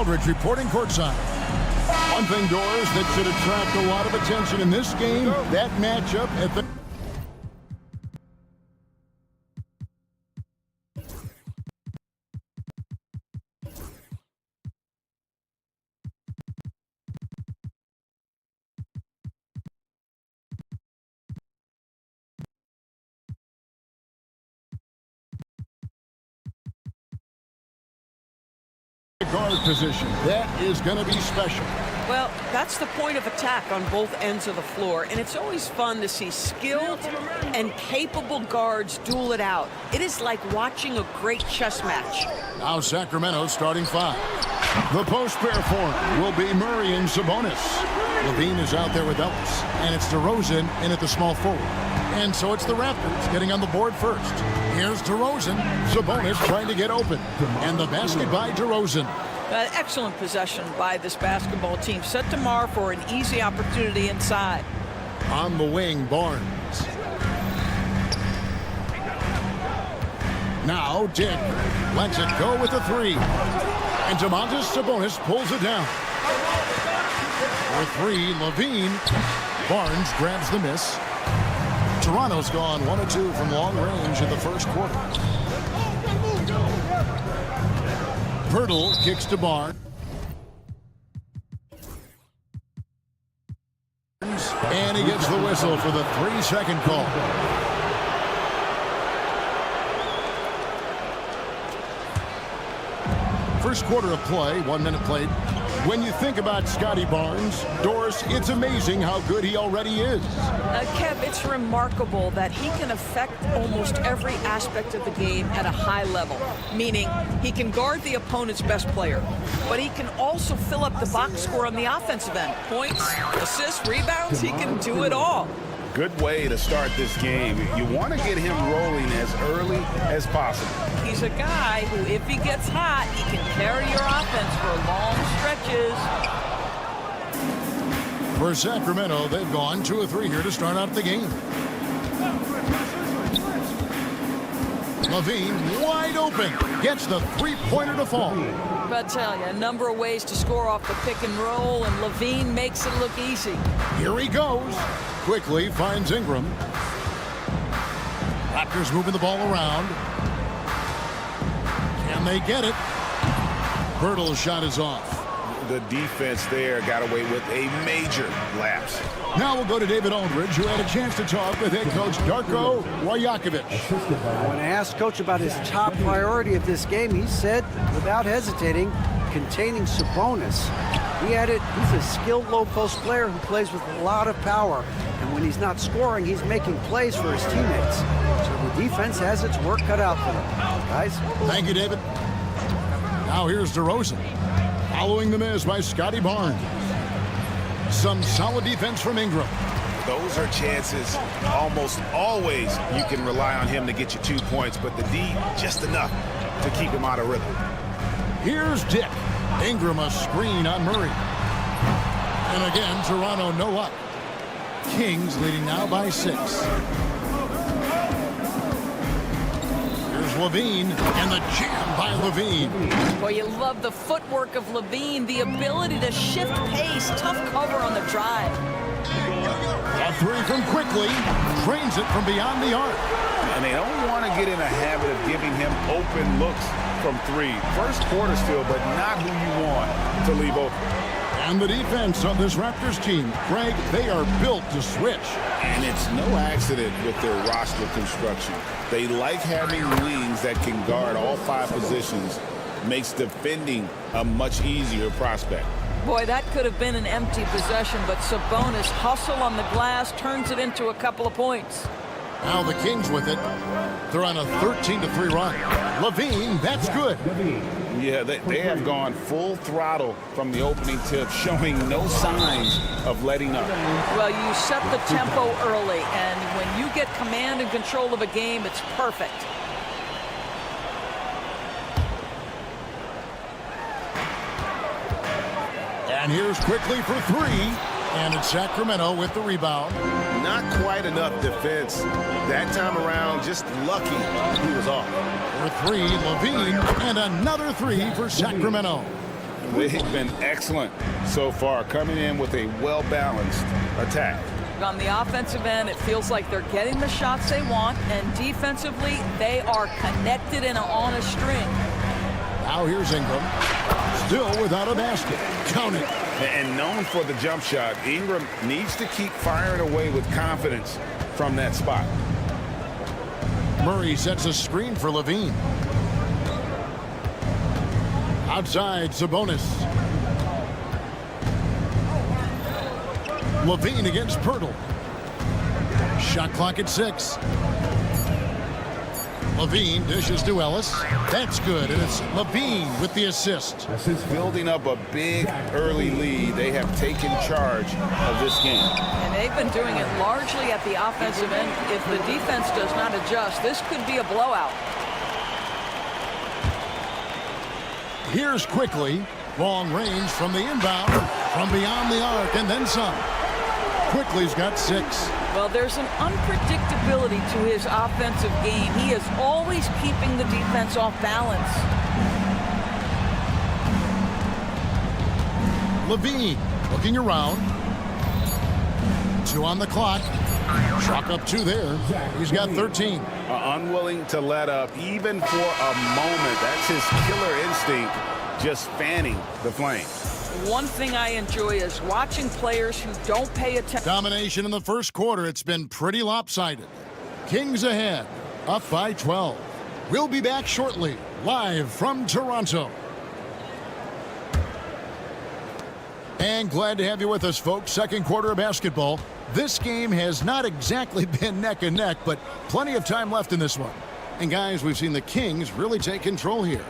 Aldridge reporting courtside. One thing, Doris, that should attract a lot of attention in this game, that matchup at the... guard position. That is going to be special. Well, that's the point of attack on both ends of the floor, and it's always fun to see skilled and capable guards duel it out. It is like watching a great chess match. Now Sacramento starting five. The post pair for him will be Murray and Sabonis. Levine is out there with Ellis, and it's DeRozan in at the small forward. And so it's the Raptors getting on the board first. Here's DeRozan. Sabonis trying to get open. And the basket by DeRozan. Excellent possession by this basketball team. Set to mar for an easy opportunity inside. On the wing, Barnes. Now Dick lets it go with the three. And Domantas Sabonis pulls it down. For three, Levine. Barnes grabs the miss. Toronto's gone 1 of 2 from long range in the first quarter. Pirtle kicks to Barnes. And he gets the whistle for the 3-second call. First quarter of play, 1 minute played. When you think about Scotty Barnes, Doris, it's amazing how good he already is. Kev, it's remarkable that he can affect almost every aspect of the game at a high level, meaning he can guard the opponent's best player, but he can also fill up the box score on the offensive end. Points, assists, rebounds, he can do it all. Good way to start this game. You want to get him rolling as early as possible. He's a guy who, if he gets hot, he can carry your offense for long stretches. For Sacramento, they've gone 2 of 3 here to start out the game. Levine, wide open, gets the three-pointer to fall. But I tell you, a number of ways to score off the pick and roll, and Levine makes it look easy. Here he goes. Quickly finds Ingram. Raptors moving the ball around. Can they get it? Pirtle's shot is off. The defense there got away with a major lapse. Now we'll go to David Aldridge, who had a chance to talk with head coach Darko Rajakovic. When asked Coach about his top priority of this game, he said, without hesitating, containing Sabonis. He added, he's a skilled low-post player who plays with a lot of power. And when he's not scoring, he's making plays for his teammates. So the defense has its work cut out for them. Guys? Thank you, David. Now here's DeRozan. Following the miss by Scotty Barnes. Some solid defense from Ingram. Those are chances almost always you can rely on him to get you 2 points, but the D just enough to keep him out of rhythm. Here's Dick. Ingram a screen on Murray. And again, Toronto no luck. Kings leading now by 6. Here's Levine, and the jam by Levine. Boy, you love the footwork of Levine, the ability to shift pace, tough cover on the drive. A three from Quickly, trains it from beyond the arc. And they don't want to get in a habit of giving him open looks from 3. First quarter still, but not who you want to leave open. And the defense of this Raptors team, Greg, they are built to switch. And it's no accident with their roster construction. They like having wings that can guard all 5 positions. Makes defending a much easier prospect. Boy, that could have been an empty possession, but Sabonis hustle on the glass, turns it into a couple of points. Now the Kings with it. They're on a 13-3 run. Levine, that's good. Yeah, they have gone full throttle from the opening tip, showing no signs of letting up. Well, you set the tempo early, and when you get command and control of a game, it's perfect. And here's Quickly for 3. And it's Sacramento with the rebound. Not quite enough defense. That time around, just lucky he was off. For 3, Levine, and another 3 for Sacramento. They've been excellent so far, coming in with a well-balanced attack. On the offensive end, it feels like they're getting the shots they want, and defensively, they are connected and on a string. Now here's Ingram. Still without a basket. Count it. And known for the jump shot, Ingram needs to keep firing away with confidence from that spot. Murray sets a screen for Levine. Outside, Sabonis. Levine against Pirtle. Shot clock at 6. Levine dishes to Ellis. That's good, and it's Levine with the assist. Since building up a big early lead, they have taken charge of this game. And they've been doing it largely at the offensive end. If the defense does not adjust, this could be a blowout. Here's Quickly. Long range from the inbound, from beyond the arc, and then some. Quickly's got 6. Well, there's an unpredictability to his offensive game. He is always keeping the defense off balance. Levine looking around. 2 on the clock. Chalk up 2 there. He's got 13. Unwilling to let up even for a moment. That's his killer instinct, just fanning the flames. One thing I enjoy is watching players who don't pay attention. Domination in the first quarter. It's been pretty lopsided. Kings ahead, up by 12. We'll be back shortly, live from Toronto. And glad to have you with us, folks. Second quarter of basketball. This game has not exactly been neck and neck, but plenty of time left in this one. And guys, we've seen the Kings really take control here.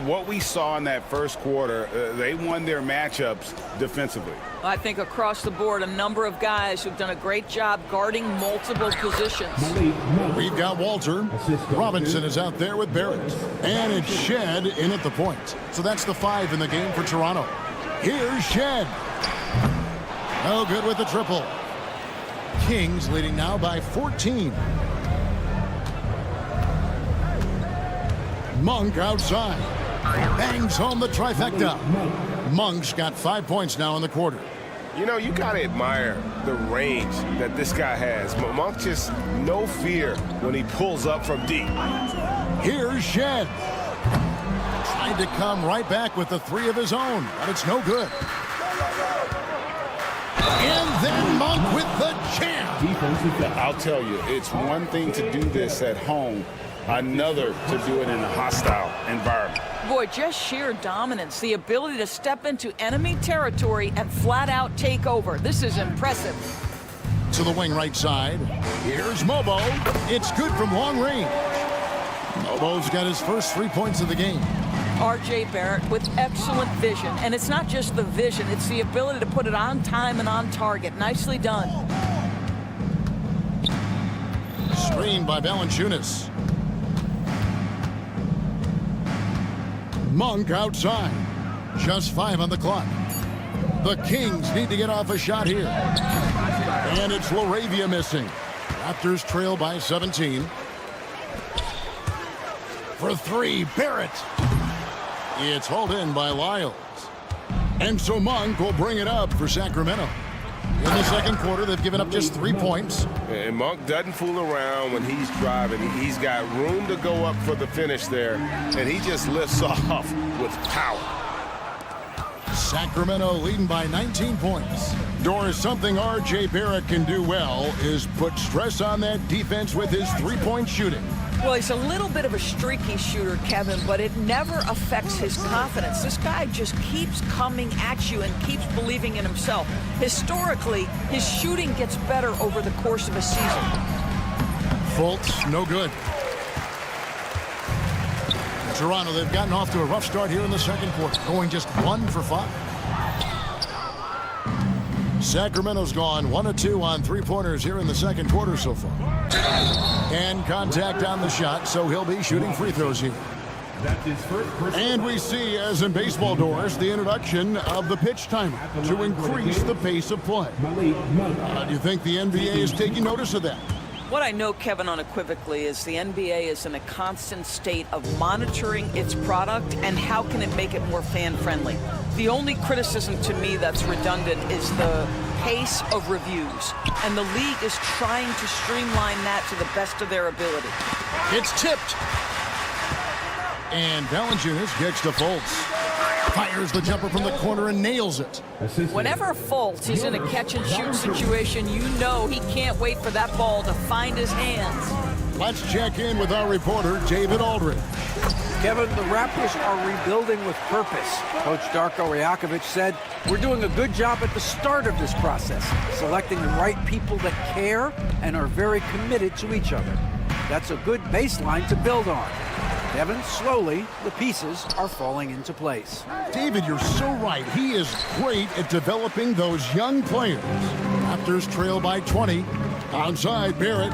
What we saw in that first quarter, they won their matchups defensively. I think across the board, a number of guys who've done a great job guarding multiple positions. We've got Walter. Robinson is out there with Barrett. And it's Shed in at the point. So that's the 5 in the game for Toronto. Here's Shed. No good with the triple. Kings leading now by 14. Monk outside. Bangs home the trifecta. Monk's got 5 points now in the quarter. You know, you got to admire the range that this guy has. Monk just no fear when he pulls up from deep. Here's Shed. Tried to come right back with the 3 of his own, but it's no good. And then Monk with the jam. I'll tell you, it's one thing to do this at home, another to do it in a hostile environment. Boy, just sheer dominance, the ability to step into enemy territory and flat out take over. This is impressive. To the wing right side. Here's Mobo. It's good from long range. Mobo's got his first 3 points of the game. R.J. Barrett with excellent vision. And it's not just the vision, it's the ability to put it on time and on target. Nicely done. Screened by Valanciunas. Monk outside. Just 5 on the clock. The Kings need to get off a shot here. And it's Laravia missing. Raptors trail by 17. For 3, Barrett. It's hauled in by Lyles. And so Monk will bring it up for Sacramento. In the second quarter, they've given up just 3 points. And Monk doesn't fool around when he's driving. He's got room to go up for the finish there, and he just lifts off with power. Sacramento leading by 19 points. Doris, something R.J. Barrett can do well is put stress on that defense with his 3-point shooting. Well, he's a little bit of a streaky shooter, Kevin, but it never affects his confidence. This guy just keeps coming at you and keeps believing in himself. Historically, his shooting gets better over the course of a season. Fultz, no good. Toronto, they've gotten off to a rough start here in the second quarter, going just 1 for 5. Sacramento's gone 1 of 2 on 3-pointers here in the second quarter so far. And contact on the shot, so he'll be shooting free throws here. And we see, as in baseball, Doris, the introduction of the pitch timer to increase the pace of play. Do you think the NBA is taking notice of that? What I know, Kevin, unequivocally is the NBA is in a constant state of monitoring its product and how can it make it more fan-friendly. The only criticism to me that's redundant is the pace of reviews, and the league is trying to streamline that to the best of their ability. It's tipped. And Valanciunas gets to Fultz. Fires the jumper from the corner and nails it. Whenever Fultz is in a catch-and-shoot situation, you know he can't wait for that ball to find his hands. Let's check in with our reporter, David Aldridge. Kevin, the Raptors are rebuilding with purpose. Coach Darko Rajakovic said, we're doing a good job at the start of this process, selecting the right people that care and are very committed to each other. That's a good baseline to build on. Kevin, slowly, the pieces are falling into place. David, you're so right. He is great at developing those young players. Raptors trail by 20. Outside, Barrett.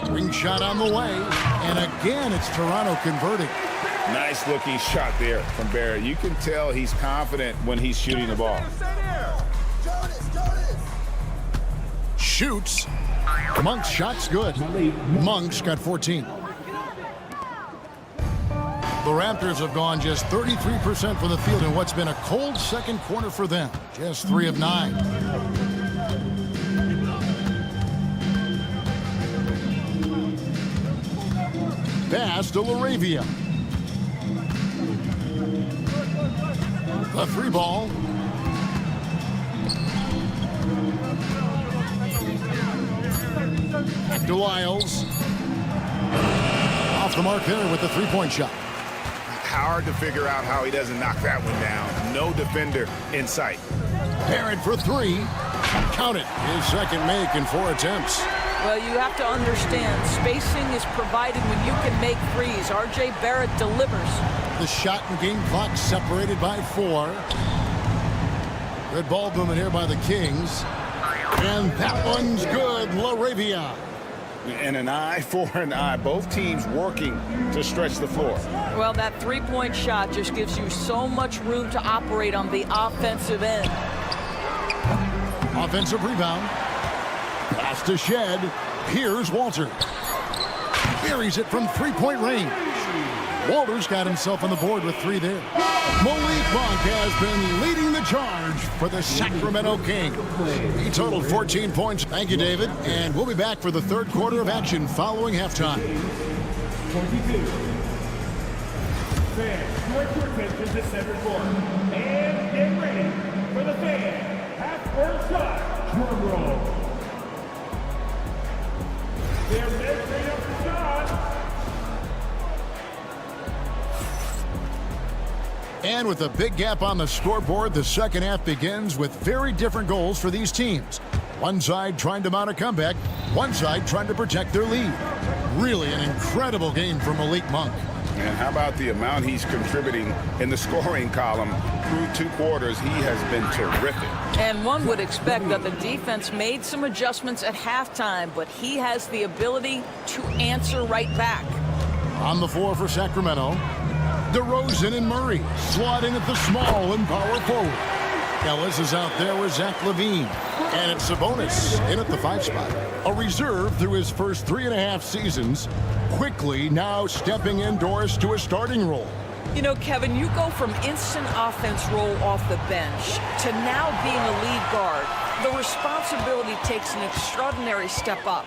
Ring shot on the way. And again, it's Toronto converting. Nice looking shot there from Barrett. You can tell he's confident when he's shooting the ball. Shoots. Monk's shot's good. Monk's got 14. The Raptors have gone just 33% from the field in what's been a cold second quarter for them. Just 3 of 9. Pass to LaRavia. The 3 ball. Back to Lyles. Off the mark there with the 3-point shot. Hard to figure out how he doesn't knock that one down. No defender in sight. Barrett for 3. Count it. His second make in 4 attempts. Well, you have to understand, spacing is provided when you can make threes. R.J. Barrett delivers. The shot and game clock separated by 4. Good ball movement here by the Kings. And that one's good. LaRavia. And an eye for an eye. Both teams working to stretch the floor. Well, that 3-point shot just gives you so much room to operate on the offensive end. Offensive rebound. Pass to Shed. Here's Walter. Buries it from 3-point range. Walter's got himself on the board with 3 there. Malik Monk has been leading the charge for the Sacramento Kings. He totaled 14 points. Thank you, David. And we'll be back for the third quarter of action following halftime. 22. Fans, your attention to center court. And get ready for the fan half-court shot. Drum roll. They're measuring up the shot. And with a big gap on the scoreboard, the second half begins with very different goals for these teams. One side trying to mount a comeback, one side trying to protect their lead. Really an incredible game for Malik Monk. And how about the amount he's contributing in the scoring column? Through 2 quarters, he has been terrific. And one would expect that the defense made some adjustments at halftime, but he has the ability to answer right back. On the floor for Sacramento, DeRozan and Murray slotting at the small and power forward. Ellis is out there with Zach LaVine. And it's Sabonis in at the 5 spot. A reserve through his first 3.5 seasons. Quickly now stepping indoors to a starting role. You know, Kevin, you go from instant offense role off the bench to now being a lead guard. The responsibility takes an extraordinary step up.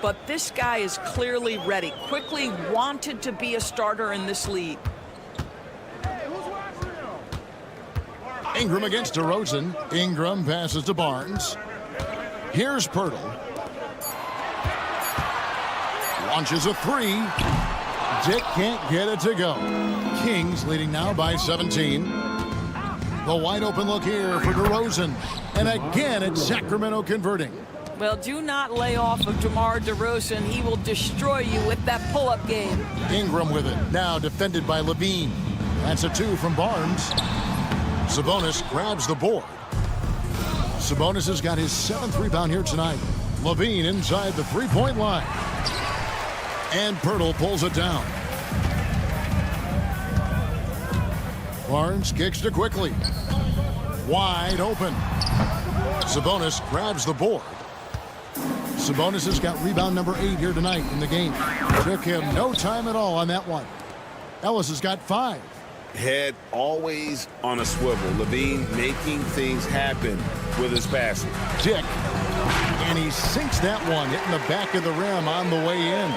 But this guy is clearly ready, quickly wanted to be a starter in this league. Ingram against DeRozan. Ingram passes to Barnes. Here's Pirtle. Launches a 3. Dick can't get it to go. Kings leading now by 17. The wide open look here for DeRozan. And again, it's Sacramento converting. Well, do not lay off of DeMar DeRozan. He will destroy you with that pull-up game. Ingram with it. Now defended by LaVine. That's a 2 from Barnes. Sabonis grabs the board. Sabonis has got his 7th rebound here tonight. LaVine inside the 3-point line. And Pirtle pulls it down. Barnes kicks to quickly. Wide open. Sabonis grabs the board. Sabonis has got rebound number 8 here tonight in the game. Took him no time at all on that one. Ellis has got 5. Head always on a swivel. Levine making things happen with his passing. Dick, and he sinks that one, hitting the back of the rim on the way in.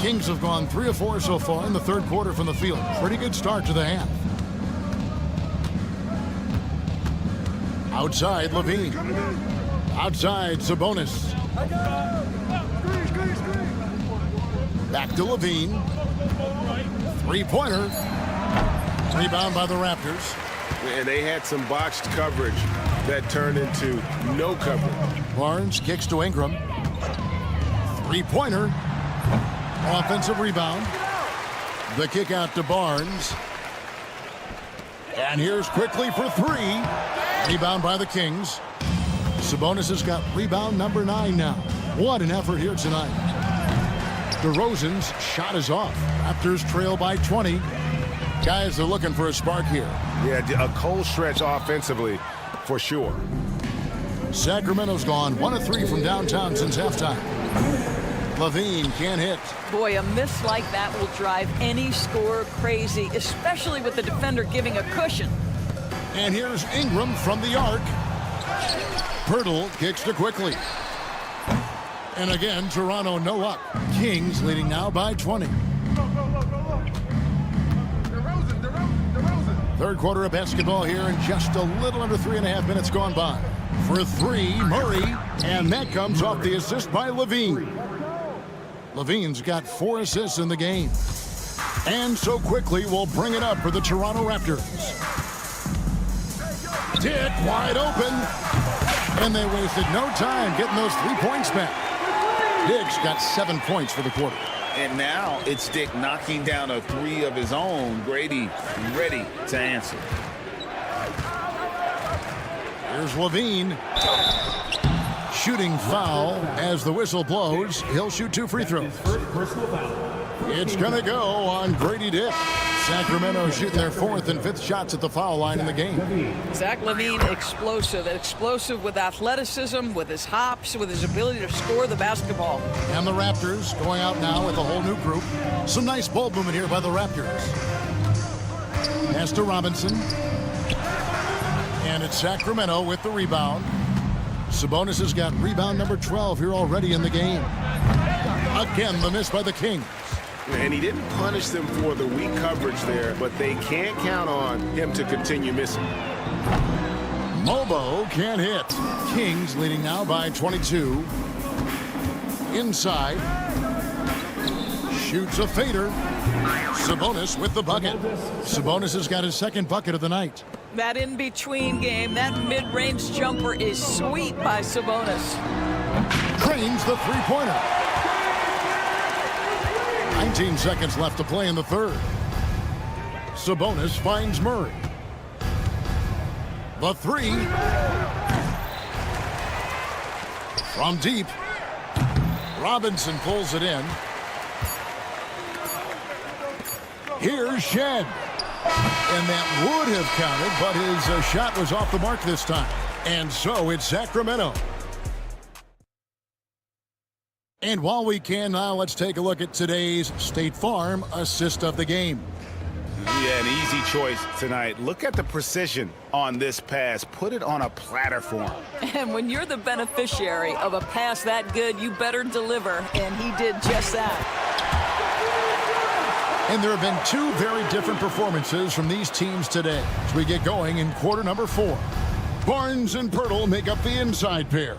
Kings have gone 3 of 4 so far in the third quarter from the field. Pretty good start to the half. Outside, Levine. Outside, Sabonis. Back to Levine. Three-pointer. Rebound by the Raptors. And they had some botched coverage that turned into no coverage. Barnes kicks to Ingram. Three-pointer. Offensive rebound. The kick out to Barnes. And here's quickly for 3. Rebound by the Kings. Sabonis has got rebound number 9 now. What an effort here tonight. DeRozan's shot is off. Raptors trail by 20. Guys are looking for a spark here. Yeah, a cold stretch offensively for sure. Sacramento's gone 1 of 3 from downtown since halftime. Levine can't hit. Boy, a miss like that will drive any scorer crazy, especially with the defender giving a cushion. And here's Ingram from the arc. Pirtle kicks to quickly. And again, Toronto no up. Kings leading now by 20. Third quarter of basketball here, and just a little under 3.5 minutes gone by. For 3, Murray, and that comes off the assist by Levine. Levine's got 4 assists in the game. And so quickly we'll bring it up for the Toronto Raptors. Dick wide open. And they wasted no time getting those 3 points back. Dick's got 7 points for the quarter. And now it's Dick knocking down a 3 of his own. Grady ready to answer. Here's Levine. Shooting foul as the whistle blows. He'll shoot 2 free throws. It's going to go on Grady Dick. Sacramento shooting their 4th and 5th shots at the foul line in the game. Zach LaVine, explosive with athleticism, with his hops, with his ability to score the basketball. And the Raptors going out now with a whole new group. Some nice ball movement here by the Raptors. Pass to Robinson. And it's Sacramento with the rebound. Sabonis has got rebound number 12 here already in the game. Again, the miss by the Kings. And he didn't punish them for the weak coverage there, but they can't count on him to continue missing. Mobo can't hit. Kings leading now by 22. Inside. Shoots a fader. Sabonis with the bucket. Sabonis has got his 2nd bucket of the night. That in-between game, that mid-range jumper is sweet by Sabonis. Drains the three-pointer. 19 seconds left to play in the third. Sabonis finds Murray. The 3. From deep. Robinson pulls it in. Here's Shed. And that would have counted, but his shot was off the mark this time. And so it's Sacramento. And while we can now, let's take a look at today's State Farm assist of the game. Yeah, an easy choice tonight. Look at the precision on this pass. Put it on a platter for him. And when you're the beneficiary of a pass that good, you better deliver, and he did just that. And there have been 2 very different performances from these teams today as we get going in quarter number 4. Barnes and Pirtle make up the inside pair.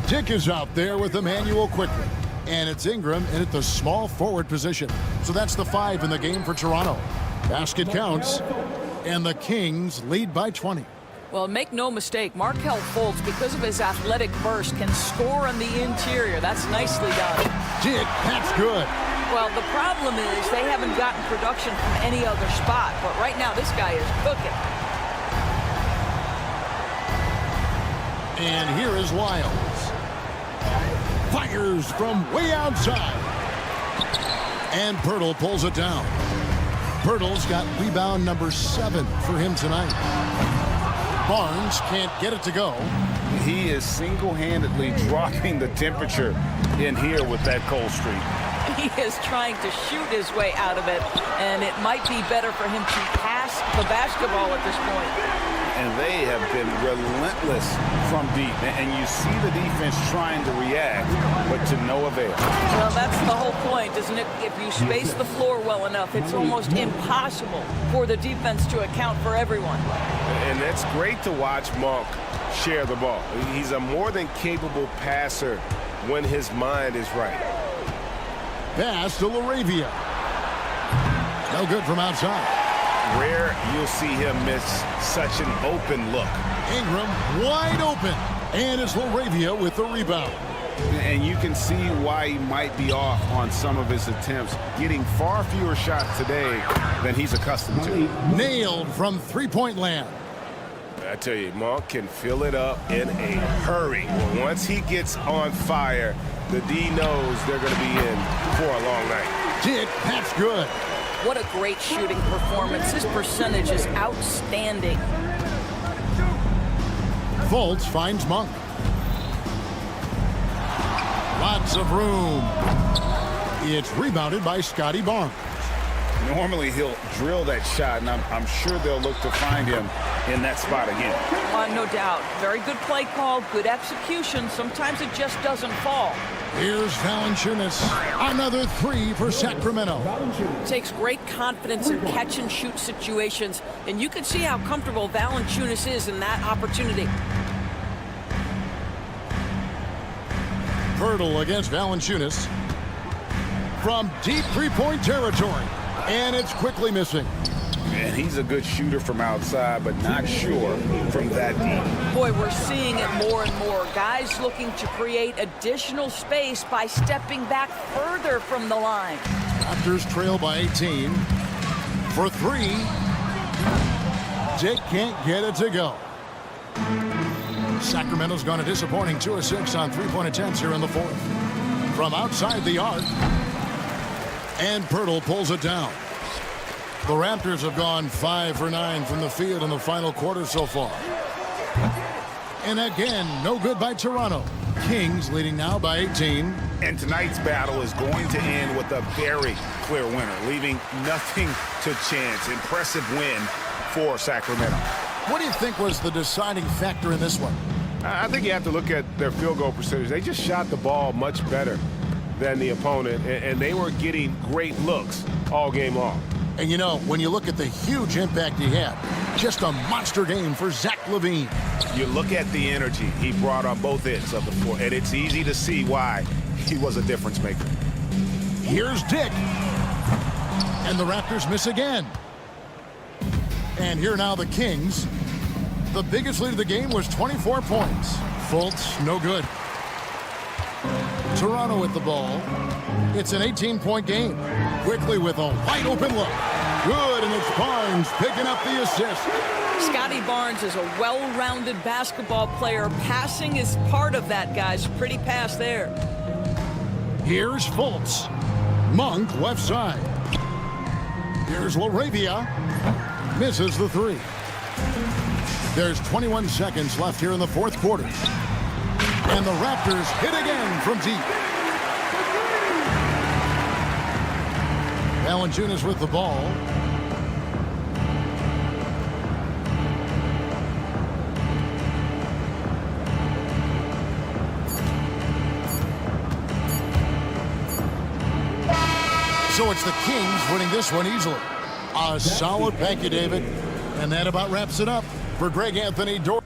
Dick is out there with Emmanuel quickly. And it's Ingram in at the small forward position. So that's the 5 in the game for Toronto. Basket counts. And the Kings lead by 20. Well, make no mistake, Markelle Fultz, because of his athletic burst, can score on the interior. That's nicely done. Dick, that's good. Well, the problem is they haven't gotten production from any other spot. But right now, this guy is cooking. And here is Lyles. Fires from way outside. And Pirtle pulls it down. Pirtle's got rebound number 7 for him tonight. Barnes can't get it to go. He is single-handedly dropping the temperature in here with that cold streak. He is trying to shoot his way out of it, and it might be better for him to pass the basketball at this point. And they have been relentless from deep. And you see the defense trying to react, but to no avail. Well, that's the whole point, isn't it? If you space the floor well enough, it's almost impossible for the defense to account for everyone. And it's great to watch Monk share the ball. He's a more than capable passer when his mind is right. Pass to LaRavia. No good from outside. Rare you'll see him miss such an open look. Ingram wide open. And it's LaRavia with the rebound. And you can see why he might be off on some of his attempts, getting far fewer shots today than he's accustomed to. Nailed from three-point land. I tell you, Monk can fill it up in a hurry. Once he gets on fire, the D knows they're going to be in for a long night. Dick, that's good. What a great shooting performance. His percentage is outstanding. Fultz finds Monk. Lots of room. It's rebounded by Scotty Barnes. Normally he'll drill that shot, and I'm sure they'll look to find him in that spot again. No doubt. Very good play call, good execution. Sometimes it just doesn't fall. Here's Valanciunas. Another three for Sacramento. Takes great confidence in catch-and-shoot situations, and you can see how comfortable Valanciunas is in that opportunity. Pirtle against Valanciunas. From deep three-point territory. And it's quickly missing. And he's a good shooter from outside, but not sure from that deep. Boy, we're seeing it more and more. Guys looking to create additional space by stepping back further from the line. Raptors trail by 18. For three. Dick can't get it to go. Sacramento's gone a disappointing 2 of 6 on three-point attempts here in the fourth. From outside the arc. And Pirtle pulls it down. The Raptors have gone 5 for 9 from the field in the final quarter so far. And again, no good by Toronto. Kings leading now by 18. And tonight's battle is going to end with a very clear winner, leaving nothing to chance. Impressive win for Sacramento. What do you think was the deciding factor in this one? I think you have to look at their field goal percentage. They just shot the ball much better than the opponent, and they were getting great looks all game long. And you know, when you look at the huge impact he had, just a monster game for Zach LaVine. You look at the energy he brought on both ends of the floor, and it's easy to see why he was a difference maker. Here's Dick. And the Raptors miss again. And here now the Kings. The biggest lead of the game was 24 points. Fultz, no good. Toronto with the ball. It's an 18-point game. Quickly with a wide open look. Good, and it's Barnes picking up the assist. Scotty Barnes is a well-rounded basketball player. Passing is part of that, guys. Pretty pass there. Here's Fultz. Monk left side. Here's LaRavia. Misses the three. There's 21 seconds left here in the fourth quarter. And the Raptors hit again from deep. Valanciunas with the ball. So it's the Kings winning this one easily. A solid thank you, David. And that about wraps it up for Greg Anthony Dor.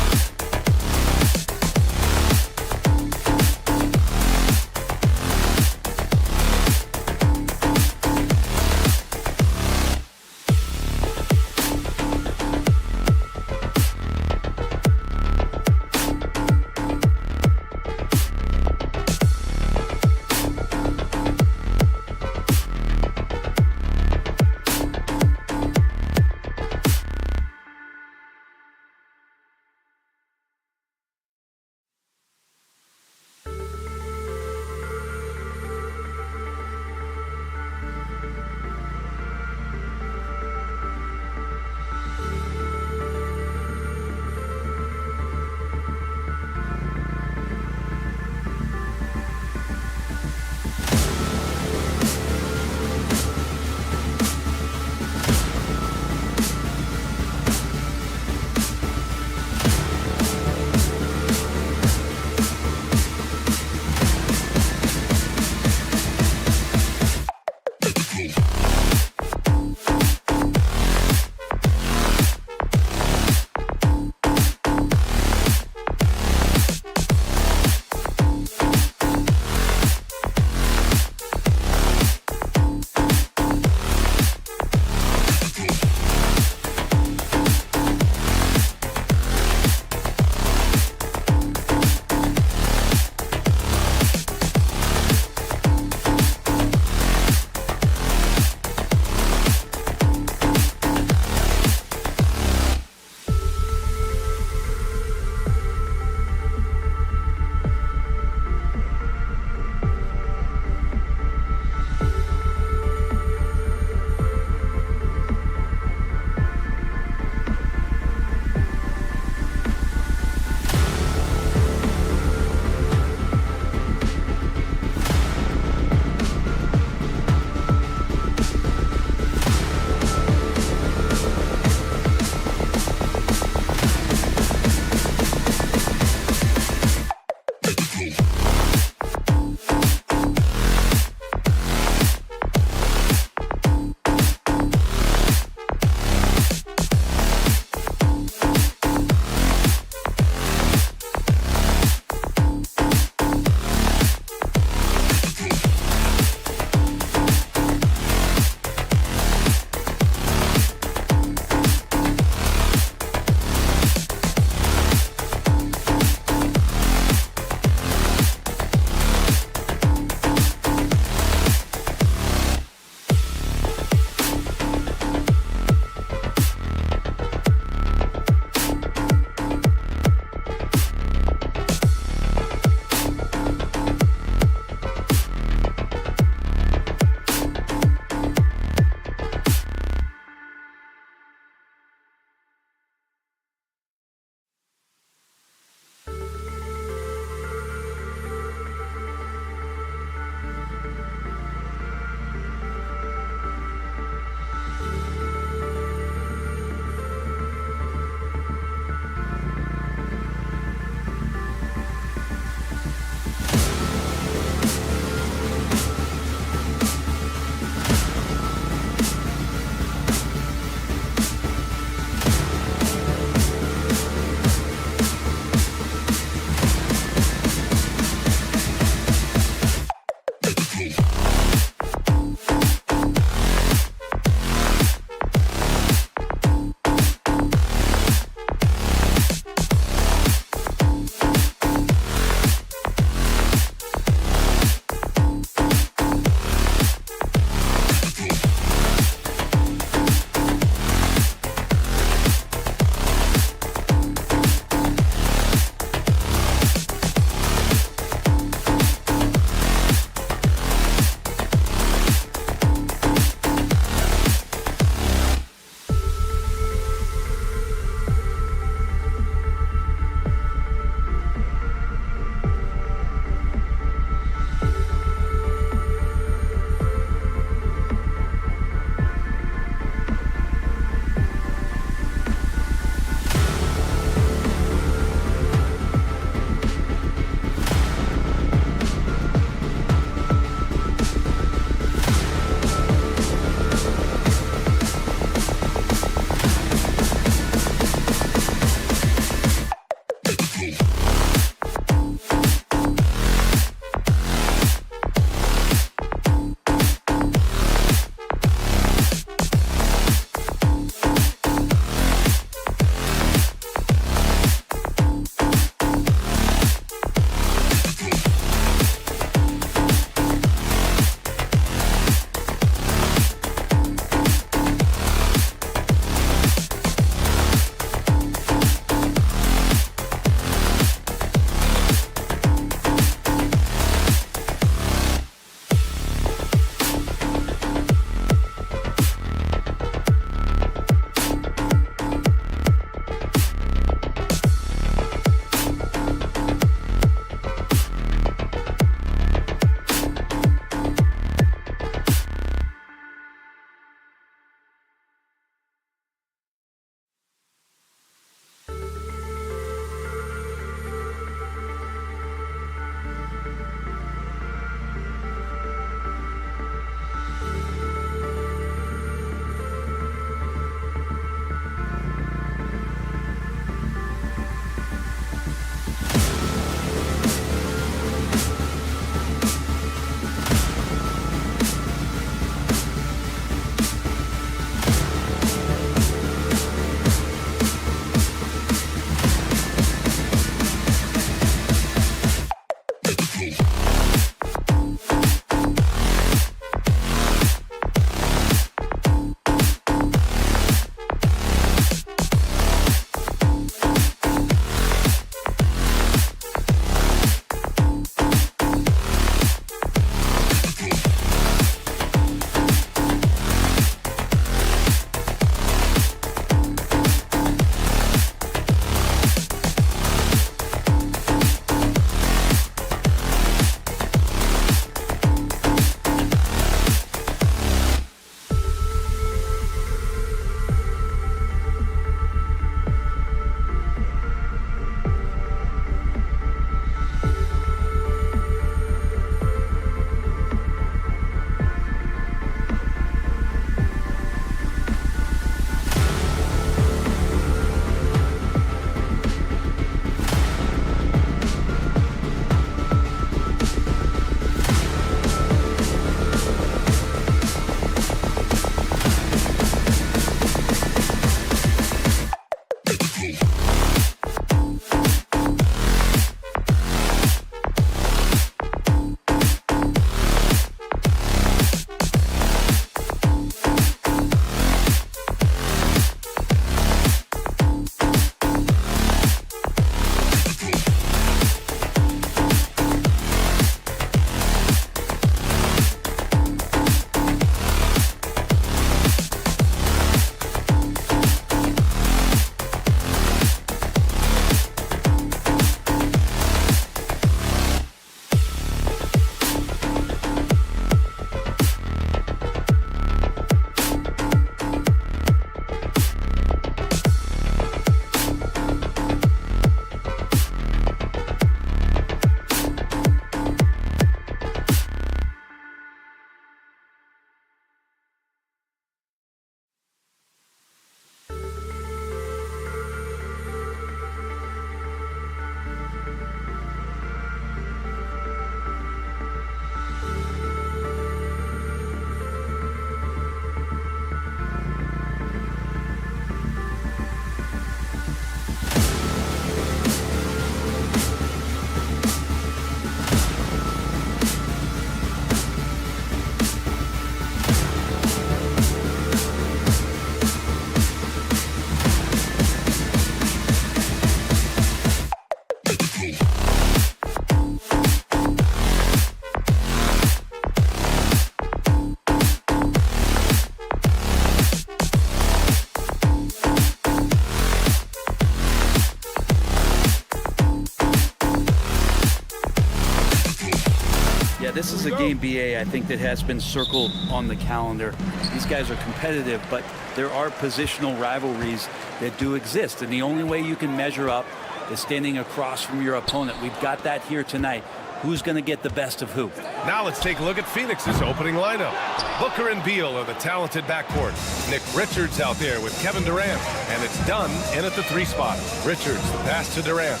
a game, BA, I think that has been circled on the calendar. These guys are competitive, but there are positional rivalries that do exist. And the only way you can measure up is standing across from your opponent. We've got that here tonight. Who's going to get the best of who? Now let's take a look at Phoenix's opening lineup. Booker and Beal are the talented backcourt. Nick Richards out there with Kevin Durant. And it's Dunn in at the 3 spot. Richards, the pass to Durant.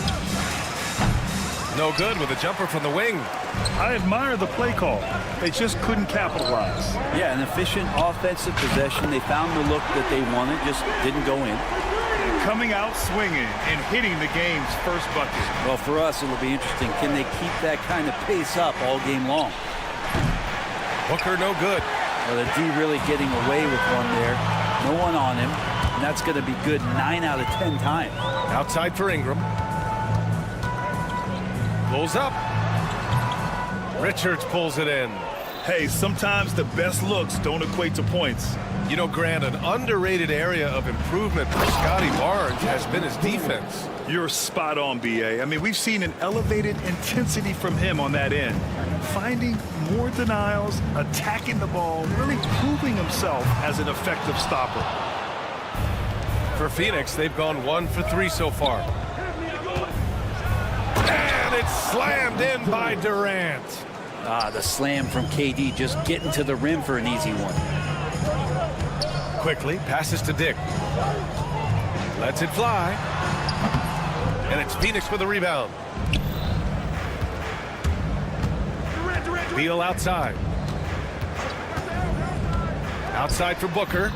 No good with a jumper from the wing. I admire the play call. They just couldn't capitalize. Yeah, an efficient offensive possession. They found the look that they wanted, just didn't go in. Coming out swinging and hitting the game's first bucket. Well, for us, it'll be interesting. Can they keep that kind of pace up all game long? Booker, no good. Well, the D really getting away with one there. No one on him. And that's going to be good 9 out of 10 times. Outside for Ingram. Pulls up. Richards pulls it in. Hey, sometimes the best looks don't equate to points. You know, Grant, an underrated area of improvement for Scotty Barnes has been his defense. You're spot on, BA. I mean, we've seen an elevated intensity from him on that end. Finding more denials, attacking the ball, really proving himself as an effective stopper. For Phoenix, they've gone 1 for 3 so far. And it's slammed in by Durant. The slam from KD, just getting to the rim for an easy one. Quickly passes to Dick. Lets it fly. And it's Phoenix with the rebound. Beal outside. Outside for Booker.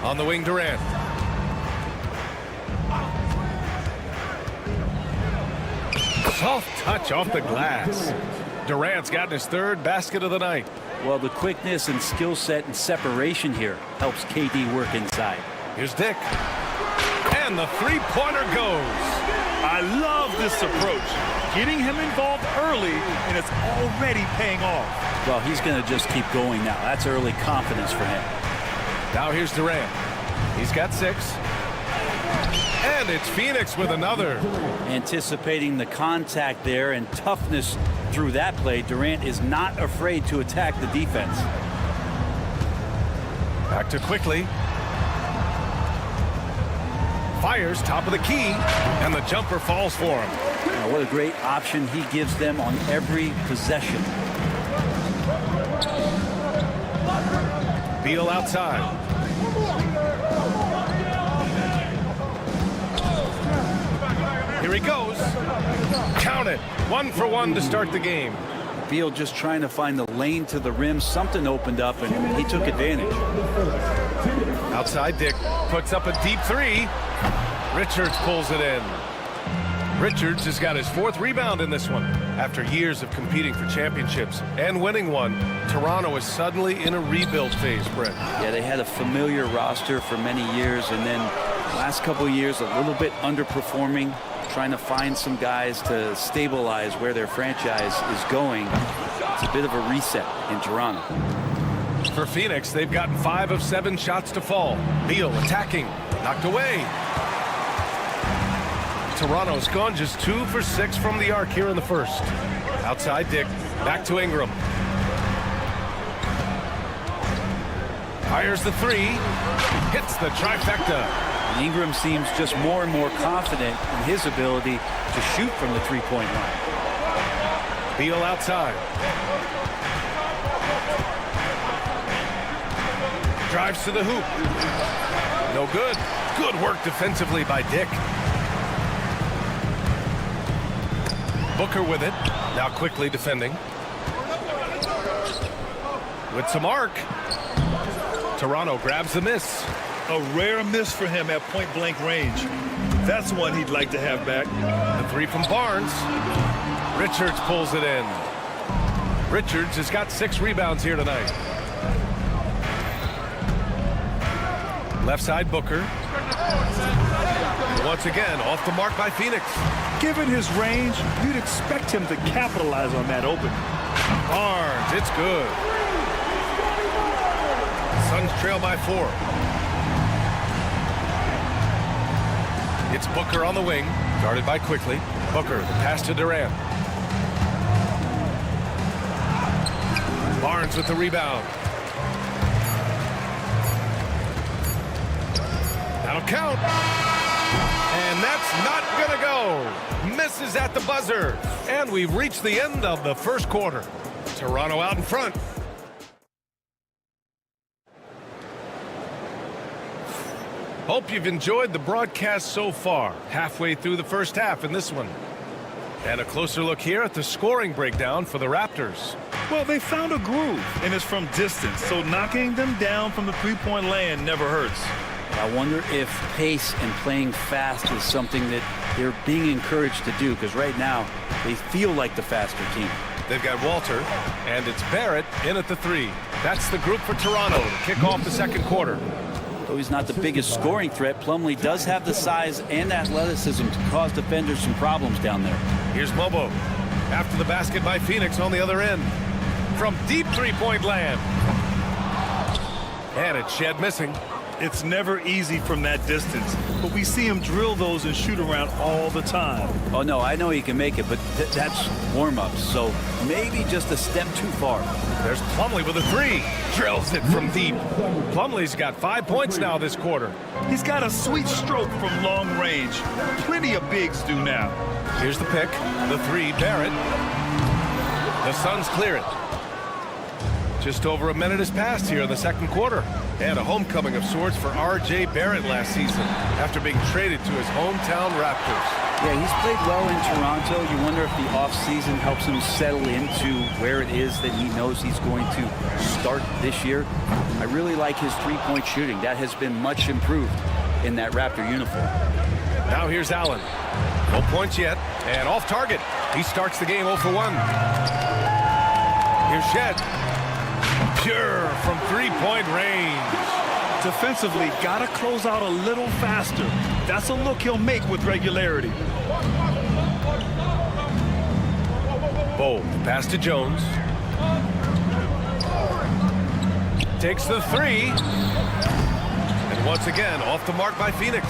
On the wing, Durant. Soft touch off the glass. Durant's gotten his 3rd basket of the night. Well, the quickness and skill set and separation here helps KD work inside. Here's Dick. And the 3-pointer goes. I love this approach. Getting him involved early, and it's already paying off. Well, he's going to just keep going now. That's early confidence for him. Now here's Durant. He's got 6. And it's Phoenix with another. Anticipating the contact there and toughness through that play, Durant is not afraid to attack the defense. Back to quickly. Fires top of the key, and the jumper falls for him. Now, what a great option he gives them on every possession. Beal outside. Here he goes. Count it. 1 for 1 to start the game. Beal just trying to find the lane to the rim. Something opened up, and he took advantage. Outside, Dick puts up a deep 3. Richards pulls it in. Richards has got his 4th rebound in this one. After years of competing for championships and winning one, Toronto is suddenly in a rebuild phase, Brett. Yeah, they had a familiar roster for many years, and then last couple of years a little bit underperforming, trying to find some guys to stabilize where their franchise is going. It's a bit of a reset in Toronto. For Phoenix, they've gotten 5 of 7 shots to fall. Beal attacking, knocked away. Toronto's gone just 2 for 6 from the arc here in the first. Outside Dick, back to Ingram. Fires the 3, hits the trifecta. Ingram seems just more and more confident in his ability to shoot from the 3-point line. Beal outside. Drives to the hoop. No good. Good work defensively by Dick. Booker with it. Now quickly defending. With some arc. Toronto grabs the miss. A rare miss for him at point-blank range. That's one he'd like to have back. The 3 from Barnes. Richards pulls it in. Richards has got 6 rebounds here tonight. Left side, Booker. Once again, off the mark by Phoenix. Given his range, you'd expect him to capitalize on that open. Barnes, it's good. Suns trail by 4. It's Booker on the wing, guarded by Quickly. Booker, the pass to Durant. Barnes with the rebound. That'll count. And that's not gonna go. Misses at the buzzer. And we've reached the end of the first quarter. Toronto out in front. Hope you've enjoyed the broadcast so far. Halfway through the first half in this one. And a closer look here at the scoring breakdown for the Raptors. Well, they found a groove, and it's from distance, so knocking them down from the three-point land never hurts. I wonder if pace and playing fast is something that they're being encouraged to do, because right now they feel like the faster team. They've got Walter, and it's Barrett in at the 3. That's the group for Toronto to kick off the second quarter. Though he's not the biggest scoring threat, Plumlee does have the size and athleticism to cause defenders some problems down there. Here's Mobo. After the basket by Phoenix on the other end. From deep three-point land. And it's Shed missing. It's never easy from that distance, but we see him drill those and shoot around all the time. Oh, no, I know he can make it, but that's warm-ups, so maybe just a step too far. There's Plumlee with a 3. Drills it from deep. Plumlee's got 5 points now this quarter. He's got a sweet stroke from long range. Plenty of bigs do now. Here's the pick. The 3, Barrett. The Suns clear it. Just over a minute has passed here in the second quarter. And a homecoming of sorts for R.J. Barrett last season after being traded to his hometown Raptors. Yeah, he's played well in Toronto. You wonder if the offseason helps him settle into where it is that he knows he's going to start this year. I really like his three-point shooting. That has been much improved in that Raptor uniform. Now here's Allen. No points yet. And off target. He starts the game 0 for 1. Here's Shed. Pure from three-point range. Defensively, gotta close out a little faster. That's a look he'll make with regularity. Bowl, pass to Jones. Takes the 3. And once again, off the mark by Phoenix.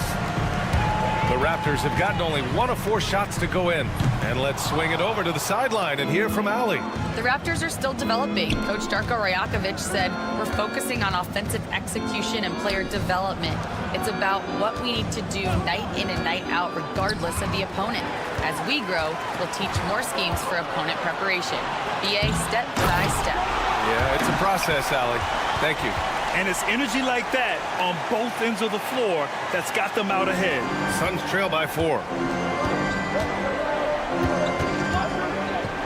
The Raptors have gotten only 1 of 4 shots to go in. And let's swing it over to the sideline and hear from Allie. The Raptors are still developing. Coach Darko Rajakovic said, we're focusing on offensive execution and player development. It's about what we need to do night in and night out, regardless of the opponent. As we grow, we'll teach more schemes for opponent preparation. BA step by step. Yeah, it's a process, Allie. Thank you. And it's energy like that on both ends of the floor that's got them out ahead. Suns trail by 4.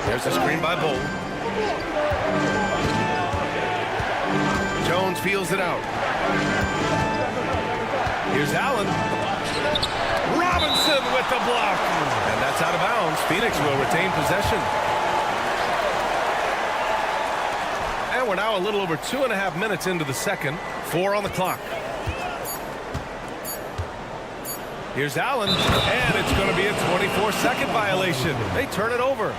There's a screen by Bull. Jones feels it out. Here's Allen. Robinson with the block. And that's out of bounds. Phoenix will retain possession. And we're now a little over 2.5 minutes into the second. 4 on the clock. Here's Allen, and it's going to be a 24-second violation. They turn it over.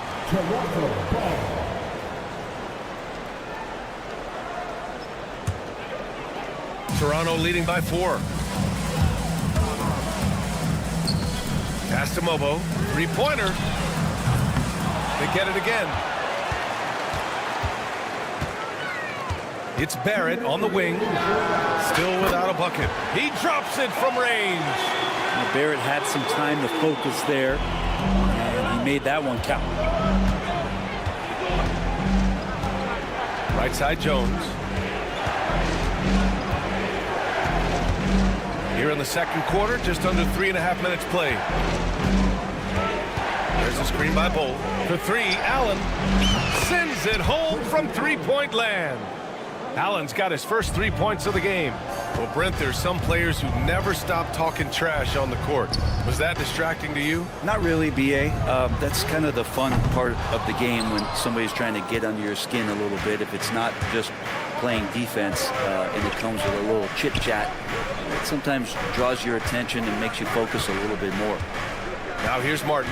Toronto leading by 4. Pass to Mobo. Three-pointer. They get it again. It's Barrett on the wing. Still without a bucket. He drops it from range. Now Barrett had some time to focus there, and he made that one count. Right side Jones. Here in the second quarter, just under 3.5 minutes played. There's a screen by Bull. For 3, Allen sends it home from three-point land. Allen's got his first 3 points of the game. Well, Brent, there's some players who never stop talking trash on the court. Was that distracting to you? Not really, B.A. That's kind of the fun part of the game when somebody's trying to get under your skin a little bit. If it's not just playing defense and it comes with a little chit-chat, it sometimes draws your attention and makes you focus a little bit more. Now here's Martin.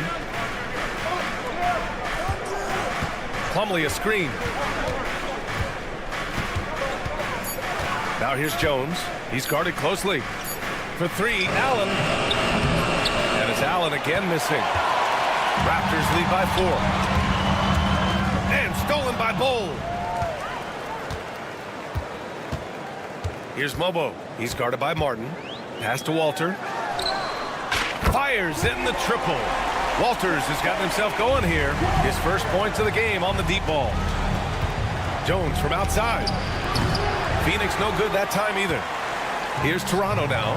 Plumlee a screen. Now here's Jones. He's guarded closely. For 3, Allen. And it's Allen again missing. Raptors lead by 4. And stolen by Bull. Here's Mobo. He's guarded by Martin. Pass to Walter. Fires in the triple. Walters has gotten himself going here. His first points of the game on the deep ball. Jones from outside. Phoenix no good that time either. Here's Toronto now.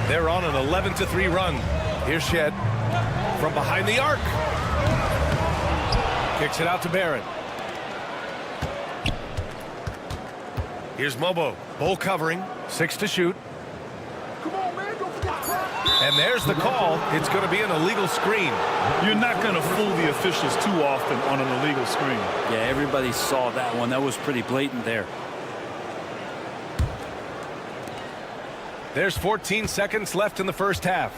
They're on an 11-3 run. Here's Shed from behind the arc. Kicks it out to Barrett. Here's Mobo. Bull covering. 6 to shoot. And there's the call. It's going to be an illegal screen. You're not going to fool the officials too often on an illegal screen. Yeah, everybody saw that one. That was pretty blatant there. There's 14 seconds left in the first half.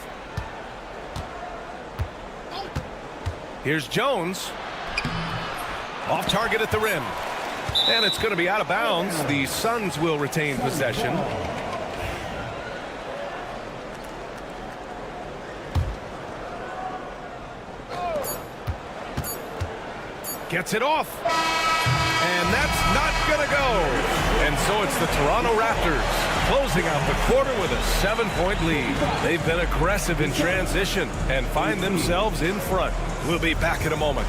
Here's Jones. Off target at the rim. And it's going to be out of bounds. The Suns will retain possession. Gets it off. And that's not going to go. And so it's the Toronto Raptors closing out the quarter with a 7-point lead. They've been aggressive in transition and find themselves in front. We'll be back in a moment.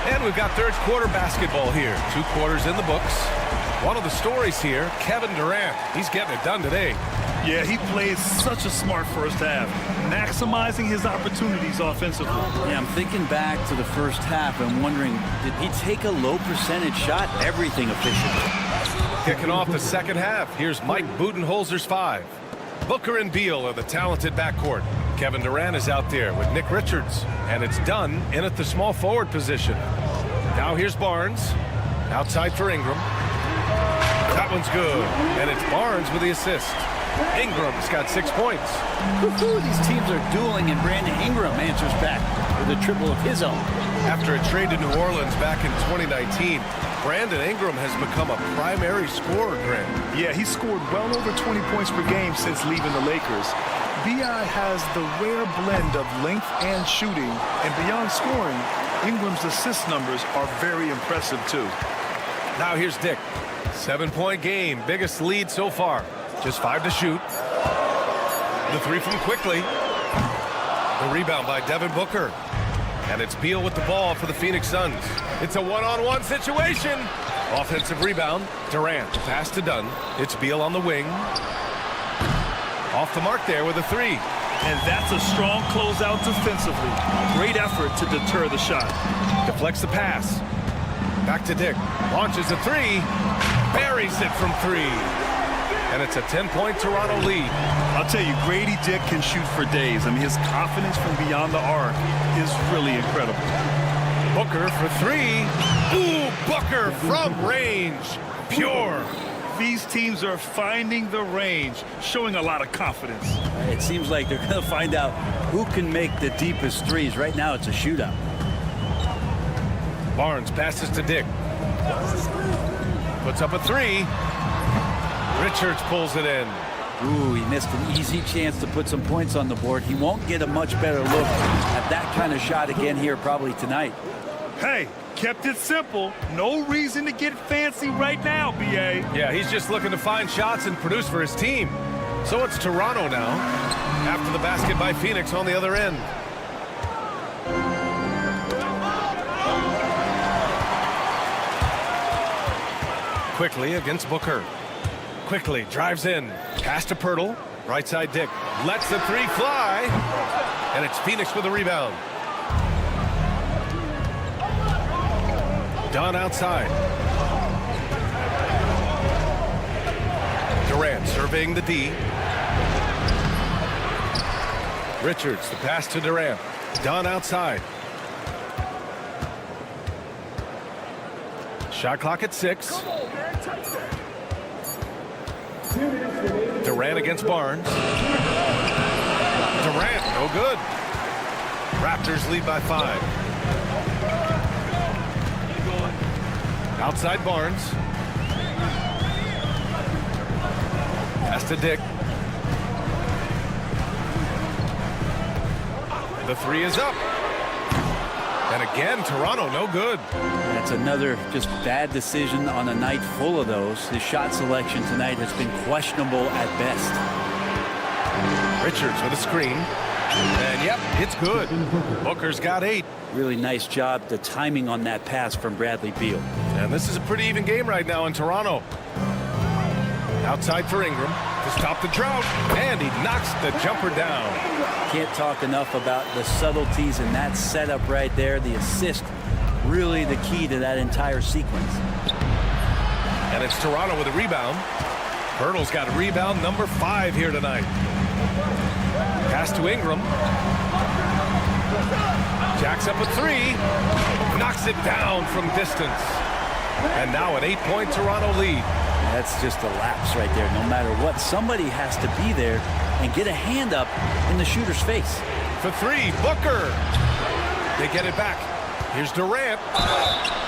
And we've got third quarter basketball here. 2 quarters in the books. One of the stories here, Kevin Durant. He's getting it done today. Yeah, he plays such a smart first half, maximizing his opportunities offensively. Yeah, I'm thinking back to the first half and wondering, did he take a low percentage shot? Everything efficient. Kicking off the second half, here's Mike Budenholzer's 5. Booker and Beal are the talented backcourt. Kevin Durant is out there with Nick Richards, and it's done in at the small forward position. Now here's Barnes, outside for Ingram. That one's good, and it's Barnes with the assist. Ingram's got 6 points. These teams are dueling, and Brandon Ingram answers back with a triple of his own. After a trade to New Orleans back in 2019, Brandon Ingram has become a primary scorer, Grant. Yeah, he scored well over 20 points per game since leaving the Lakers. B.I. has the rare blend of length and shooting, and beyond scoring, Ingram's assist numbers are very impressive too. Now here's Dick. 7-point game, biggest lead so far. Just 5 to shoot. The 3 from Quickly. The rebound by Devin Booker. And it's Beal with the ball for the Phoenix Suns. It's a one-on-one situation. Offensive rebound. Durant, pass to Dunn. It's Beal on the wing. Off the mark there with a 3. And that's a strong closeout defensively. Great effort to deter the shot. Deflects the pass. Back to Dick. Launches a 3. Buries it from 3. And it's a 10-point Toronto lead. I'll tell you, Grady Dick can shoot for days. I mean, his confidence from beyond the arc is really incredible. Booker for 3. Ooh, Booker from range. Pure. These teams are finding the range, showing a lot of confidence. It seems like they're going to find out who can make the deepest threes. Right now, it's a shootout. Barnes passes to Dick. Puts up a 3. Richards pulls it in. Ooh, he missed an easy chance to put some points on the board. He won't get a much better look at that kind of shot again here probably tonight. Hey, kept it simple. No reason to get fancy right now, B.A. Yeah, he's just looking to find shots and produce for his team. So it's Toronto now, after the basket by Phoenix on the other end. Quickly against Booker. Quickly drives in. Pass to Pirtle. Right side Dick. Lets the 3 fly. And it's Phoenix with a rebound. Dunn outside. Durant surveying the D. Richards, the pass to Durant. Dunn outside. Shot clock at 6. Durant against Barnes. Durant, no good. Raptors lead by 5. Outside Barnes. Pass to Dick. The three is up. And again, Toronto, no good. That's another just bad decision on a night full of those. His shot selection tonight has been questionable at best. Richards with a screen. And yep, it's good. Booker's got 8. Really nice job, the timing on that pass from Bradley Beal. And this is a pretty even game right now in Toronto. Outside for Ingram to stop the drought. And he knocks the jumper down. Can't talk enough about the subtleties in that setup right there. The assist, really the key to that entire sequence. And it's Toronto with a rebound. Pirtle's got rebound number 5 here tonight. Pass to Ingram. Jacks up a 3. Knocks it down from distance. And now an 8-point Toronto lead. That's just a lapse right there. No matter what, somebody has to be there and get a hand up in the shooter's face. For 3, Booker. They get it back. Here's Durant.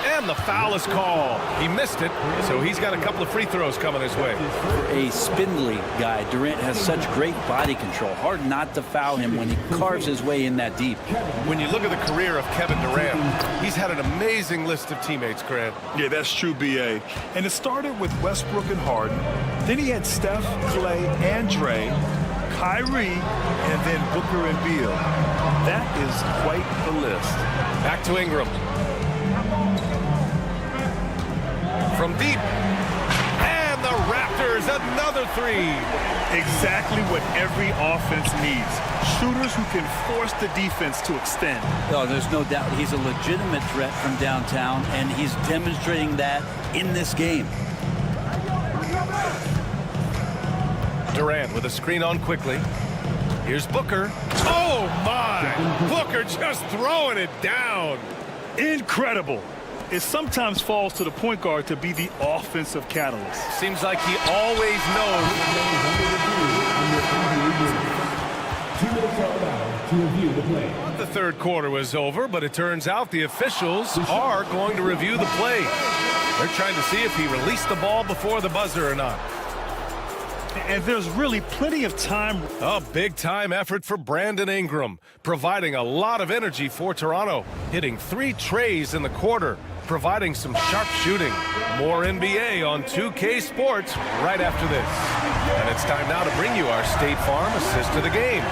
And the foul is called. He missed it, so he's got a couple of free throws coming his way. For a spindly guy, Durant has such great body control. Hard not to foul him when he carves his way in that deep. When you look at the career of Kevin Durant, he's had an amazing list of teammates, Grant. Yeah, that's true, B.A. And it started with Westbrook and Harden. Then he had Steph, Clay, and Dre, Kyrie, and then Booker and Beal. That is quite the list. Back to Ingram. From deep. And the Raptors, another 3. Exactly what every offense needs. Shooters who can force the defense to extend. Oh, there's no doubt he's a legitimate threat from downtown, and he's demonstrating that in this game. Durant with a screen on quickly. Here's Booker. Oh, my! Booker just throwing it down. Incredible. It sometimes falls to the point guard to be the offensive catalyst. Seems like he always knows. The third quarter was over, but it turns out the officials are going to review the play. They're trying to see if he released the ball before the buzzer or not. And there's really plenty of time. A big-time effort for Brandon Ingram, providing a lot of energy for Toronto, hitting 3 trays in the quarter, providing some sharp shooting. More NBA on 2K Sports right after this. And it's time now to bring you our State Farm assist to the game.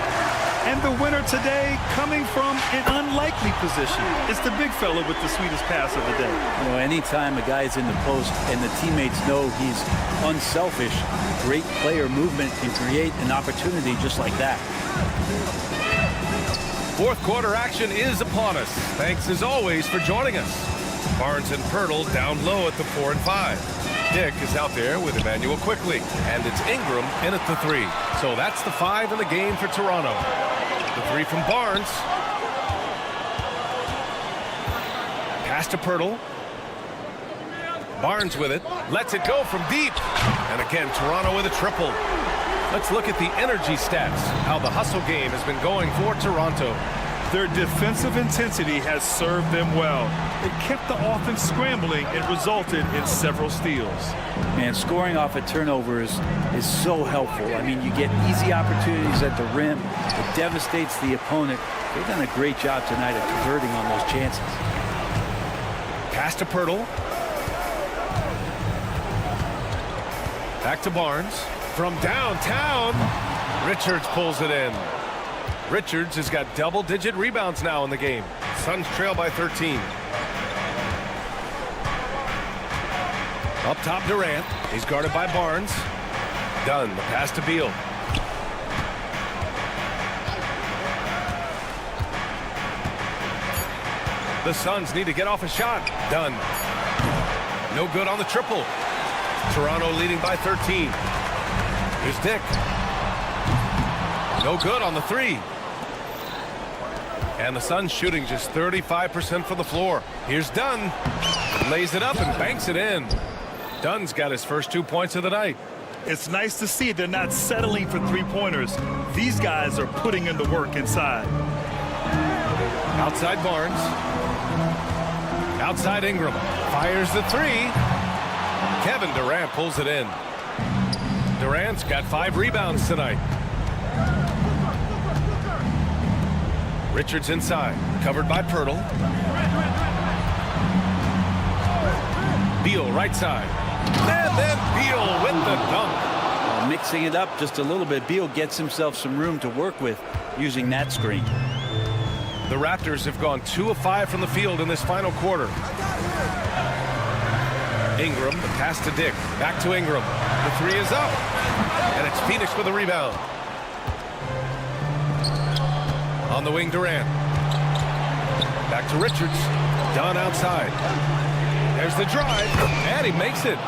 And the winner today coming from an unlikely position. It's the big fella with the sweetest pass of the day. You know, anytime a guy's in the post and the teammates know he's unselfish, great player movement can create an opportunity just like that. Fourth quarter action is upon us. Thanks as always for joining us. Barnes and Pirtle down low at the 4 and 5. Dick is out there with Emmanuel quickly, and it's Ingram in at the 3. So that's the 5 in the game for Toronto. The 3 from Barnes. Pass to Pirtle. Barnes with it. Lets it go from deep. And again, Toronto with a triple. Let's look at the energy stats, how the hustle game has been going for Toronto. Their defensive intensity has served them well. It kept the offense scrambling and resulted in several steals. Man, scoring off of turnovers is so helpful. I mean, you get easy opportunities at the rim. It devastates the opponent. They've done a great job tonight at converting on those chances. Pass to Pirtle. Back to Barnes. From downtown, Richards pulls it in. Richards has got double-digit rebounds now in the game. Suns trail by 13. Up top, Durant. He's guarded by Barnes. Dunn, the pass to Beal. The Suns need to get off a shot. Dunn. No good on the triple. Toronto leading by 13. Here's Dick. No good on the 3. And the Suns shooting just 35% from the floor. Here's Dunn. Lays it up and banks it in. Dunn's got his first 2 points of the night. It's nice to see they're not settling for three-pointers. These guys are putting in the work inside. Outside Barnes. Outside Ingram. Fires the 3. Kevin Durant pulls it in. Durant's got 5 rebounds tonight. Richards inside, covered by Pirtle. Beal right side. And then Beal with the dunk. Mixing it up just a little bit, Beal gets himself some room to work with using that screen. The Raptors have gone 2 of 5 from the field in this final quarter. Ingram, the pass to Dick. Back to Ingram. The 3 is up. And it's Phoenix with a rebound. On the wing, Durant. Back to Richards. Dunn outside. There's the drive. And he makes it.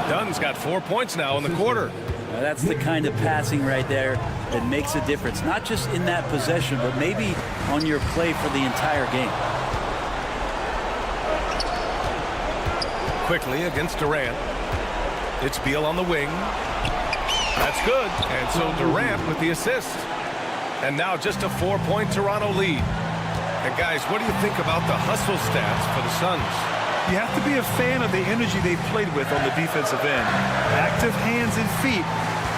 Dunn's got 4 points now in the quarter. Now that's the kind of passing right there that makes a difference. Not just in that possession, but maybe on your play for the entire game. Quickly against Durant. It's Beal on the wing. That's good. And so Durant with the assist. And now just a 4-point Toronto lead. And guys, what do you think about the hustle stats for the Suns? You have to be a fan of the energy they played with on the defensive end. Active hands and feet,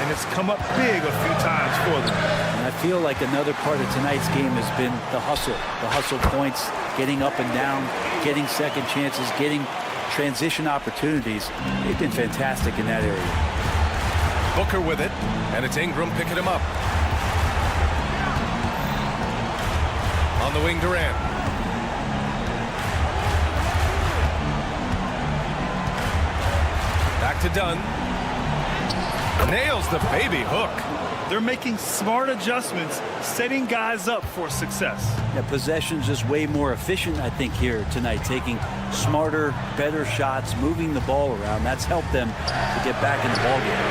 and it's come up big a few times for them. And I feel like another part of tonight's game has been the hustle points, getting up and down, getting second chances, getting transition opportunities. They've been fantastic in that area. Booker with it, and it's Ingram picking him up. On the wing, Durant. Back to Dunn. Nails the baby hook. They're making smart adjustments, setting guys up for success. Yeah, possession's just way more efficient, I think, here tonight. Taking smarter, better shots, moving the ball around. That's helped them to get back in the ballgame.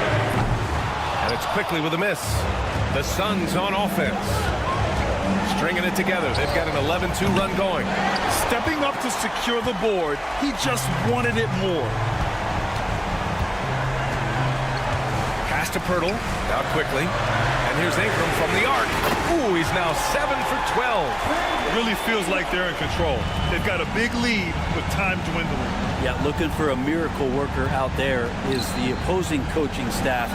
And it's quickly with a miss. The Suns on offense. Stringing it together. They've got an 11-2 run going. Stepping up to secure the board, he just wanted it more. Pass to Pirtle. Now quickly. And here's Ingram from the arc. Ooh, he's now 7 for 12. It really feels like they're in control. They've got a big lead with time dwindling. Yeah, looking for a miracle worker out there is the opposing coaching staff.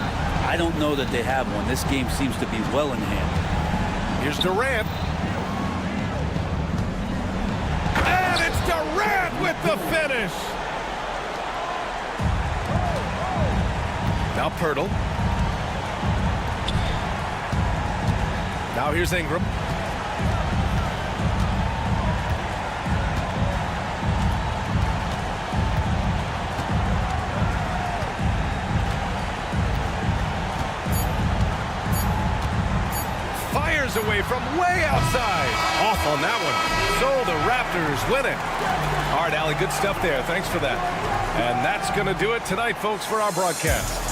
I don't know that they have one. This game seems to be well in hand. Here's Durant. And it's Durant with the finish. Now Pirtle. Now here's Ingram. Fires away from way outside. Off on that one. So the Raptors win it. All right, Allie, good stuff there. Thanks for that. And that's going to do it tonight, folks, for our broadcast.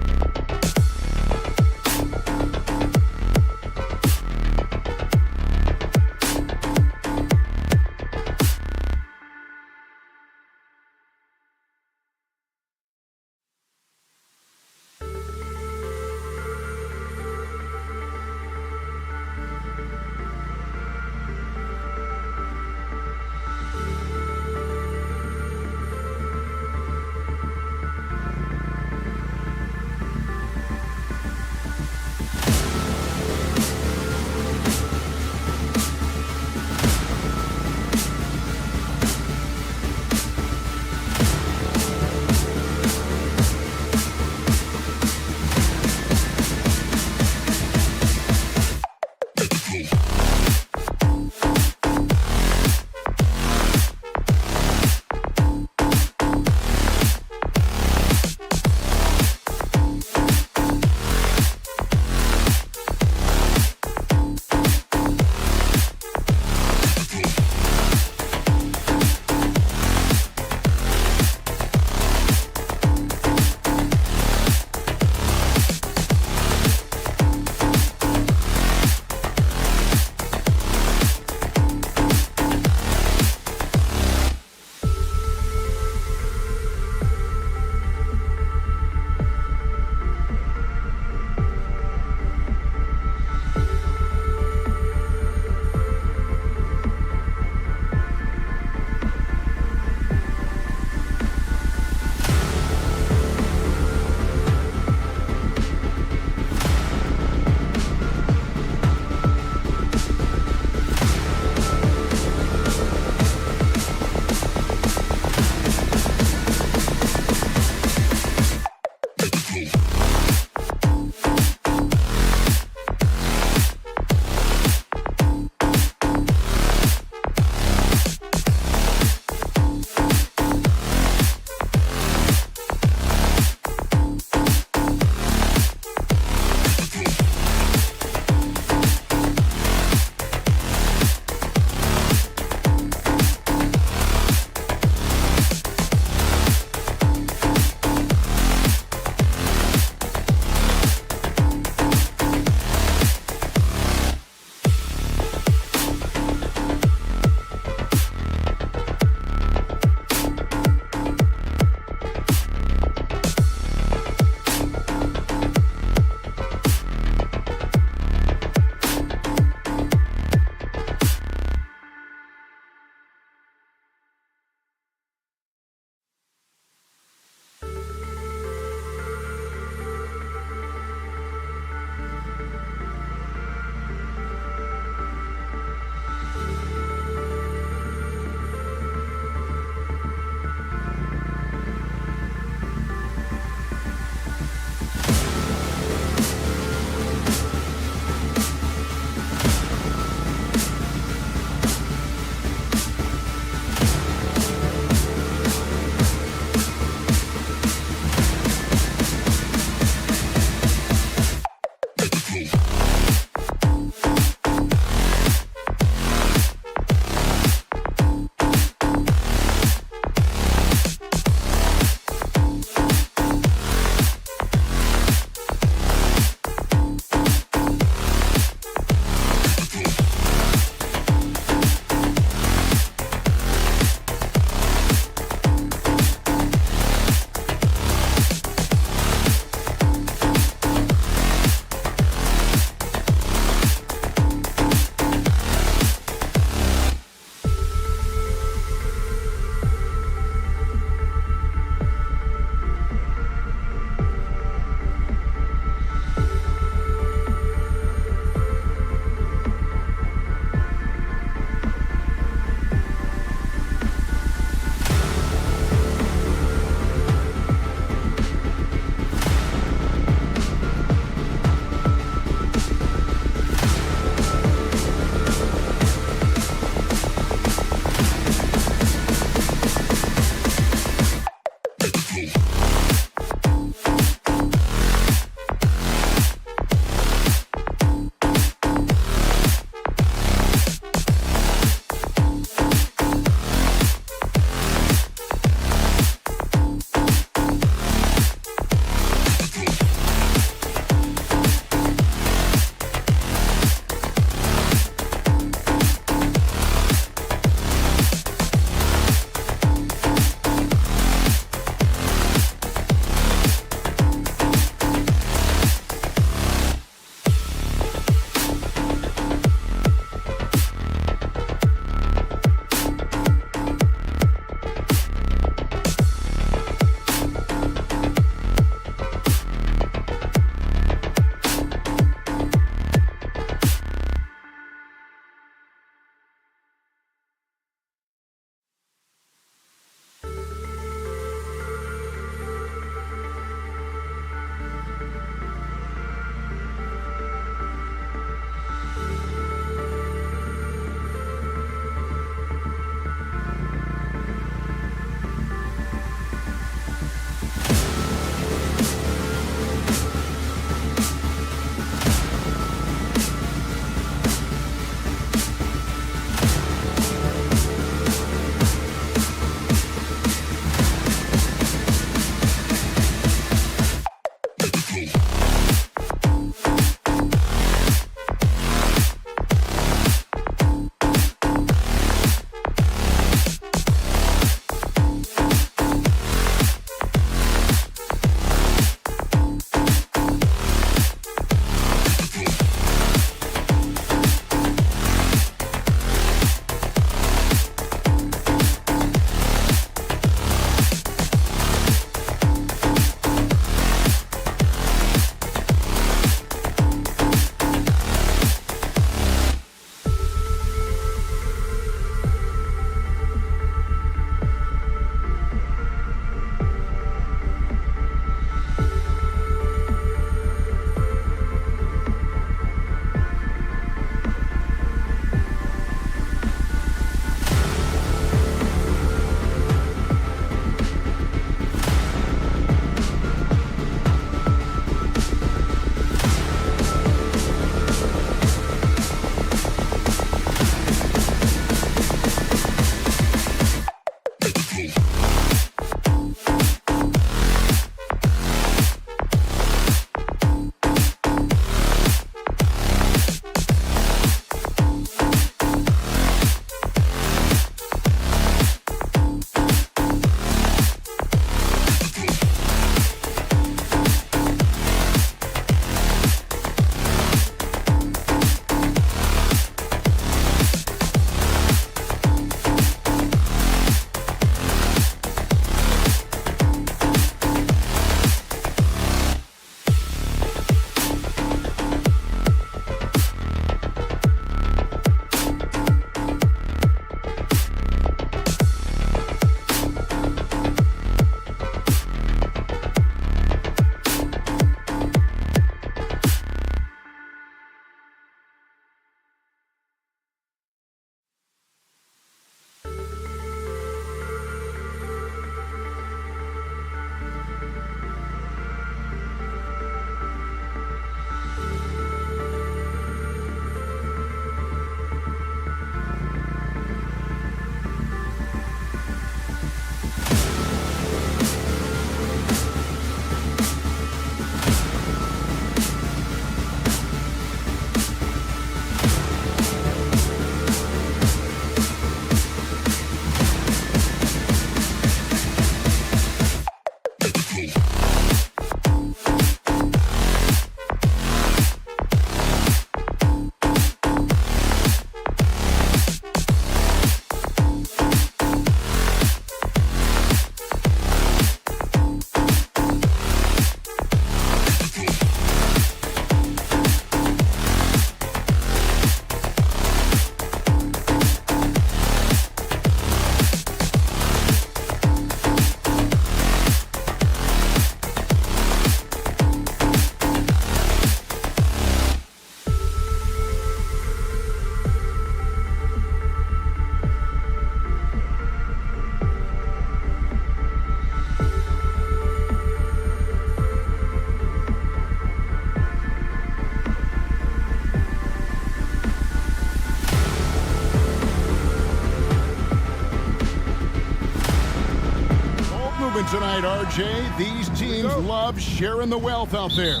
Jay, these teams love sharing the wealth out there.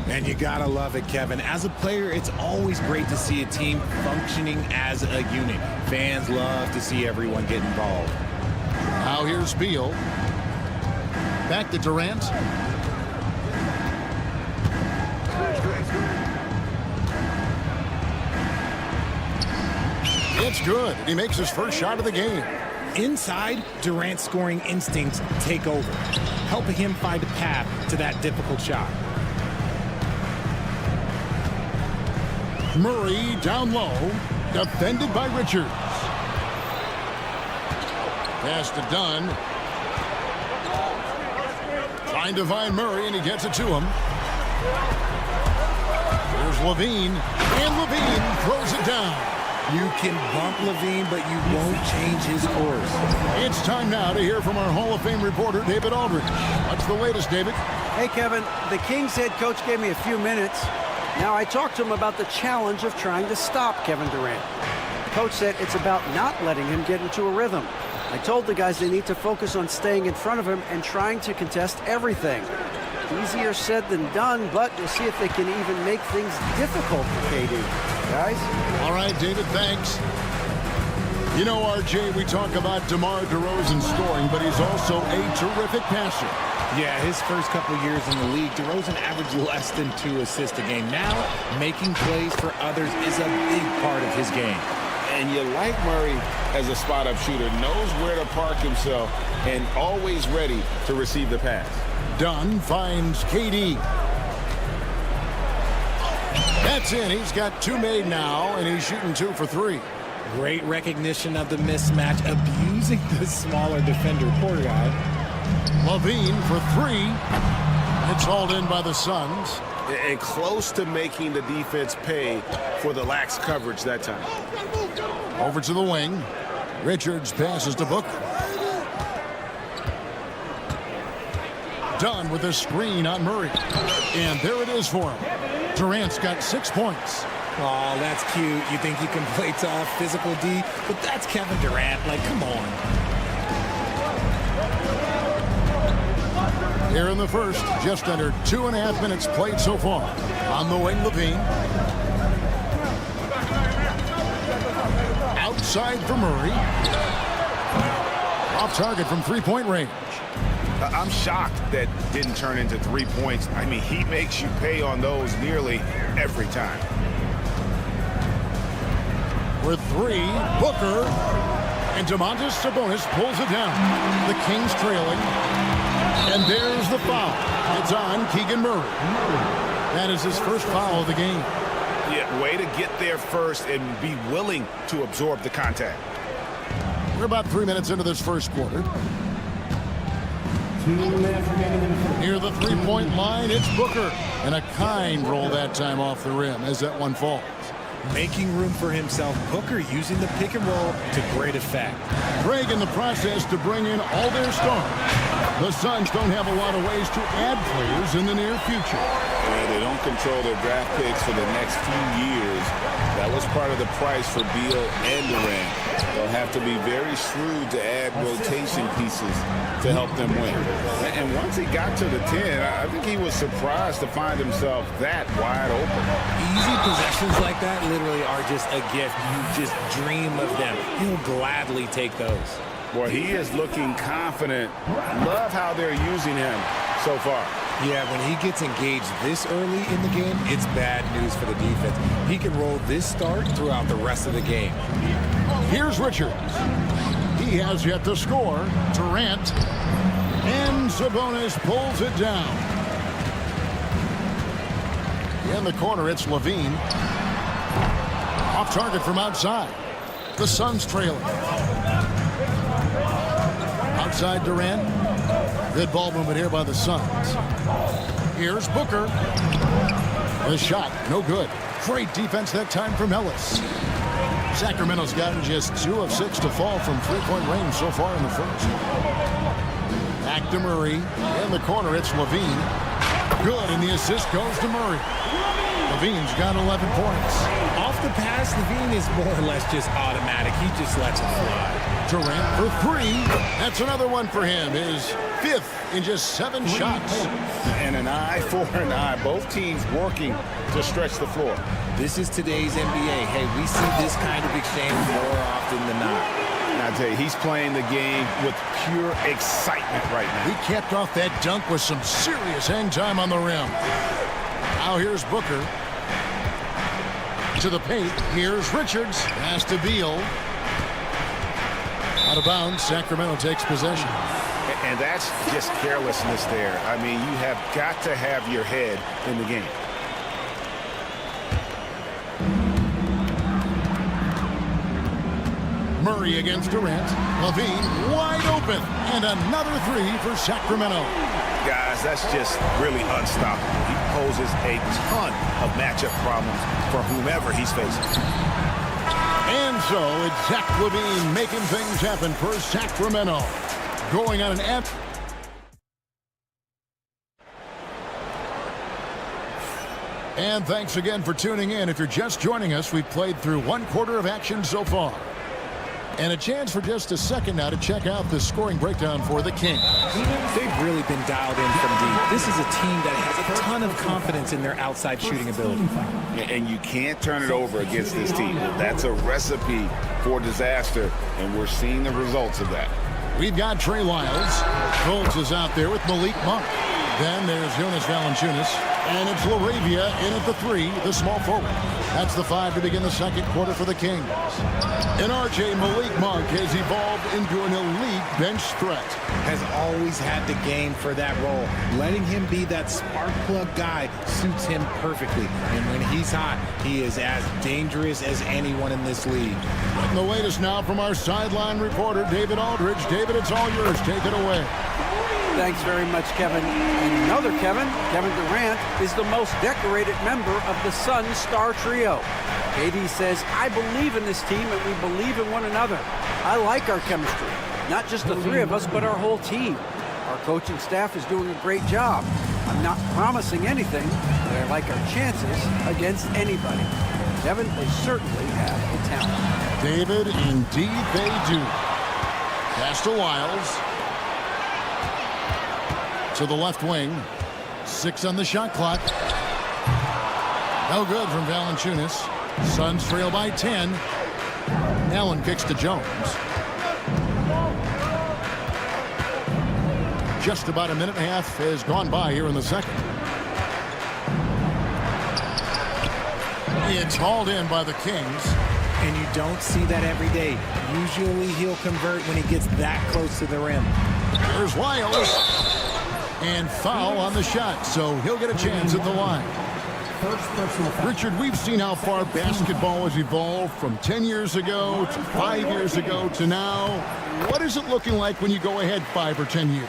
And you gotta love it, Kevin. As a player, it's always great to see a team functioning as a unit. Fans love to see everyone get involved. Now here's Beal. Back to Durant. It's good. He makes his first shot of the game. Inside, Durant's scoring instincts take over, helping him find a path to that difficult shot. Murray down low, defended by Richards. Pass to Dunn. Trying to find Murray, and he gets it to him. Here's Levine, and Levine throws it down. You can bump Levine, but you won't change his course. It's time now to hear from our Hall of Fame reporter, David Aldridge. What's the latest, David? Hey, Kevin, the Kings head coach gave me a few minutes. Now, I talked to him about the challenge of trying to stop Kevin Durant. The coach said it's about not letting him get into a rhythm. I told the guys they need to focus on staying in front of him and trying to contest everything. Easier said than done, but we'll see if they can even make things difficult for KD. Guys? All right, David, thanks. You know, RJ, we talk about DeMar DeRozan scoring, but he's also a terrific passer. Yeah, his first couple years in the league, DeRozan averaged less than 2 assists a game. Now, making plays for others is a big part of his game. And you like Murray as a spot-up shooter, knows where to park himself, and always ready to receive the pass. Dunn finds KD. That's in. He's got 2 made now, and he's shooting 2 for 3. Great recognition of the mismatch, abusing the smaller defender, poor guy. Levine for 3. It's hauled in by the Suns. And close to making the defense pay for the lax coverage that time. Over to the wing. Richards passes to Booker. Dunn with a screen on Murray. And there it is for him. Durant's got 6 points. Oh, that's cute. You think you can play tough, physical D, but that's Kevin Durant. Like, come on. Here in the first, just under 2.5 minutes played so far. On the wing, Levine. Outside for Murray. Off target from 3-point range. I'm shocked that didn't turn into 3 points. I mean, he makes you pay on those nearly every time. With 3, Booker. And Domantas Sabonis pulls it down. The Kings trailing. And there's the foul. It's on Keegan Murray. That is his first foul of the game. Yeah, way to get there first and be willing to absorb the contact. We're about 3 minutes into this first quarter. Near the 3-point line, it's Booker. And a kind roll that time off the rim as that one falls. Making room for himself, Booker using the pick and roll to great effect. Craig in the process to bring in all their stars. The Suns don't have a lot of ways to add players in the near future. Yeah, they don't control their draft picks for the next few years. That was part of the price for Beal and Durant. They'll have to be very shrewd to add rotation pieces to help them win. And once he got to the 10, I think he was surprised to find himself that wide open. Easy possessions like that literally are just a gift. You just dream of them. He'll gladly take those. Boy, he is looking confident. Love how they're using him so far. Yeah, when he gets engaged this early in the game, it's bad news for the defense. He can roll this start throughout the rest of the game. Here's Richards. He has yet to score. Durant. And Sabonis pulls it down. In the corner, it's Levine. Off target from outside. The Suns trailing. Outside Durant. Good ball movement here by the Suns. Here's Booker. The shot, no good. Great defense that time from Ellis. Sacramento's gotten just 2 of 6 to fall from 3-point range so far in the first. Back to Murray. In the corner, it's Levine. Good, and the assist goes to Murray. Levine's got 11 points. Off the pass, Levine is more or less just automatic. He just lets it fly. Durant for three. That's another one for him. His fifth in just 7 shots. And an eye for an eye. Both teams working to stretch the floor. This is today's NBA. Hey, we see this kind of exchange more often than not. And I tell you, he's playing the game with pure excitement right now. He capped off that dunk with some serious hang time on the rim. Now here's Booker. To the paint. Here's Richards. Pass to Beal. Out of bounds. Sacramento takes possession. And that's just carelessness there. I mean, you have got to have your head in the game. Murray against Durant. LaVine wide open. And another three for Sacramento. Guys, that's just really unstoppable. He poses a ton of matchup problems for whomever he's facing. And so it's Zach LaVine making things happen for Sacramento. Going on an app. And thanks again for tuning in. If you're just joining us, we've played through 1/4 of action so far. And a chance for just a second now to check out the scoring breakdown for the Kings. They've really been dialed in from deep. This is a team that has a ton of confidence in their outside shooting ability. And you can't turn it over against this team. That's a recipe for disaster, and we're seeing the results of that. We've got Trey Lyles. Fultz is out there with Malik Monk. Then there's Jonas Valanciunas. And it's LaRavia in at the 3, the small forward. That's the 5 to begin the second quarter for the Kings. And RJ, Malik Monk has evolved into an elite bench threat. Has always had the game for that role. Letting him be that spark plug guy suits him perfectly. And when he's hot, he is as dangerous as anyone in this league. And the latest now from our sideline reporter, David Aldridge. David, it's all yours. Take it away. Thanks very much, Kevin. And another Kevin Durant, is the most decorated member of the Suns star trio. KD says, I believe in this team and we believe in one another. I like our chemistry. Not just the 3 of us, but our whole team. Our coaching staff is doing a great job. I'm not promising anything, but I like our chances against anybody. Kevin, they certainly have the talent. David, indeed they do. Pass to Lyles. To the left wing. 6 on the shot clock. No good from Valanciunas. Suns trail by 10. Allen kicks to Jones. Just about a minute and a half has gone by here in the second. It's hauled in by the Kings. And you don't see that every day. Usually he'll convert when he gets that close to the rim. There's Lyles. And foul on the shot, so he'll get a chance at the line. Richard, we've seen how far basketball has evolved from 10 years ago to 5 years ago to now. What is it looking like when you go ahead 5 or 10 years?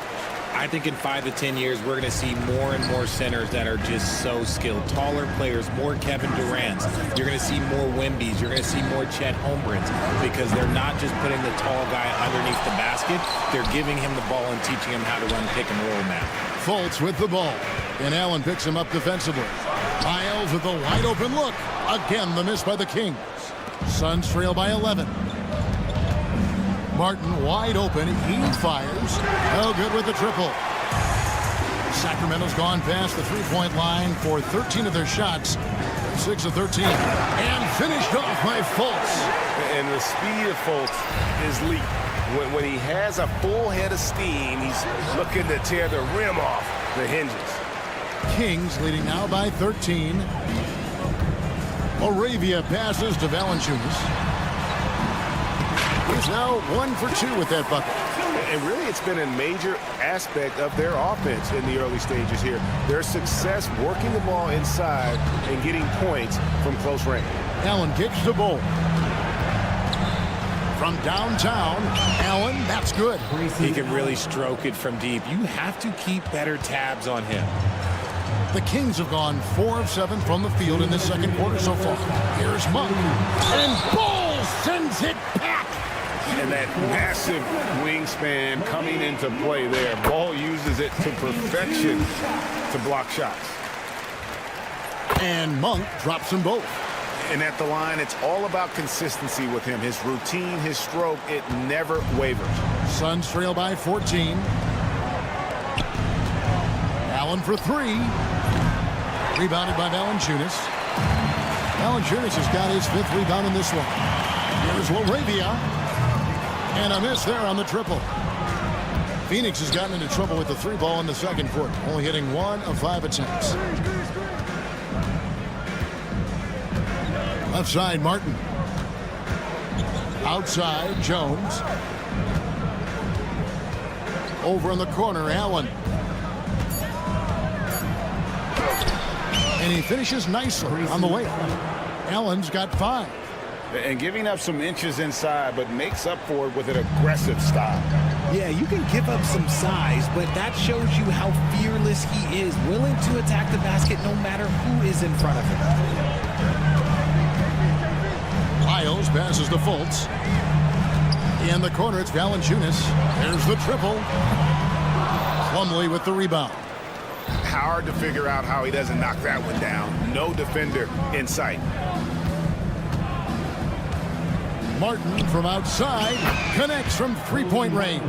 I think in 5 to 10 years, we're going to see more and more centers that are just so skilled. Taller players, more Kevin Durants. You're going to see more Wembys. You're going to see more Chet Holmgrens because they're not just putting the tall guy underneath the basket. They're giving him the ball and teaching him how to run pick and roll now. Fultz with the ball. And Allen picks him up defensively. Lyles with the wide open look. Again, the miss by the Kings. Suns trail by 11. Martin wide open. He fires. No good with the triple. Sacramento's gone past the three-point line for 13 of their shots. 6 of 13. And finished off by Fultz. And the speed of Fultz is leap. When he has a full head of steam, he's looking to tear the rim off the hinges. Kings leading now by 13. Moravia passes to Valanciunas. He's now 1 for 2 with that bucket. And really, it's been a major aspect of their offense in the early stages here. Their success working the ball inside and getting points from close range. Allen kicks the ball. From downtown, Allen, that's good. He can really stroke it from deep. You have to keep better tabs on him. The Kings have gone 4 of 7 from the field in this second quarter so far. Here's Monk. And Ball sends it back. And that massive wingspan coming into play there. Ball uses it to perfection to block shots. And Monk drops them both. And at the line, it's all about consistency with him. His routine, his stroke, it never wavers. Suns trail by 14. Allen for three. Rebounded by Valanciunas. Valanciunas has got his 5th rebound in this one. Here's Laravia. And a miss there on the triple. Phoenix has gotten into trouble with the 3 ball in the second quarter, only hitting 1 of 5 attempts. Left side, Martin. Outside, Jones. Over in the corner, Allen. And he finishes nicely on the layup. Allen's got 5. And giving up some inches inside, but makes up for it with an aggressive style. Yeah, you can give up some size, but that shows you how fearless he is, willing to attack the basket no matter who is in front of him. Lyles passes to Fultz. In the corner, it's Valanciunas. There's the triple. Plumlee with the rebound. Hard to figure out how he doesn't knock that one down. No defender in sight. Martin from outside connects from 3-point range.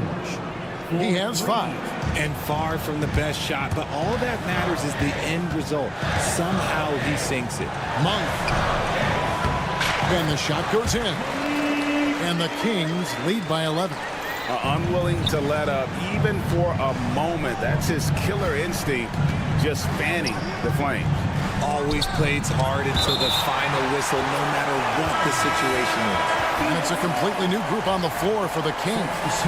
He has 5. And far from the best shot, but all that matters is the end result. Somehow he sinks it. Monk. And the shot goes in. And the Kings lead by 11. Unwilling to let up even for a moment. That's his killer instinct, just fanning the flames. Always plays hard until the final whistle, no matter what the situation is. And it's a completely new group on the floor for the Kings.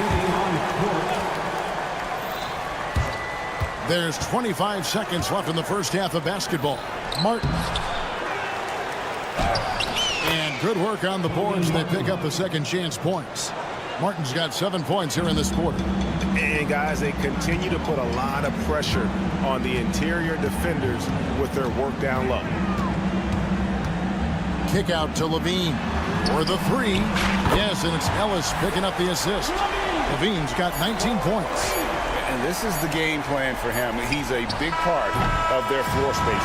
There's 25 seconds left in the first half of basketball. Martin. And good work on the boards. They pick up the second chance points. Martin's got 7 points here in this quarter. And guys, they continue to put a lot of pressure on the interior defenders with their work down low. Kick out to Levine for the 3. Yes, and it's Ellis picking up the assist. Levine's got 19 points. And this is the game plan for him. He's a big part of their floor spacing.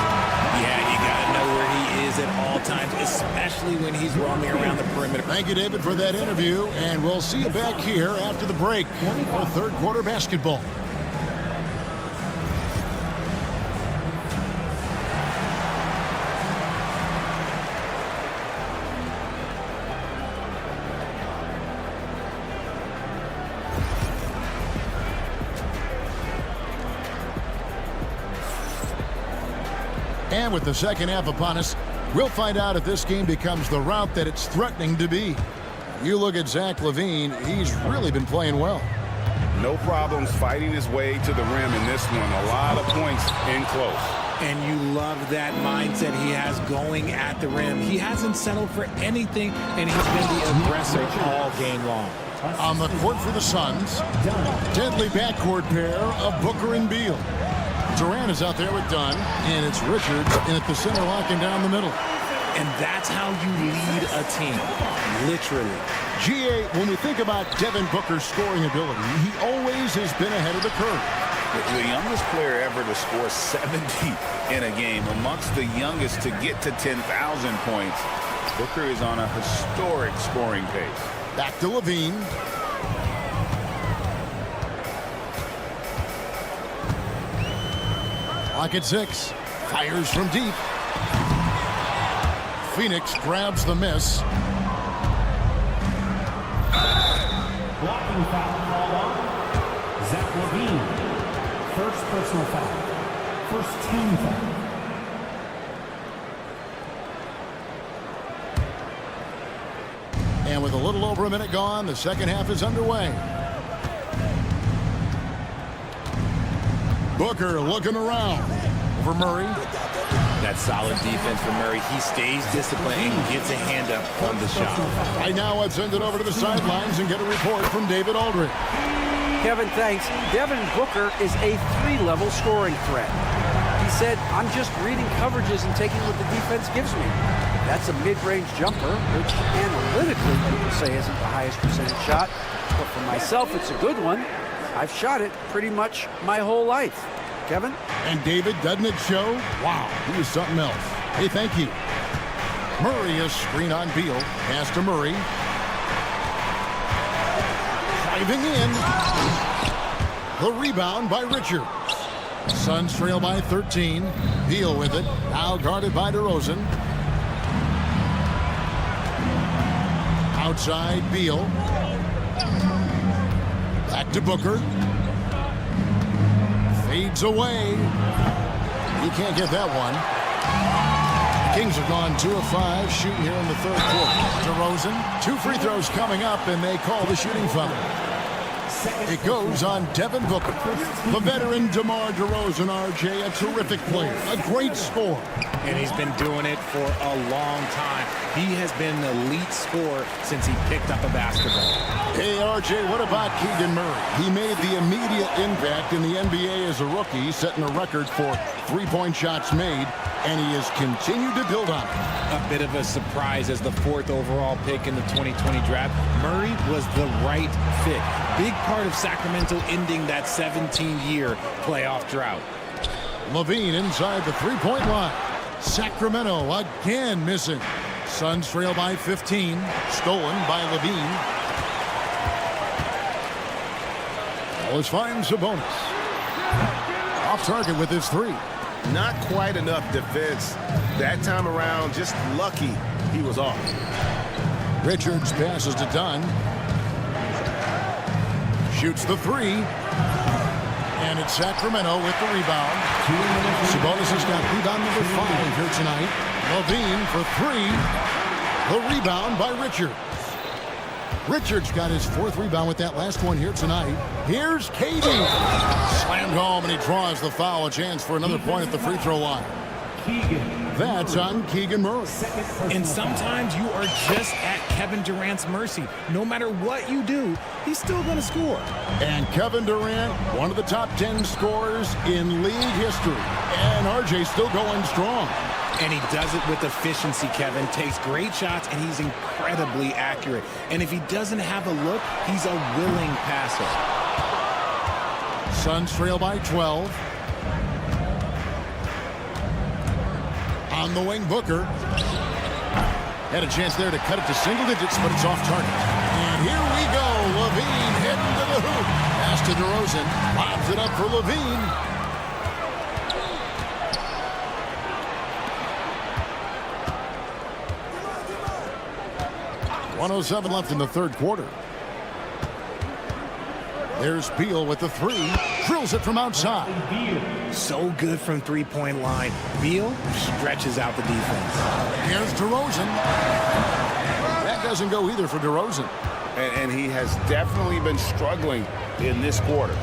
Yeah, you got to know where he is at all times, especially when he's roaming around the perimeter. Thank you, David, for that interview, and we'll see you back here after the break for third quarter basketball. And with the second half upon us, we'll find out if this game becomes the route that it's threatening to be. You look at Zach LaVine, he's really been playing well. No problems fighting his way to the rim in this one. A lot of points in close. And you love that mindset he has going at the rim. He hasn't settled for anything, and he's been the aggressor all game long. On the court for the Suns, deadly backcourt pair of Booker and Beal. Durant is out there with Dunn, and it's Richards in at the center, locking down the middle. And that's how you lead a team, literally. GA, when we think about Devin Booker's scoring ability, he always has been ahead of the curve. The youngest player ever to score 70 in a game, amongst the youngest to get to 10,000 points. Booker is on a historic scoring pace. Back to Levine. Clock at 6. Fires from deep. Phoenix grabs the miss. Blocking foul called on Zach LaVine. First personal foul. First team foul. And with a little over a minute gone, the second half is underway. Booker looking around over Murray. That solid defense from Murray. He stays disciplined and gets a hand up on the shot. Right now, let's send it over to the sidelines and get a report from David Aldridge. Kevin, thanks. Devin Booker is a 3-level scoring threat. He said, I'm just reading coverages and taking what the defense gives me. That's a mid-range jumper, which analytically people say isn't the highest percentage shot. But for myself, it's a good one. I've shot it pretty much my whole life. Kevin? And David, doesn't it show? Wow, he was something else. Hey, thank you. Murray is screen on Beal. Pass to Murray. Driving in. The rebound by Richards. Suns trail by 13. Beal with it. Now guarded by DeRozan. Outside Beal. Back to Booker. Fades away. He can't get that one. Kings have gone 2 of 5 shooting here in the third quarter. DeRozan, 2 free throws coming up, and they call the shooting foul. It goes on Devin Booker. The veteran DeMar DeRozan, RJ, a terrific player, a great scorer. And he's been doing it for a long time. He has been an elite scorer since he picked up a basketball. Hey, RJ, what about Keegan Murray? He made the immediate impact in the NBA as a rookie, setting a record for three-point shots made, and he has continued to build on it. A bit of a surprise as the 4th overall pick in the 2020 draft. Murray was the right fit. Big part of Sacramento ending that 17-year playoff drought. LaVine inside the three-point line. Sacramento again missing. Suns trail by 15. Stolen by LaVine. Ellis finds Sabonis. Off target with his 3. Not quite enough defense. That time around, just lucky he was off. Richards passes to Dunn. Shoots the 3. And it's Sacramento with the rebound. Sabonis has got rebound number 5 here tonight. LaVine for 3. The rebound by Richards. Richards got his 4th rebound with that last one here tonight. Here's KD. Slammed home, and he draws the foul. A chance for another point at the free throw line. That's on Keegan Murray. And sometimes you are just at Kevin Durant's mercy. No matter what you do, he's still going to score. And Kevin Durant, one of the top 10 scorers in league history. And RJ still going strong. And he does it with efficiency, Kevin. Takes great shots, and he's incredibly accurate. And if he doesn't have a look, he's a willing passer. Suns trail by 12. On the wing, Booker. Had a chance there to cut it to single digits, but it's off target. And here we go. LaVine heading to the hoop. Pass to DeRozan. Lobs it up for LaVine. .107 left in the third quarter. There's Beal with the 3. Drills it from outside. So good from three-point line. Beal stretches out the defense. Here's DeRozan. That doesn't go either for DeRozan. And he has definitely been struggling in this quarter.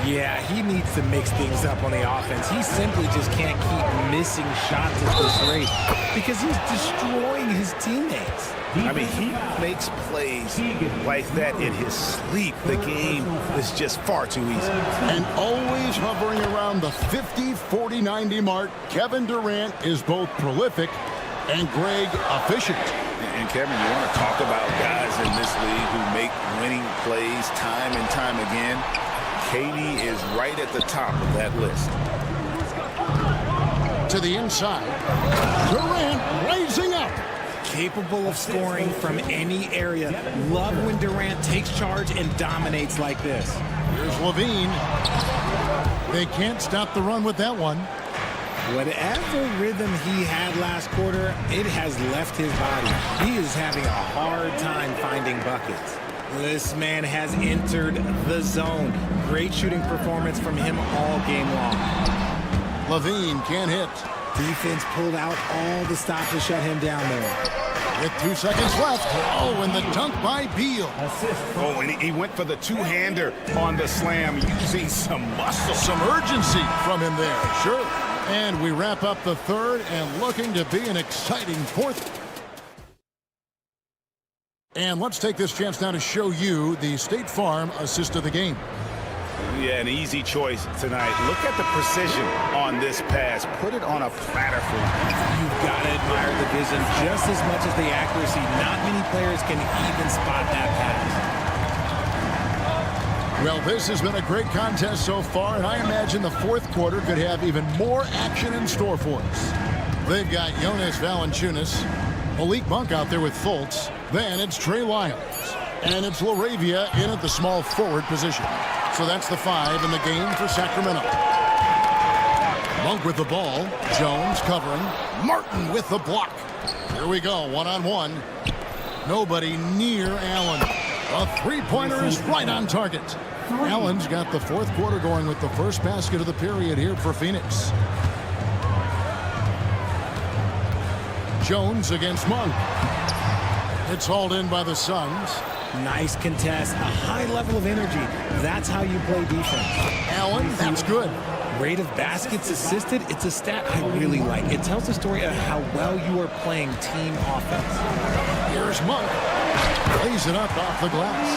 Yeah, he needs to mix things up on the offense. He simply just can't keep missing shots at this rate because he's destroying his teammates. I mean, he makes plays like that in his sleep. The game is just far too easy. And always hovering around the 50, 40, 90 mark, Kevin Durant is both prolific and Greg efficient. And Kevin, you want to talk about guys in this league who make winning plays time and time again. KD is right at the top of that list. To the inside. Durant raising up. Capable of scoring from any area. Love when Durant takes charge and dominates like this. Here's LaVine. They can't stop the run with that one. Whatever rhythm he had last quarter, it has left his body. He is having a hard time finding buckets. This man has entered the zone. Great shooting performance from him all game long. LaVine can't hit. Defense pulled out all the stops to shut him down there. With 2 seconds left. Oh, and the dunk by Beal. Oh, and he went for the two-hander on the slam, using some muscle. Some urgency from him there. Sure. And we wrap up the third and looking to be an exciting fourth. And let's take this chance now to show you the State Farm assist of the game. Yeah, an easy choice tonight. Look at the precision on this pass. Put it on a platter for him. You've got to admire the vision just as much as the accuracy. Not many players can even spot that pass. Well, this has been a great contest so far, and I imagine the fourth quarter could have even more action in store for us. They've got Jonas Valanciunas, Malik Monk out there with Fultz. Then it's Trey Lyles. And it's LaRavia in at the small forward position. So that's the 5 in the game for Sacramento. Monk with the ball. Jones covering. Martin with the block. Here we go, one-on-one. Nobody near Allen. A three-pointer is right on target. Allen's got the fourth quarter going with the first basket of the period here for Phoenix. Jones against Monk. It's hauled in by the Suns. Nice contest, a high level of energy. That's how you play defense. Allen, that's good. Rate of baskets assisted, it's a stat I really like. It tells the story of how well you are playing team offense. Here's Monk. Plays it up off the glass.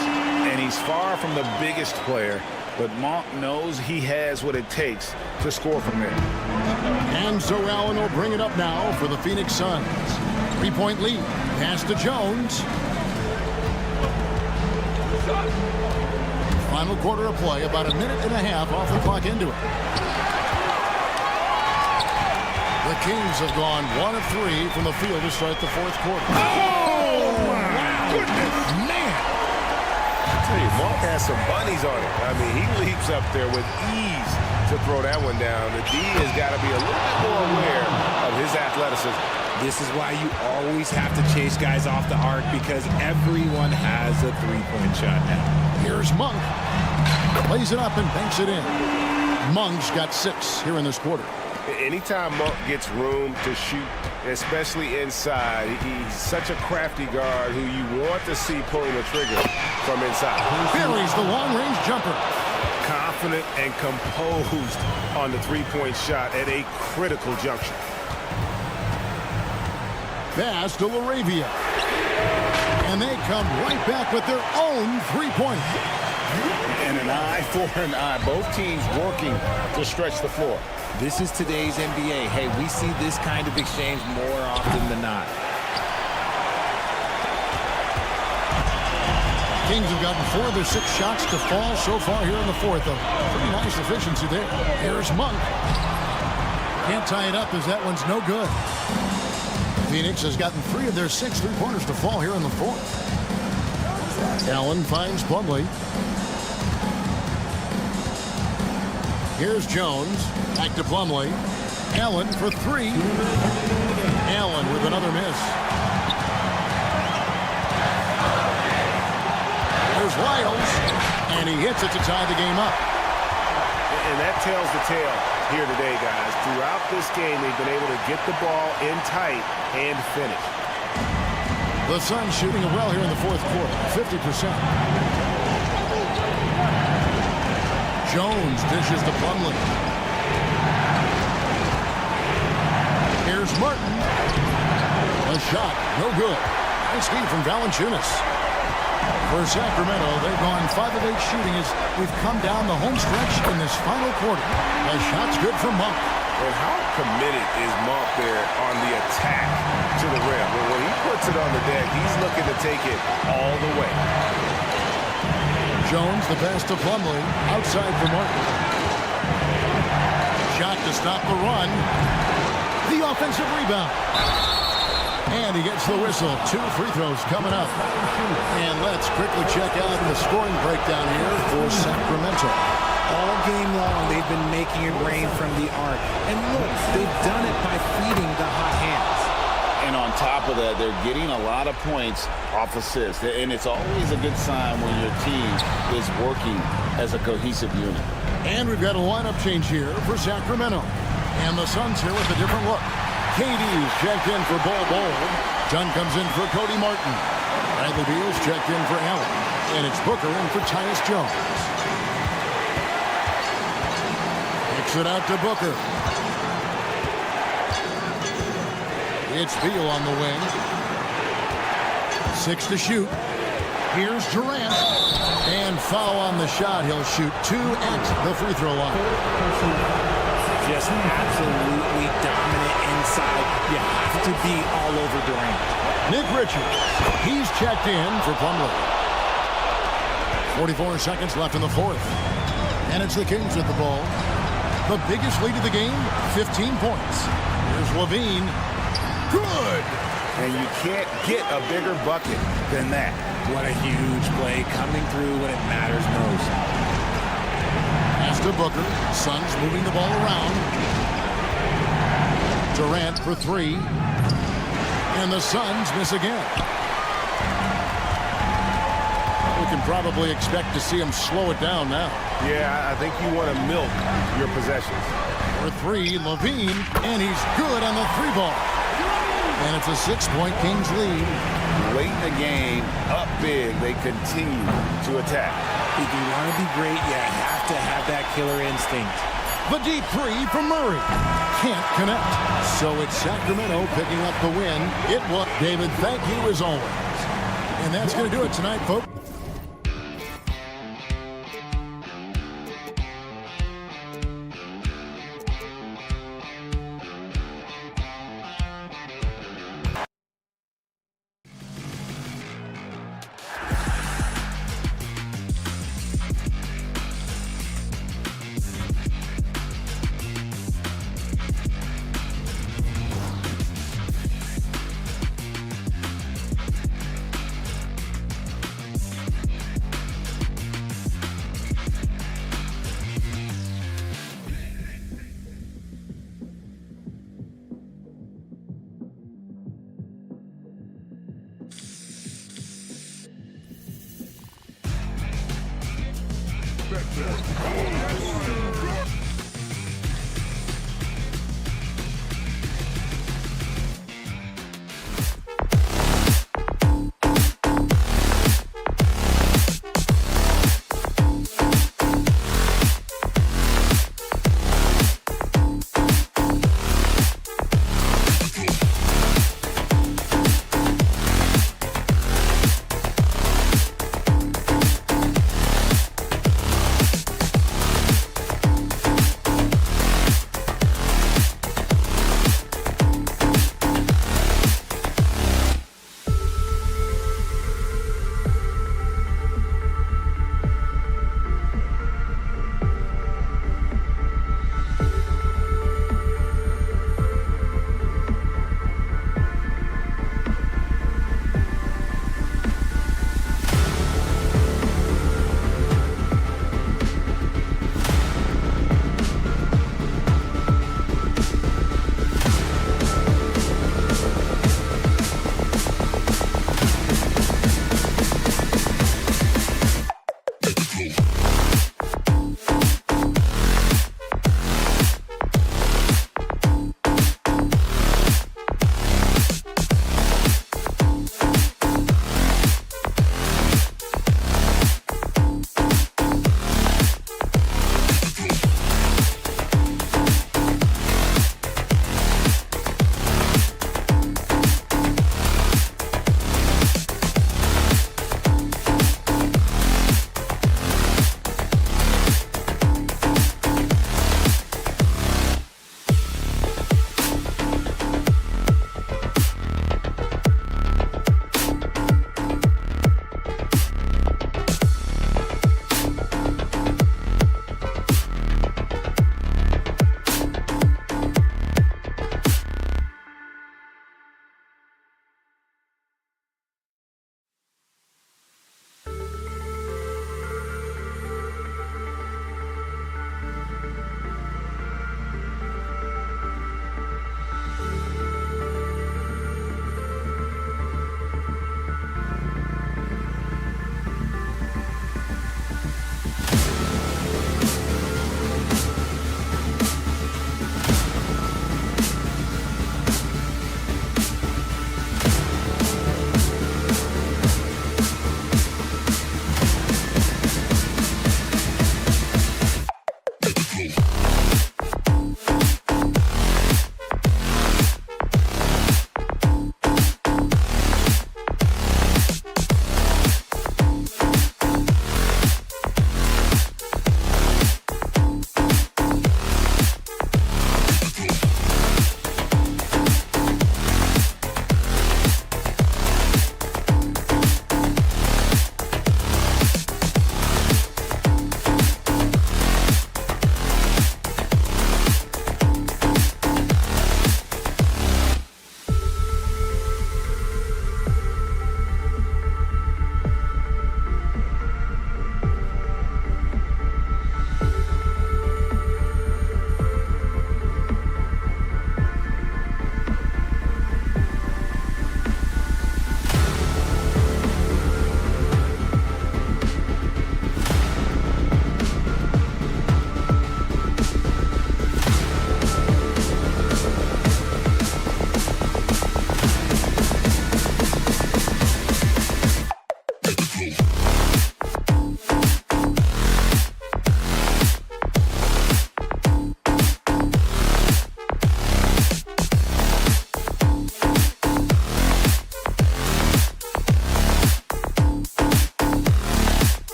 And he's far from the biggest player, but Monk knows he has what it takes to score from there. And so Allen will bring it up now for the Phoenix Suns. 3-point lead. Pass to Jones. Final quarter of play, about a minute and a half off the clock into it. The Kings have gone 1 of 3 from the field to start the fourth quarter. Oh, my goodness, man. I tell you, Monk has some bunnies on it. I mean, he leaps up there with ease to throw that one down. The D has got to be a little bit more aware of his athleticism. This is why you always have to chase guys off the arc, because everyone has a three-point shot now. Here's Monk. Plays it up and banks it in. Monk's got 6 here in this quarter. Anytime Monk gets room to shoot, especially inside, he's such a crafty guard who you want to see pulling the trigger from inside. Buries the long-range jumper. Confident and composed on the three-point shot at a critical juncture. Pass to LaRavia. And they come right back with their own three-point. And an eye for an eye. Both teams working to stretch the floor. This is today's NBA. Hey, we see this kind of exchange more often than not. Kings have gotten 4 of their 6 shots to fall so far here in the fourth. A pretty nice efficiency there. Here's Monk. Can't tie it up as that one's no good. Phoenix has gotten 3 of their 6 three-pointers to fall here in the fourth. Allen finds Plumlee. Here's Jones. Back to Plumlee. Allen for 3. Allen with another miss. There's Lyles. And he hits it to tie the game up. And that tells the tale here today, guys. Throughout this game, they've been able to get the ball in tight and finish. The Suns shooting it well here in the fourth quarter, 50%. Jones dishes to Plumlee. Here's Martin. A shot, no good. Nice feed from Valanciunas. For Sacramento, they've gone 5 of 8 shooting as we've come down the home stretch in this final quarter. A shot's good from Monk. And how committed is Monk there on the attack to the rim? Well, when he puts it on the deck, he's looking to take it all the way. Jones, the pass to Plumlee, outside for Martin. Shot to stop the run. The offensive rebound. And he gets the whistle. 2 free throws coming up. And let's quickly check out the scoring breakdown here for Sacramento. All game long, they've been making it rain from the arc. And look, they've done it by feeding the hot hands. And on top of that, they're getting a lot of points off assists. And it's always a good sign when your team is working as a cohesive unit. And we've got a lineup change here for Sacramento. And the Suns here with a different look. KD's checked in for Bol. Dunn comes in for Cody Martin. Bradley Beal's checked in for Allen. And it's Booker in for Tyus Jones. Kicks it out to Booker. It's Beal on the wing. 6 to shoot. Here's Durant. And foul on the shot. He'll shoot 2 at the free throw line. Just absolutely dominant inside. You have to be all over Durant. Nick Richards. He's checked in for Plumlee. 44 seconds left in the fourth. And it's the Kings with the ball. The biggest lead of the game, 15 points. Here's Levine. Good. And you can't get a bigger bucket than that. What a huge play coming through when it matters most. Pass to Booker. Suns moving the ball around. Durant for three. And the Suns miss again. We can probably expect to see him slow it down now. Yeah, I think you want to milk your possessions. For three, Levine, and he's good on the three ball. And it's a 6-point Kings lead. Late in the game, up big, they continue to attack. If you want to be great, you have to have that killer instinct. The deep three from Murray. Can't connect. So it's Sacramento picking up the win. It was David, thank you as always. And that's going to do it tonight, folks.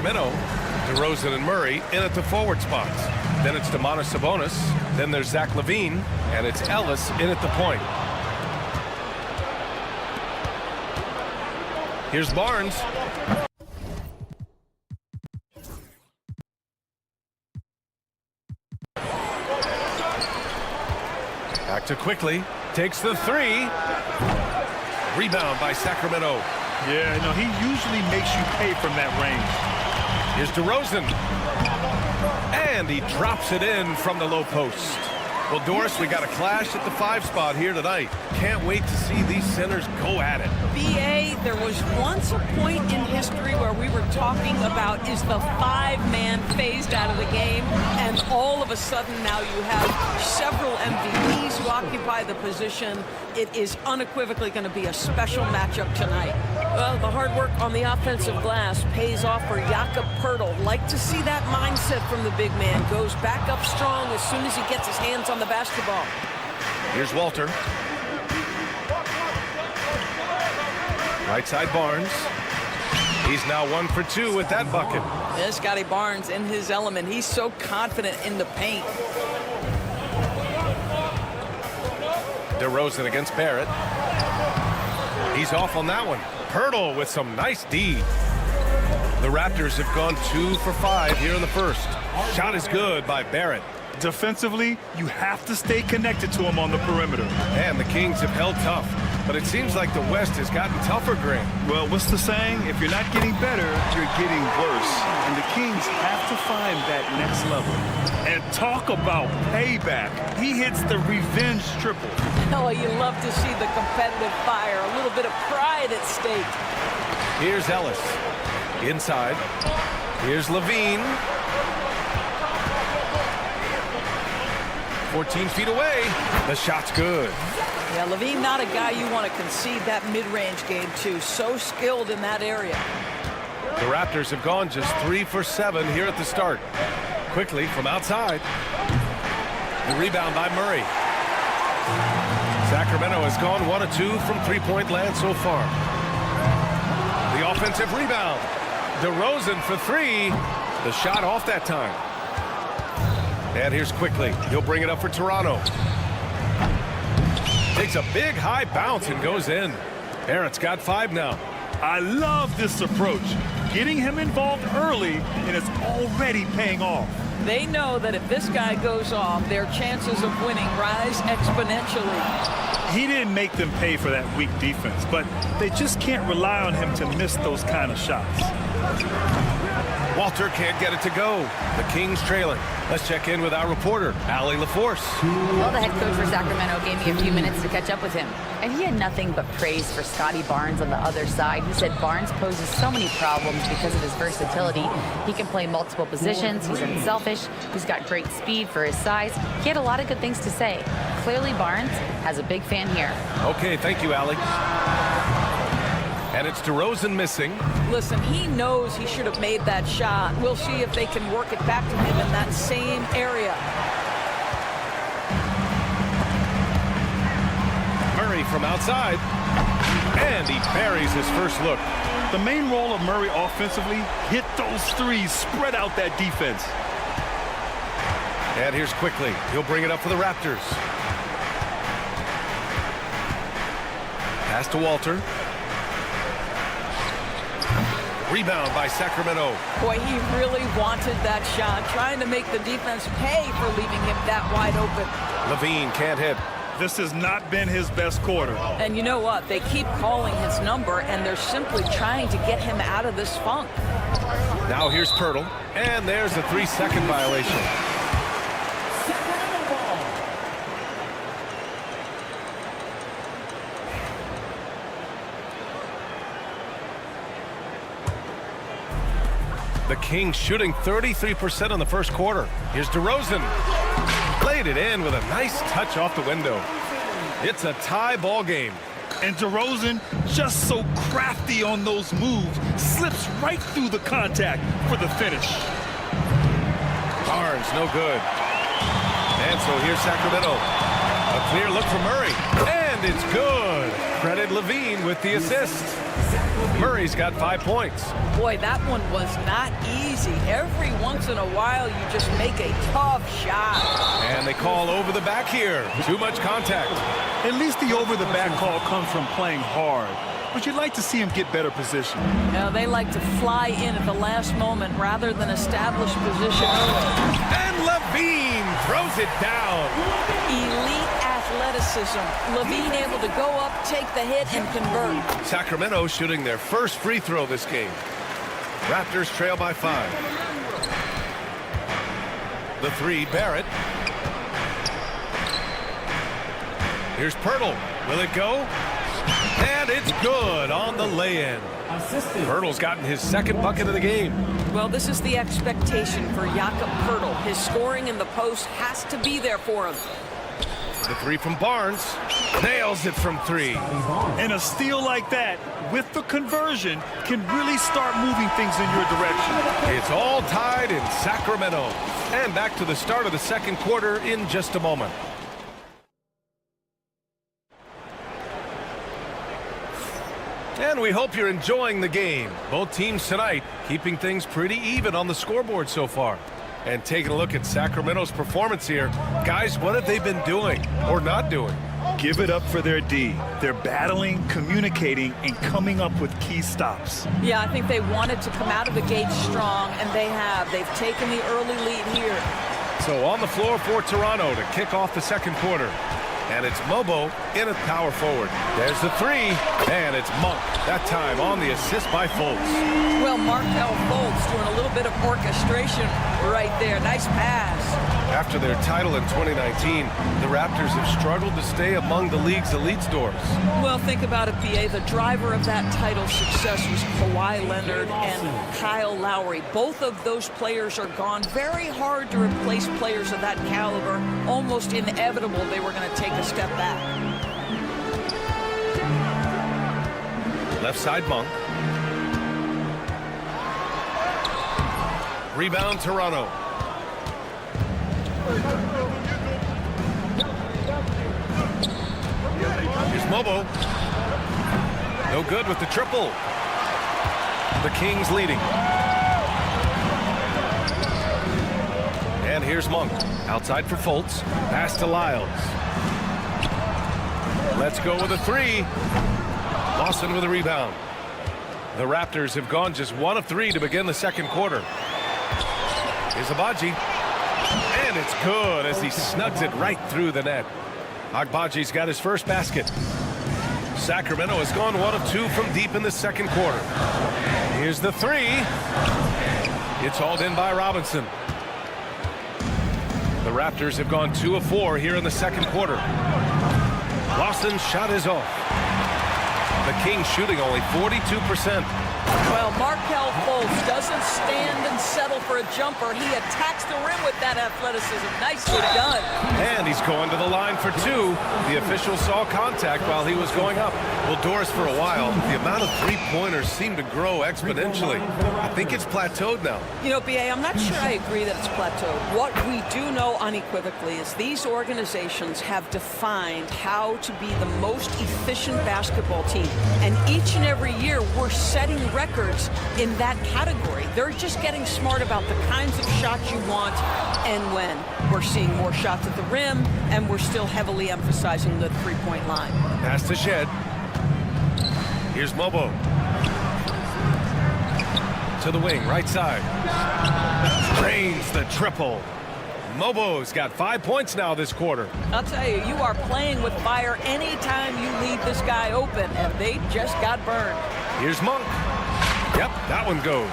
Sacramento. DeRozan and Murray in at the forward spots. Then it's Sabonis. Then there's Zach LaVine. And it's Ellis in at the point. Here's Barnes. Back to Quickly. Takes the three. Rebound by Sacramento. Yeah, no, he usually makes you pay from that range. Here's DeRozan. And he drops it in from the low post. Well, Doris, we got a clash at the 5 spot here tonight. Can't wait to see these centers go at it. BA, there was once a point in history where we were talking about, is the 5-man phased out of the game? And all of a sudden now you have several MVPs who occupy the position. It is unequivocally going to be a special matchup tonight. Well, the hard work on the offensive glass pays off for Jakob Poeltl. Like to see that mindset from the big man. Goes back up strong as soon as he gets his hands on the basketball. Here's Walter. Right side Barnes. He's now 1 for 2 with that bucket. Yeah, Scotty Barnes in his element. He's so confident in the paint. DeRozan against Barrett. He's off on that one. Poeltl with some nice D. The Raptors have gone 2 for 5 here in the first. Shot is good by Barrett. Defensively, you have to stay connected to him on the perimeter. And the Kings have held tough, but it seems like the West has gotten tougher, Grant. Well, what's the saying? If you're not getting better, you're getting worse. And the Kings have to find that next level. And talk about payback. He hits the revenge triple. Oh, you love to see the competitive fire. A little bit of pride at stake. Here's Ellis. Inside. Here's LaVine. 14 feet away. The shot's good. Yeah, LaVine not a guy you want to concede that mid-range game to. So skilled in that area. The Raptors have gone just 3 for 7 here at the start. Quickly from outside. The rebound by Murray. Sacramento has gone 1 of 2 from three-point land so far. The offensive rebound. DeRozan for 3. The shot off that time. And here's Quickly. He'll bring it up for Toronto. Takes a big high bounce and goes in. Barrett's got 5 now. I love this approach. Getting him involved early, and it's already paying off. They know that if this guy goes off, their chances of winning rise exponentially. He didn't make them pay for that weak defense, but they just can't rely on him to miss those kind of shots. Walter can't get it to go. The Kings trailing. Let's check in with our reporter, Allie LaForce. Well, the head coach for Sacramento gave me a few minutes to catch up with him. And he had nothing but praise for Scotty Barnes on the other side. He said Barnes poses so many problems because of his versatility. He can play multiple positions. He's unselfish. He's got great speed for his size. He had a lot of good things to say. Clearly, Barnes has a big fan here. Okay, thank you, Allie. And it's DeRozan missing. Listen, he knows he should have made that shot. We'll see if they can work it back to him in that same area. Murray from outside. And he buries his first look. The main role of Murray offensively, hit those threes, spread out that defense. And here's Quickly. He'll bring it up for the Raptors. Pass to Walter. Rebound by Sacramento. Boy, he really wanted that shot, trying to make the defense pay for leaving him that wide open. LaVine can't hit. This has not been his best quarter. And you know what? They keep calling his number, and they're simply trying to get him out of this funk. Now here's Poeltl, and there's a 3-second violation. The Kings shooting 33% in the first quarter. Here's DeRozan. Played it in with a nice touch off the window. It's a tie ball game. And DeRozan, just so crafty on those moves, slips right through the contact for the finish. Barnes, no good. And so here's Sacramento. A clear look for Murray. And it's good. Credit LaVine with the assist. Murray's got 5 points. Boy, that one was not easy. Every once in a while, you just make a tough shot. And they call over the back here. Too much contact. At least the over-the-back call comes from playing hard. But you'd like to see him get better position. Now, they like to fly in at the last moment rather than establish position early. And Levine throws it down. Elite athleticism. Levine able to go up, take the hit, and convert. Sacramento shooting their first free throw this game. Raptors trail by 5. The 3, Barrett. Here's Pirtle. Will it go? And it's good on the lay-in. Pirtle's gotten his second bucket of the game. Well, this is the expectation for Jakob Pirtle. His scoring in the post has to be there for him. The 3 from Barnes. Nails it from 3. And a steal like that, with the conversion, can really start moving things in your direction. It's all tied in Sacramento. And back to the start of the second quarter in just a moment. And we hope you're enjoying the game. Both teams tonight keeping things pretty even on the scoreboard so far. And taking a look at Sacramento's performance here. Guys, what have they been doing or not doing? Give it up for their D. They're battling, communicating, and coming up with key stops. Yeah, I think they wanted to come out of the gate strong, and they have. They've taken the early lead here. So on the floor for Toronto to kick off the second quarter. And it's Mobo in at power forward. There's the 3, and it's Monk. That time on the assist by Fultz. Well, Markel Fultz doing a little bit of orchestration right there. Nice pass. After their title in 2019, the Raptors have struggled to stay among the league's elite stores. Well, think about it, PA. The driver of that title success was Kawhi Leonard and Kyle Lowry. Both of those players are gone. Very hard to replace players of that caliber. Almost inevitable they were going to take a step back. Left side, Monk. Rebound, Toronto. Here's Mobo. No good with the triple. The Kings leading. And here's Monk. Outside for Fultz. Pass to Lyles. Let's go with a 3. Lawson with a rebound. The Raptors have gone just 1 of 3 to begin the second quarter. Here's Agbaji. And it's good as he snugs it right through the net. Agbaji's got his first basket. Sacramento has gone 1 of 2 from deep in the second quarter. Here's the 3. It's hauled in by Robinson. The Raptors have gone 2 of 4 here in the second quarter. Lawson's shot is off. The Kings shooting only 42%. Well, Markel Fultz doesn't stand and settle for a jumper. He attacks the rim with that athleticism. Nicely done. And he's going to the line for 2. The official saw contact while he was going up. Well, Doris, for a while, the amount of three-pointers seemed to grow exponentially. I think it's plateaued now. You know, BA, I'm not sure I agree that it's plateaued. What we do know unequivocally is these organizations have defined how to be the most efficient basketball team. And each and every year, we're setting records in that category. They're just getting smart about the kinds of shots you want and when. We're seeing more shots at the rim, and we're still heavily emphasizing the three-point line. Pass to Shed. Here's Mobo. To the wing, right side. Drains the triple. Mobo's got 5 points now this quarter. I'll tell you, you are playing with fire anytime you leave this guy open, and they just got burned. Here's Monk. Yep, that one goes.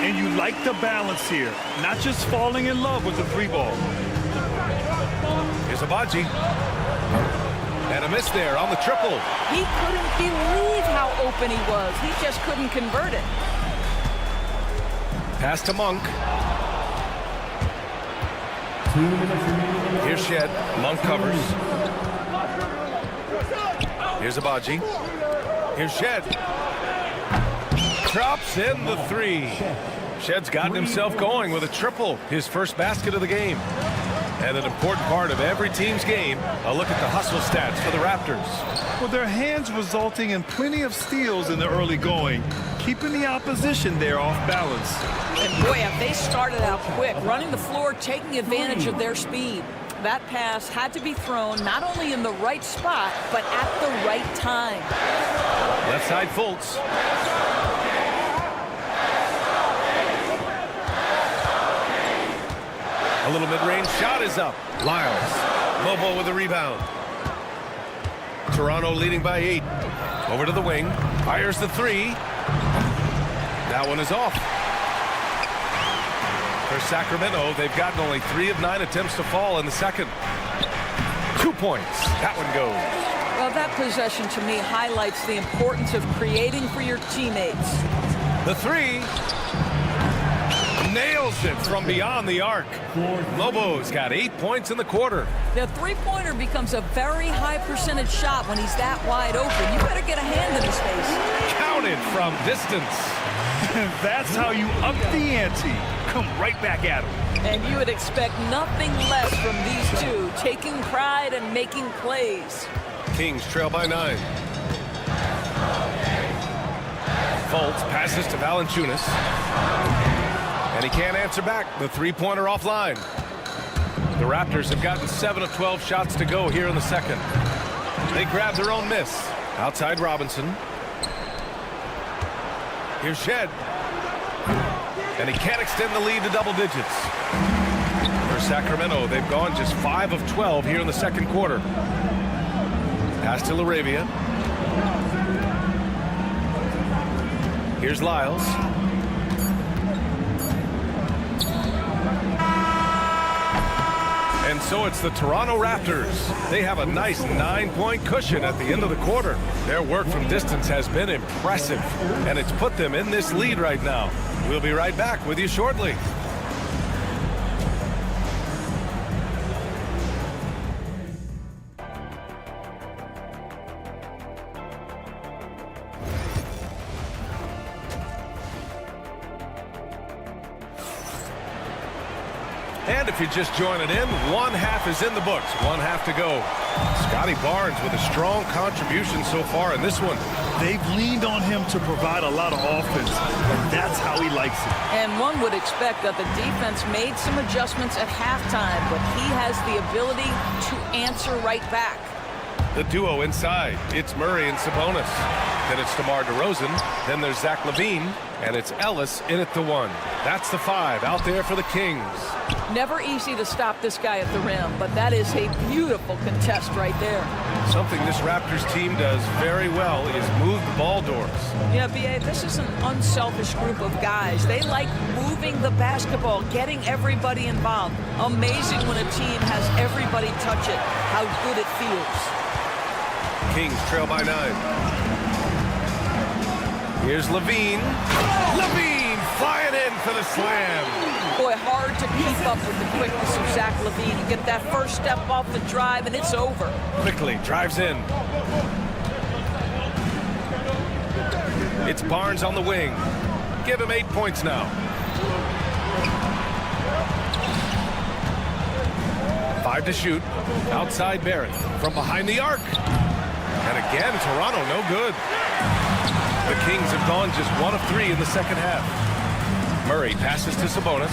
And you like the balance here, not just falling in love with the 3 ball. Here's Agbaji. And a miss there on the triple. He couldn't believe how open he was. He just couldn't convert it. Pass to Monk. Here's Shed. Monk covers. Here's Agbaji. Here's Shed. Drops in the 3. Shed's gotten himself going with a triple. His first basket of the game. And an important part of every team's game, a look at the hustle stats for the Raptors. Well, their hands resulting in plenty of steals in the early going, keeping the opposition there off balance. And boy, have they started out quick, running the floor, taking advantage of their speed. That pass had to be thrown not only in the right spot, but at the right time. Left side Fultz. A little mid-range shot is up. Lyles. Lobo with the rebound. Toronto leading by 8. Over to the wing. Fires the 3. That one is off. For Sacramento, they've gotten only 3 of 9 attempts to fall in the second. 2 points. That one goes. Well, that possession to me highlights the importance of creating for your teammates. The 3. Nails it from beyond the arc. Lobo's got 8 points in the quarter. The three-pointer becomes a very high percentage shot when he's that wide open. You better get a hand in his face. Counted from distance. That's how you up the ante. Come right back at him. And you would expect nothing less from these two, taking pride and making plays. Kings trail by 9. Fultz passes to Valanciunas. And he can't answer back. The three-pointer offline. The Raptors have gotten 7 of 12 shots to go here in the second. They grab their own miss. Outside Robinson. Here's Shed. And he can't extend the lead to double digits. For Sacramento, they've gone just 5 of 12 here in the second quarter. Pass to LaRavia. Here's Lyles. And so it's the Toronto Raptors. They have a nice 9-point cushion at the end of the quarter. Their work from distance has been impressive, and it's put them in this lead right now. We'll be right back with you shortly. And if you're just joining in, one half is in the books. One half to go. Scotty Barnes with a strong contribution so far in this one. They've leaned on him to provide a lot of offense, and that's how he likes it. And one would expect that the defense made some adjustments at halftime, but he has the ability to answer right back. The duo inside. It's Murray and Sabonis. Then it's DeMar DeRozan. Then there's Zach LaVine. And it's Ellis in at the 1. That's the 5 out there for the Kings. Never easy to stop this guy at the rim, but that is a beautiful contest right there. Something this Raptors team does very well is move the ball doors. Yeah, B.A., this is an unselfish group of guys. They like moving the basketball, getting everybody involved. Amazing when a team has everybody touch it, how good it feels. Kings trail by 9. Here's LaVine. LaVine flying in for the slam. Boy, hard to keep up with the quickness of Zach LaVine. You get that first step off the drive, and it's over. Quickly drives in. It's Barnes on the wing. Give him 8 points now. 5 to shoot. Outside Barrett. From behind the arc. And again, Toronto no good. The Kings have gone just 1 of 3 in the second half. Murray passes to Sabonis.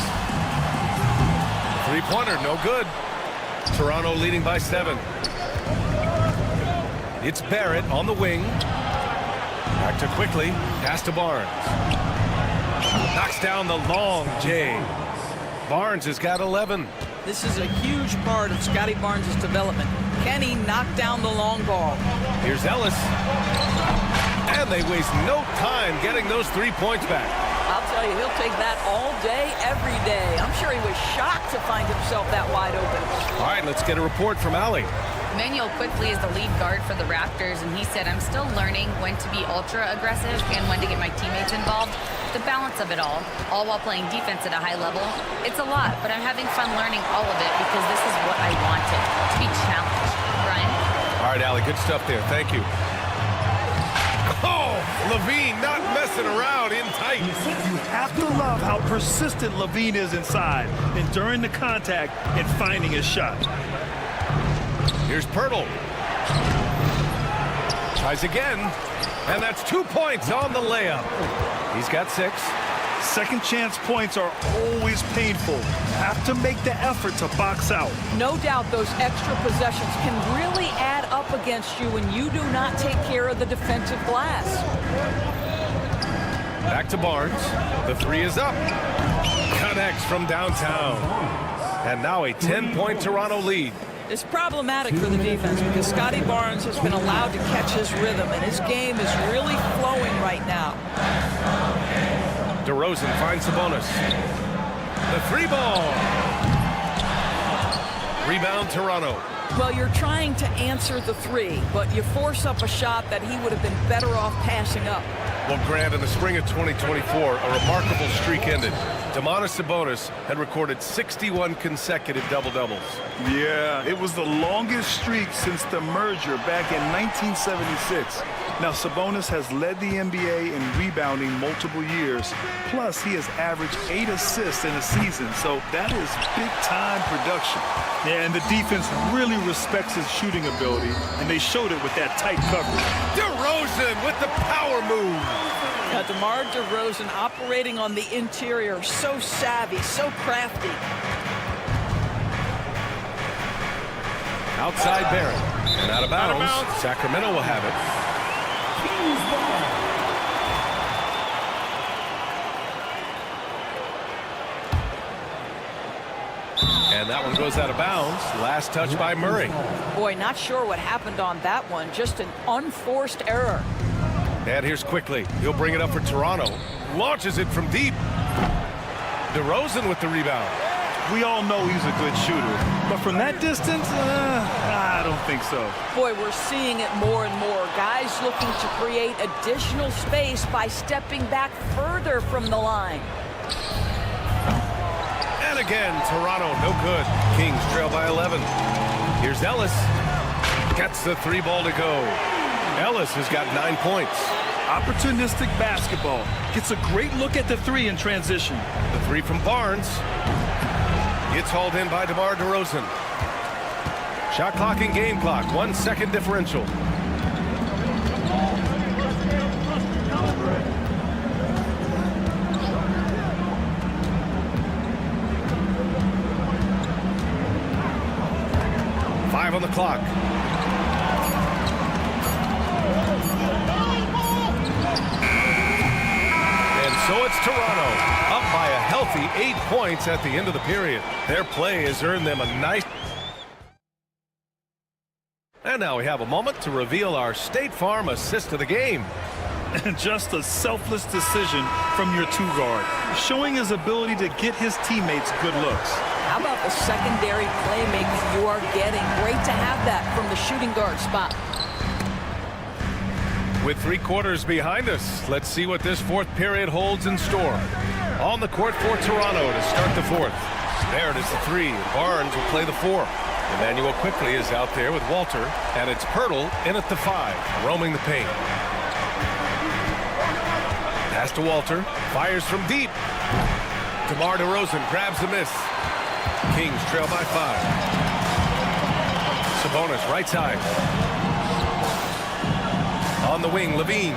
Three-pointer, no good. Toronto leading by 7. It's Barrett on the wing. Back to quickly. Pass to Barnes. Knocks down the long J. Barnes has got 11. This is a huge part of Scotty Barnes' development. Can he knock down the long ball? Here's Ellis. And they waste no time getting those 3 points back. I'll tell you, he'll take that all day, every day. I'm sure he was shocked to find himself that wide open. All right, let's get a report from Allie. Emmanuel quickly is the lead guard for the Raptors, and he said, I'm still learning when to be ultra aggressive and when to get my teammates involved. The balance of it all while playing defense at a high level. It's a lot, but I'm having fun learning all of it because this is what I wanted, to be challenged. Brian? All right, Allie, good stuff there. Thank you. Oh, Levine not messing around in tight. You have to love how persistent Levine is inside, enduring the contact and finding his shot. Here's Pirtle. Tries again, and that's 2 points on the layup. He's got 6. Second chance points are always painful. Have to make the effort to box out. No doubt those extra possessions can really add up against you when you do not take care of the defensive glass. Back to Barnes. The 3 is up. Connects from downtown. And now a 10-point Toronto lead. It's problematic for the defense because Scotty Barnes has been allowed to catch his rhythm, and his game is really flowing right now. DeRozan finds Sabonis. The 3 ball. Rebound Toronto. Well, you're trying to answer the 3, but you force up a shot that he would have been better off passing up. Well, Grant, in the spring of 2024, a remarkable streak ended. Domantas Sabonis had recorded 61 consecutive double-doubles. Yeah, it was the longest streak since the merger back in 1976. Now, Sabonis has led the NBA in rebounding multiple years. Plus, he has averaged 8 assists in a season, so that is big-time production. Yeah, and the defense really respects his shooting ability, and they showed it with that tight coverage. DeRozan with the power move. Now, DeMar DeRozan operating on the interior, so savvy, so crafty. Outside Barrett. And out of bounds. Sacramento will have it. And that one goes out of bounds. Last touch by Murray. Boy, not sure what happened on that one. Just an unforced error. And here's Quickly. He'll bring it up for Toronto. Launches it from deep. DeRozan with the rebound. We all know he's a good shooter, but from that distance, I don't think so. Boy, we're seeing it more and more. Guys looking to create additional space by stepping back further from the line. And again, Toronto, no good. Kings trail by 11. Here's Ellis. Gets the 3 ball to go. Ellis has got 9 points. Opportunistic basketball. Gets a great look at the 3 in transition. The 3 from Barnes. It's hauled in by DeMar DeRozan. Shot clock and game clock. 1 second differential. Five on the clock. So it's Toronto, up by a healthy 8 points at the end of the period. Their play has earned them a nice... And now we have a moment to reveal our State Farm assist of the game. And just a selfless decision from your 2 guard, showing his ability to get his teammates good looks. How about the secondary playmaking you are getting? Great to have that from the shooting guard spot. With 3 quarters behind us, let's see what this 4th period holds in store. On the court for Toronto to start the 4th. Barrett is the 3. Barnes will play the 4. Emmanuel Quickly is out there with Walter, and it's Pirtle in at the 5, roaming the paint. Pass to Walter, fires from deep. DeMar DeRozan grabs the miss. Kings trail by 5. Sabonis right side. On the wing, Levine.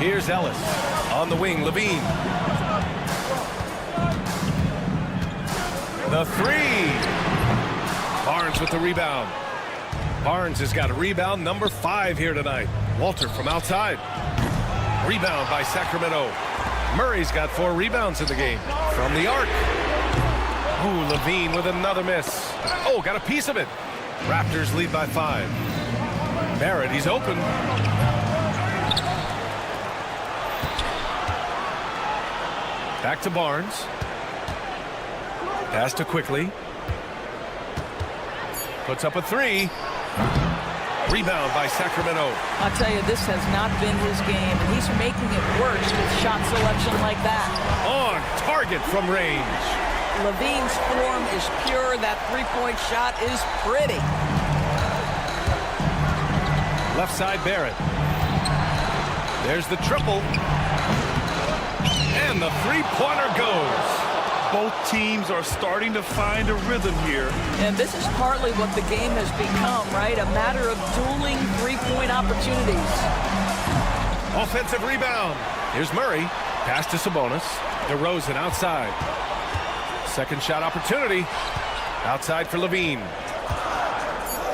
Here's Ellis. On the wing, Levine. The 3. Barnes with the rebound. Barnes has got a rebound number 5 here tonight. Walter from outside. Rebound by Sacramento. Murray's got 4 rebounds in the game. From the arc. Ooh, Levine with another miss. Oh, got a piece of it. Raptors lead by 5. Barrett, he's open. Back to Barnes. Pass to Quickly. Puts up a 3. Rebound by Sacramento. I'll tell you, this has not been his game, and he's making it worse with shot selection like that. On target from range. Levine's form is pure. That 3-point shot is pretty. Left side, Barrett. There's the triple. And the three-pointer goes. Both teams are starting to find a rhythm here. And this is partly what the game has become, right? A matter of dueling three-point opportunities. Offensive rebound. Here's Murray. Pass to Sabonis. DeRozan outside. Second shot opportunity. Outside for Levine.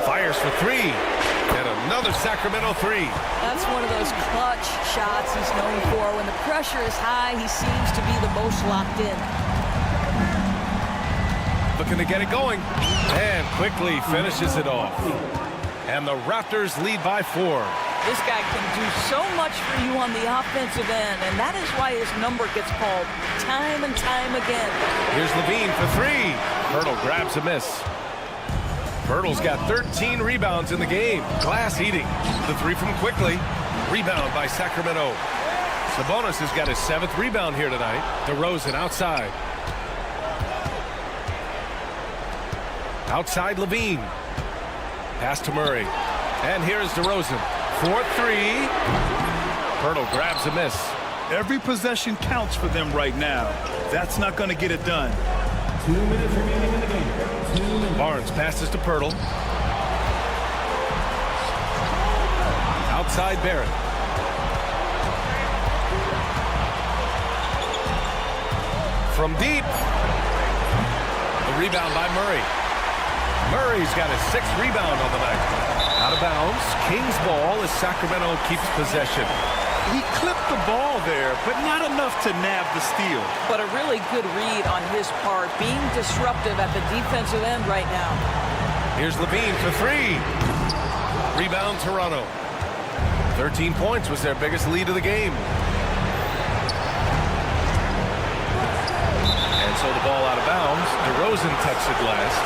Fires for three. And another Sacramento three. That's one of those clutch shots he's known for. When the pressure is high, he seems to be the most locked in. Looking to get it going. And quickly finishes it off. And the Raptors lead by 4. This guy can do so much for you on the offensive end, and that is why his number gets called time and time again. Here's Levine for three. Pirtle grabs a miss. Pirtle's got 13 rebounds in the game. Glass eating. The three from quickly. Rebound by Sacramento. Sabonis has got his 7th rebound here tonight. DeRozan outside. Outside Levine. Pass to Murray. And here's DeRozan. 4-3. Pirtle grabs a miss. Every possession counts for them right now. That's not going to get it done. 2 minutes remaining in the game. 2 minutes. Barnes passes to Pirtle. Outside Barrett. From deep. The rebound by Murray. Murray's got his 6th rebound on the night. Out of bounds. Kings ball as Sacramento keeps possession. He clipped the ball there, but not enough to nab the steal. But a really good read on his part, being disruptive at the defensive end right now. Here's Levine for three. Rebound Toronto. 13 points was their biggest lead of the game. And so the ball out of bounds. DeRozan touched it last.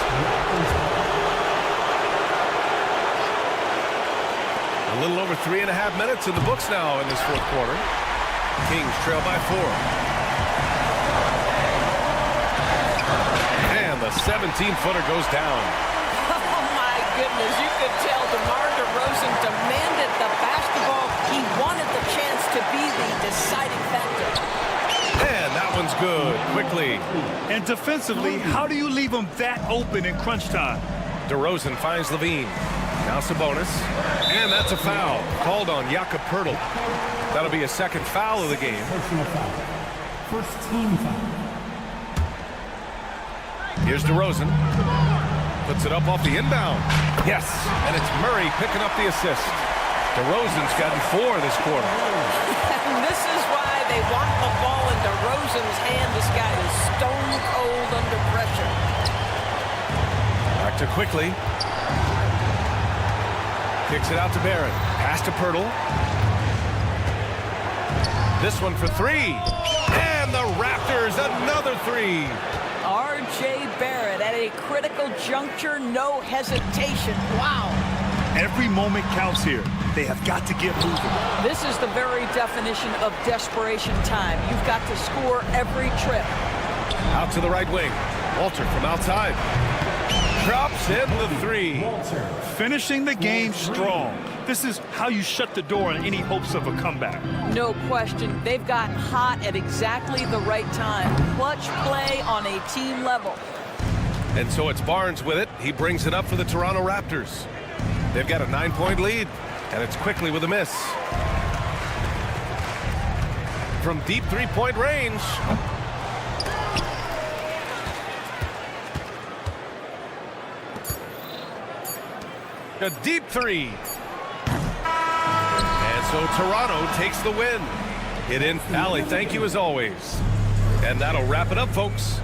A little over 3.5 minutes in the books now in this 4th quarter. Kings trail by 4. And the 17-footer goes down. Oh, my goodness. You could tell DeMar DeRozan demanded the basketball. He wanted the chance to be the deciding factor. And that one's good. Quickly. And defensively, how do you leave them that open in crunch time? DeRozan finds Levine. Now Sabonis. And that's a foul. Called on Jakob Pirtle. That'll be a 2nd foul of the game. Personal foul. First team foul. Here's DeRozan. Puts it up off the inbound. Yes. And it's Murray picking up the assist. DeRozan's gotten 4 this quarter. And this is why they want the ball in DeRozan's hand. This guy is stone cold under pressure. Back to quickly. Kicks it out to Barrett. Pass to Pirtle. This one for three. And the Raptors, another three. R.J. Barrett at a critical juncture, no hesitation. Wow. Every moment counts here. They have got to get moving. This is the very definition of desperation time. You've got to score every trip. Out to the right wing. Walter from outside. Drops in the three. Finishing the game strong. This is how you shut the door on any hopes of a comeback. No question. They've gotten hot at exactly the right time. Clutch play on a team level. And so it's Barnes with it. He brings it up for the Toronto Raptors. They've got a 9-point lead, and it's quickly with a miss. From deep three-point range. A deep three. And so Toronto takes the win. Hit in. Allie, thank you as always. And that'll wrap it up, folks.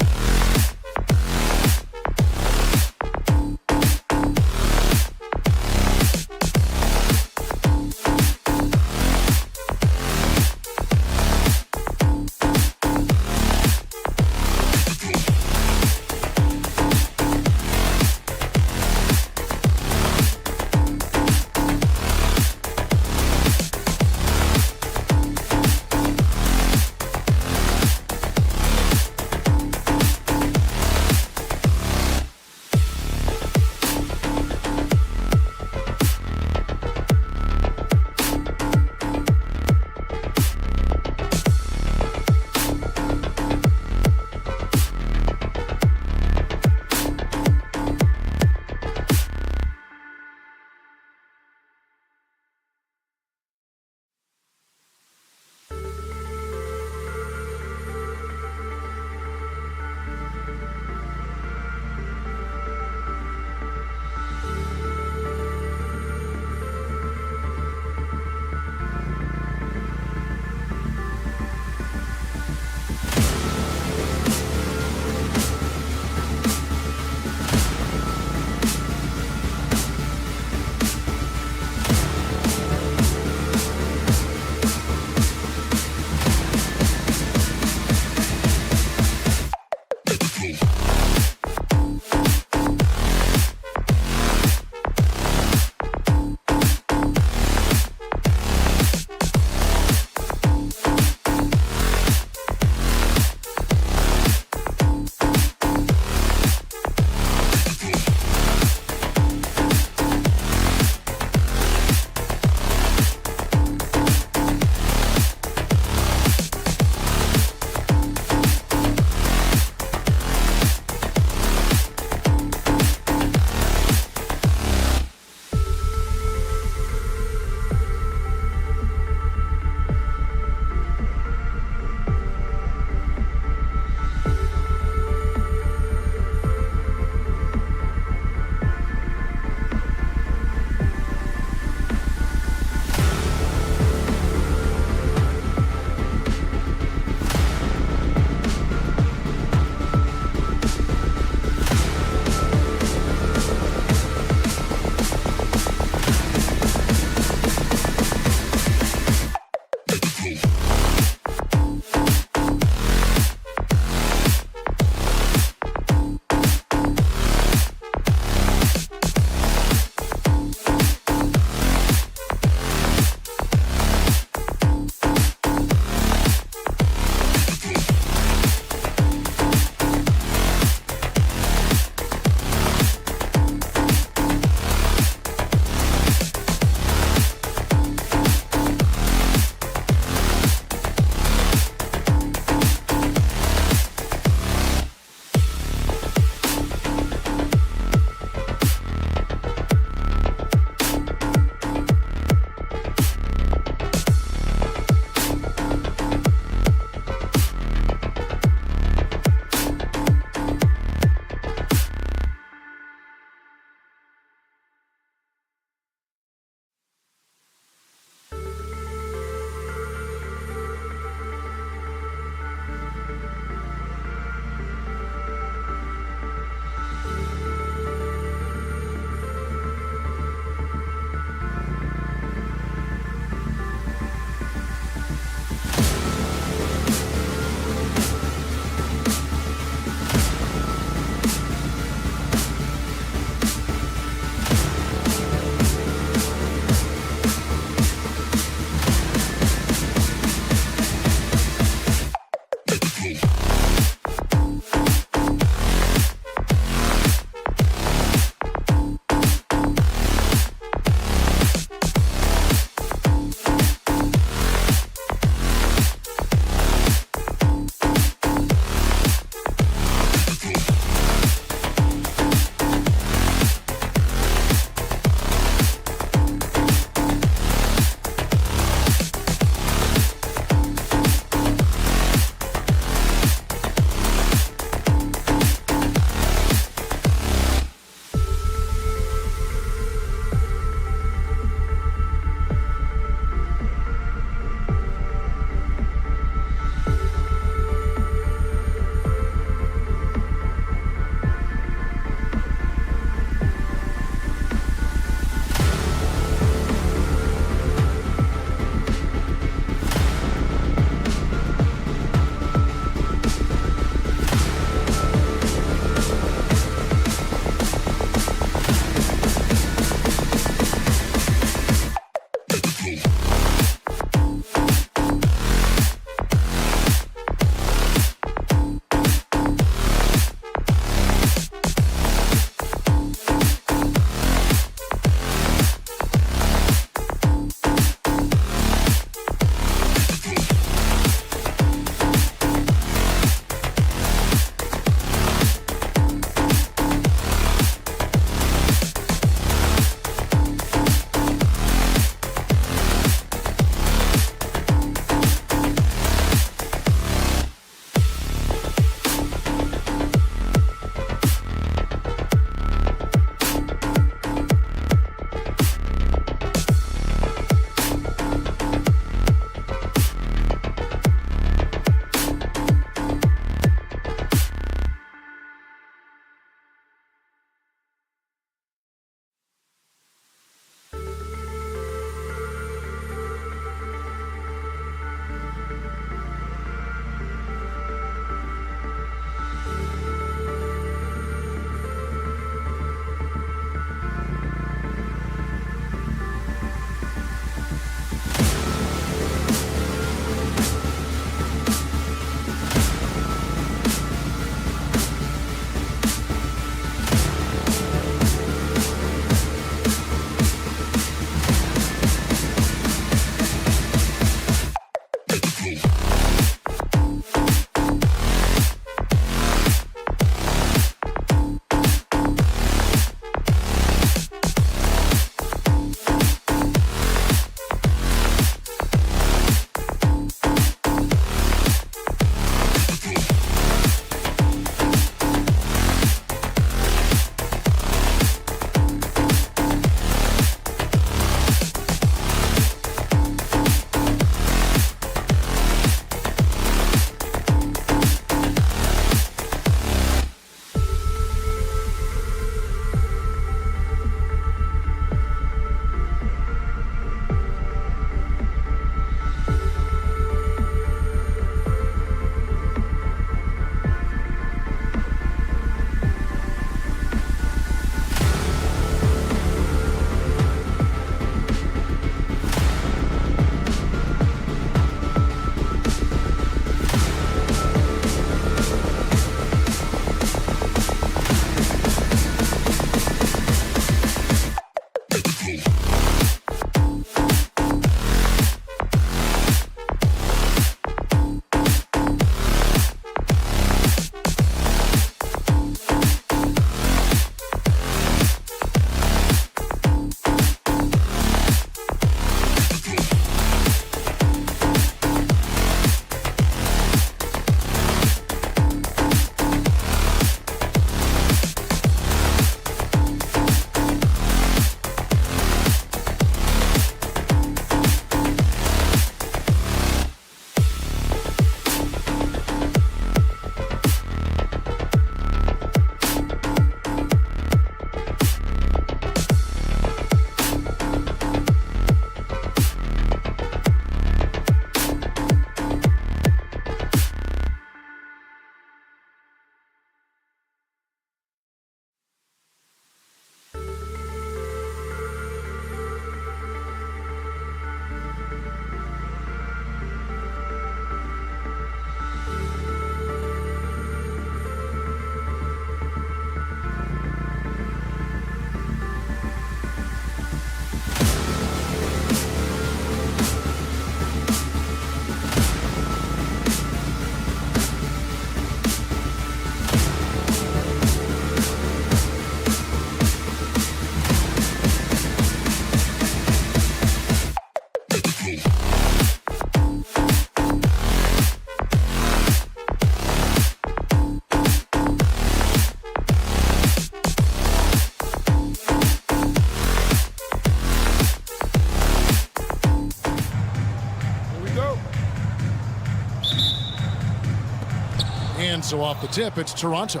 And so off the tip, it's Toronto.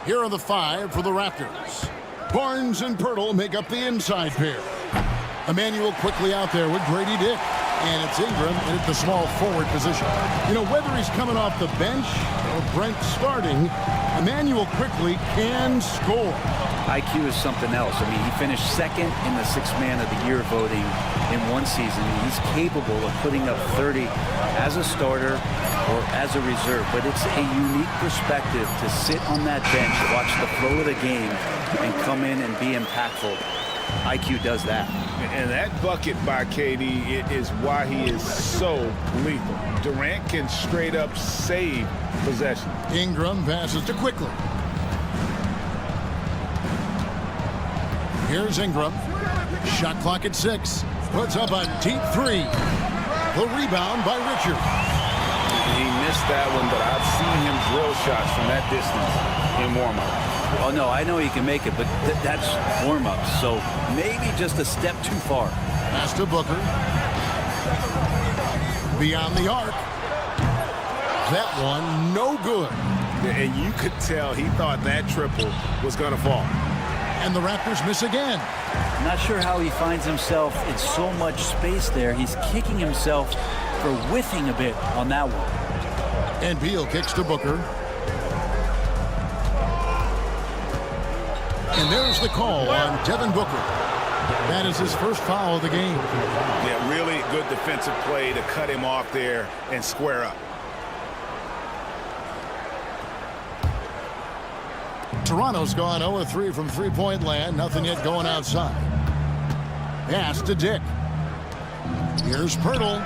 Here are the 5 for the Raptors. Barnes and Pirtle make up the inside pair. Emmanuel quickly out there with Grady Dick. And it's Ingram in at the small forward position. You know, whether he's coming off the bench or Brent starting, Emmanuel quickly can score. IQ is something else. I mean, he finished second in the Sixth Man of the Year voting in one season. He's capable of putting up 30 as a starter or as a reserve. But it's a unique perspective to sit on that bench, watch the flow of the game, and come in and be impactful. IQ does that. And that bucket by KD is why he is so lethal. Durant can straight up save possession. Ingram passes to Quickly. Here's Ingram. Shot clock at 6. Puts up a deep 3. The rebound by Richard. He missed that one, but I've seen him drill shots from that distance in warm-up. Oh, no, I know he can make it, but that's warm-up, so maybe just a step too far. Pass to Booker. Beyond the arc. That one, no good. And you could tell he thought that triple was going to fall. And the Raptors miss again. Not sure how he finds himself in so much space there. He's kicking himself for whiffing a bit on that one. And Beal kicks to Booker. And there's the call on Devin Booker. That is his first foul of the game. Yeah, really good defensive play to cut him off there and square up. Toronto's gone 0-3 from three-point land. Nothing yet going outside. Pass to Dick. Here's Pirtle.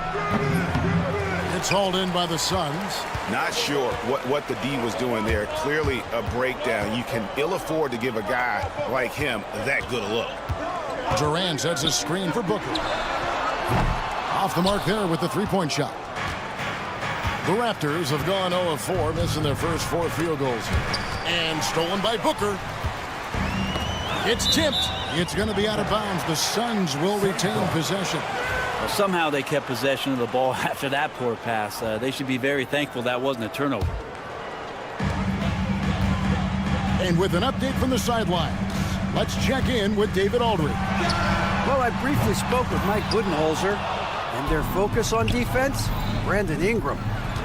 It's hauled in by the Suns. Not sure what the D was doing there. Clearly a breakdown. You can ill afford to give a guy like him that good a look. Durant sets a screen for Booker. Off the mark there with the three-point shot. The Raptors have gone 0 of 4, missing their first 4 field goals. And stolen by Booker. It's tipped. It's going to be out of bounds. The Suns will retain possession. Well, somehow they kept possession of the ball after that poor pass. They should be very thankful that wasn't a turnover. And with an update from the sidelines, let's check in with David Aldridge. Well, I briefly spoke with Mike Budenholzer, and their focus on defense, Brandon Ingram.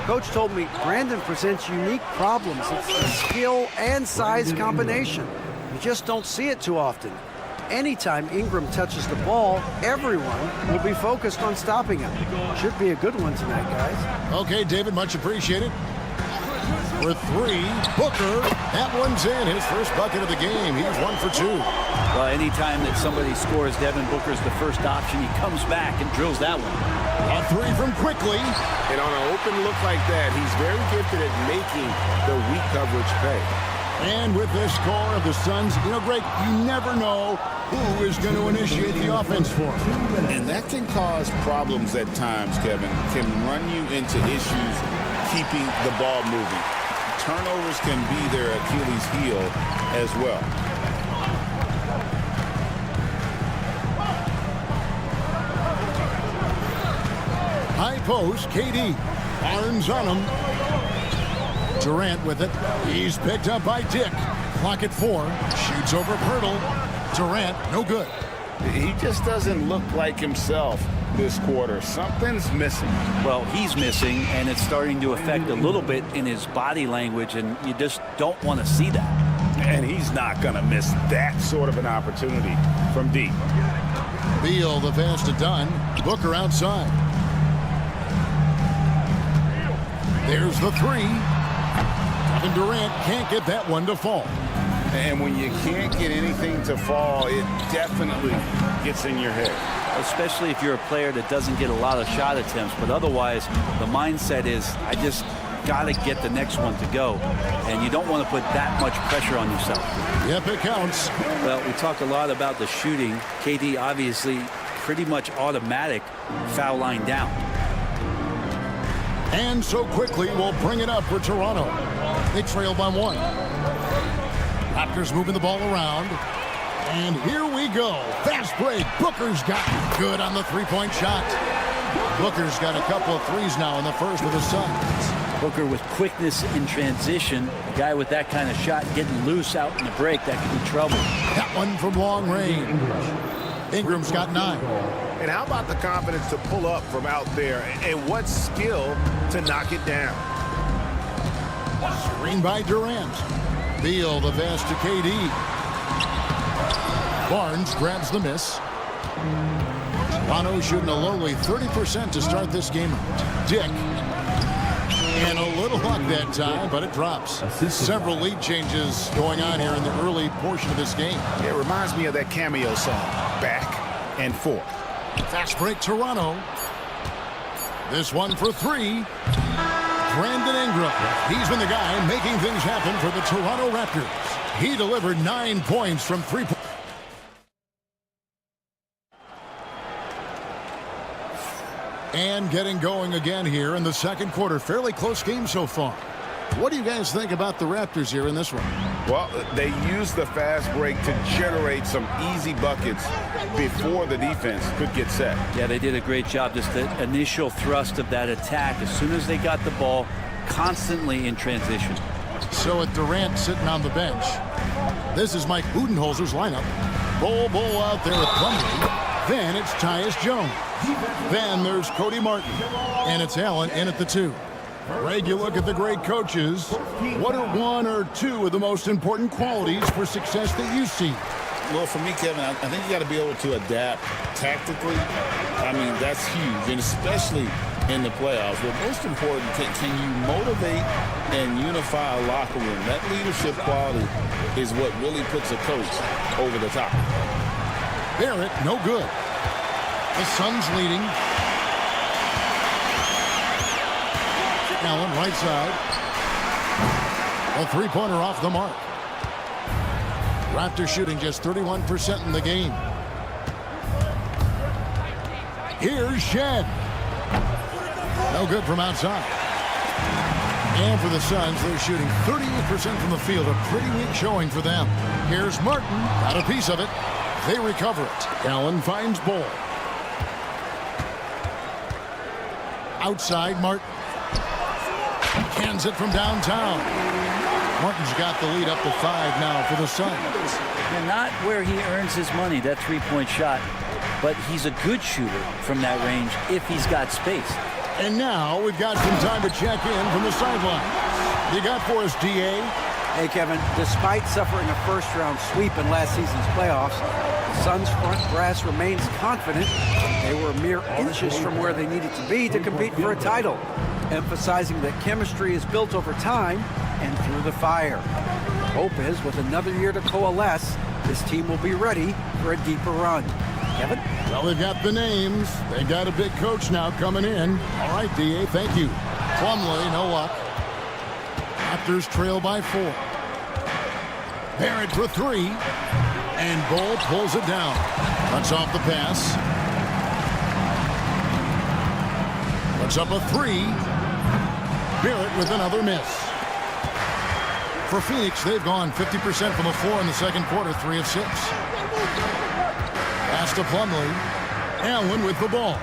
Coach told me Brandon presents unique problems. It's the skill and size combination. You just don't see it too often. Anytime Ingram touches the ball, everyone will be focused on stopping him. Should be a good one tonight, guys. Okay, David, much appreciated. For 3, Booker. That one's in. His first bucket of the game. He's 1 for 2. Well, anytime that somebody scores, Devin Booker's the first option. He comes back and drills that one. A 3 from Quickly. And on an open look like that, he's very gifted at making the weak coverage pay. And with this score of the Suns, Greg, you never know who is going to initiate the offense for him. And that can cause problems at times, Kevin. Can run you into issues keeping the ball moving. Turnovers can be their Achilles heel as well. High post, KD. Barnes on him. Durant with it. He's picked up by Dick. Clock at 4. Shoots over Pirtle. Durant, no good. He just doesn't look like himself this quarter. Something's missing. Well, he's missing, and it's starting to affect a little bit in his body language, and you just don't want to see that. And he's not going to miss that sort of an opportunity from deep. Beal, the pass to Dunn. Booker outside. There's the 3. And Durant can't get that one to fall. And when you can't get anything to fall, it definitely gets in your head. Especially if you're a player that doesn't get a lot of shot attempts. But otherwise, the mindset is, I just got to get the next one to go. And you don't want to put that much pressure on yourself. Yep, it counts. Well, we talk a lot about the shooting. KD obviously pretty much automatic foul line down. And so Quickly will bring it up for Toronto. They trail by 1. Raptors moving the ball around. And here we go. Fast break. Booker's got good on the three-point shot. Booker's got a couple of threes now in the first with the Suns. Booker with quickness in transition. A guy with that kind of shot getting loose out in the break, that could be trouble. That one from long range. Ingram's got 9. And how about the confidence to pull up from out there? And what skill to knock it down? Screen by Durant. Beal, the pass to KD. Barnes grabs the miss. Toronto shooting a lowly 30% to start this game. Dick. And a little luck that time, but it drops. Several lead changes going on here in the early portion of this game. It reminds me of that cameo song, Back and Forth. Fast break, Toronto. This one for 3. Brandon Ingram. He's been the guy making things happen for the Toronto Raptors. He delivered 9 points from 3 points. And getting going again here in the second quarter. Fairly close game so far. What do you guys think about the Raptors here in this one? Well, they used the fast break to generate some easy buckets before the defense could get set. Yeah, they did a great job. Just the initial thrust of that attack, as soon as they got the ball, constantly in transition. So with Durant sitting on the bench, this is Mike Budenholzer's lineup. Bull out there with Plumlee. Then it's Tyus Jones. Then there's Cody Martin. And it's Allen in at the 2. Greg, you look at the great coaches. What are 1 or 2 of the most important qualities for success that you see? Well, for me, Kevin, I think you got to be able to adapt tactically. I mean, that's huge, and especially in the playoffs. But most important, can you motivate and unify a locker room? That leadership quality is what really puts a coach over the top. Barrett, no good. The Suns leading. Allen, right side. A three-pointer off the mark. Raptors shooting just 31% in the game. Here's Shed. No good from outside. And for the Suns, they're shooting 38% from the field. A pretty weak showing for them. Here's Martin. Got a piece of it. They recover it. Allen finds Ball. Outside, Martin. Cans it from downtown. Martin's got the lead up to 5 now for the Suns. And not where he earns his money, that three-point shot. But he's a good shooter from that range if he's got space. And now we've got some time to check in from the sideline. You got for us, D.A.? Hey, Kevin, despite suffering a first-round sweep in last season's playoffs, the Suns' front brass remains confident they were mere inches from where they needed to be to compete for a title, emphasizing that chemistry is built over time and through the fire. Hope is, with another year to coalesce, this team will be ready for a deeper run. Kevin? Well, they've got the names. They got a big coach now coming in. All right, D.A., thank you. Plumlee, no luck. Raptors trail by 4. Barrett for 3. And Ball pulls it down. Cuts off the pass. Puts up a 3. Barrett with another miss. For Phoenix, they've gone 50% from the floor in the second quarter, 3 of 6. Pass to Plumlee. Allen with the ball.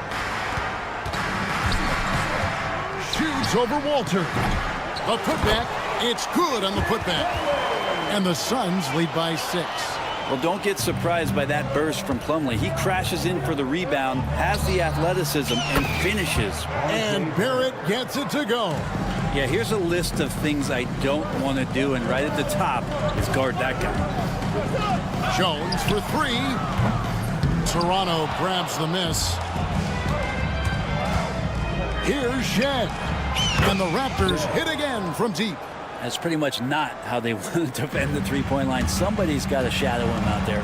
Shoots over Walter. A putback. It's good on the putback. And the Suns lead by 6. Well, don't get surprised by that burst from Plumlee. He crashes in for the rebound, has the athleticism, and finishes. And Barrett gets it to go. Yeah, here's a list of things I don't want to do, and right at the top is guard that guy. Jones for 3. Toronto grabs the miss. Here's Shed. And the Raptors hit again from deep. That's pretty much not how they want to defend the three-point line. Somebody's got to shadow him out there.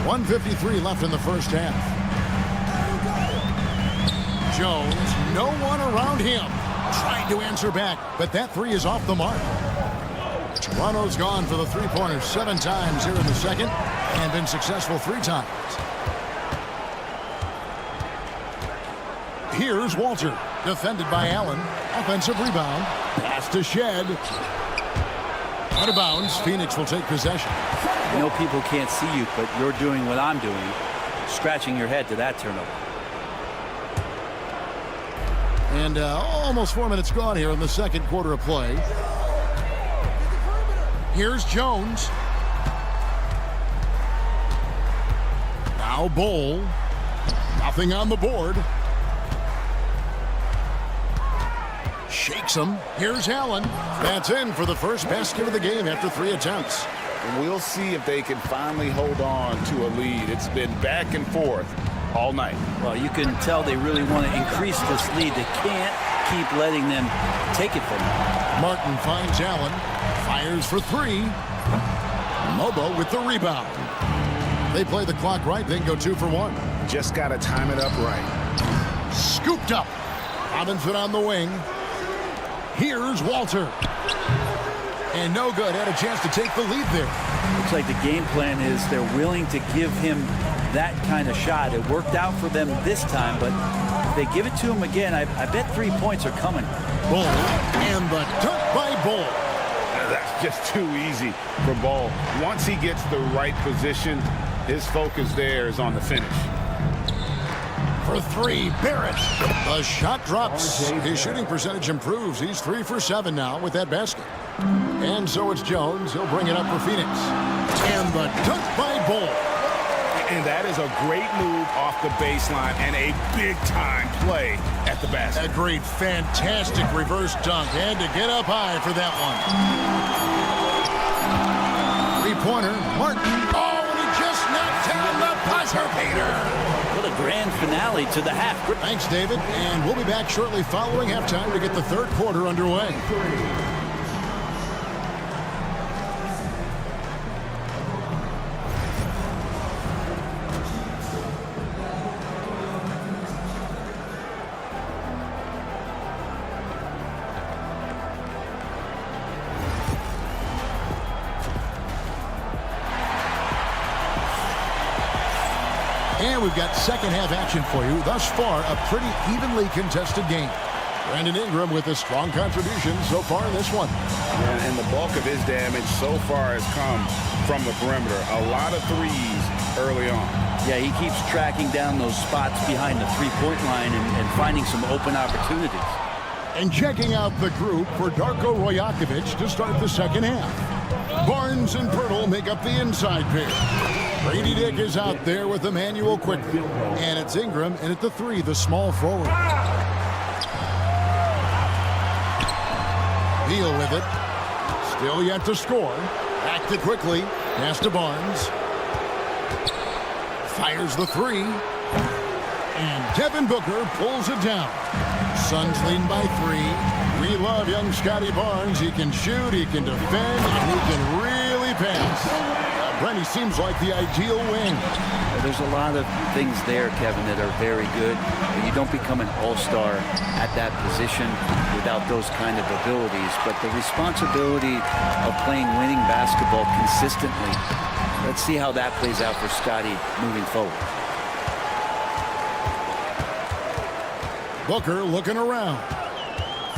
1:53 left in the first half. Jones, no one around him. Trying to answer back, but that 3 is off the mark. Toronto's gone for the three-pointer 7 times here in the second and been successful 3 times. Here's Walter, defended by Allen. Offensive rebound. Pass to Shed. Out of bounds. Phoenix will take possession. I know people can't see you, but you're doing what I'm doing. Scratching your head to that turnover. And almost 4 minutes gone here in the second quarter of play. Here's Jones. Now Bol. Nothing on the board. Shakes him. Here's Allen. That's in for the first basket of the game after 3 attempts. And we'll see if they can finally hold on to a lead. It's been back and forth all night. Well, you can tell they really want to increase this lead. They can't keep letting them take it from them. Martin finds Allen. Fires for 3. Mobo with the rebound. They play the clock right, then go 2 for 1. Just got to time it up right. Scooped up. Robinson on the wing. Here's Walter. And no good. Had a chance to take the lead there. Looks like the game plan is they're willing to give him that kind of shot. It worked out for them this time, but if they give it to him again, I bet 3 points are coming. Ball. And the dunk by Ball. That's just too easy for Ball. Once he gets the right position, his focus there is on the finish. For 3, Barrett. The shot drops. His shooting percentage improves. He's 3 for 7 now with that basket. And so it's Jones. He'll bring it up for Phoenix. And the dunk by Ball. And that is a great move off the baseline and a big-time play at the basket. Agreed. Fantastic reverse dunk. And to get up high for that one. 3-pointer. Martin. Oh, and he just knocked down the buzzer beater. What a grand finale to the half. Thanks, David. And we'll be back shortly following halftime to get the third quarter underway. And we've got second half action for you. Thus far, a pretty evenly contested game. Brandon Ingram with a strong contribution so far in this one. And the bulk of his damage so far has come from the perimeter. A lot of threes early on. Yeah, he keeps tracking down those spots behind the three-point line and finding some open opportunities. And checking out the group for Darko Rajakovic to start the second half. Barnes and Pirtle make up the inside pair. Brady Dick is out there with Emmanuel quickly. And it's Ingram in at the 3, the small forward. Beal with it. Still yet to score. Back to quickly. Pass to Barnes. Fires the 3. And Devin Booker pulls it down. Suns leading by 3. We love young Scotty Barnes. He can shoot, he can defend, and he can really pass. Brent, seems like the ideal wing. There's a lot of things there, Kevin, that are very good. But you don't become an all-star at that position without those kind of abilities. But the responsibility of playing winning basketball consistently, let's see how that plays out for Scotty moving forward. Booker looking around.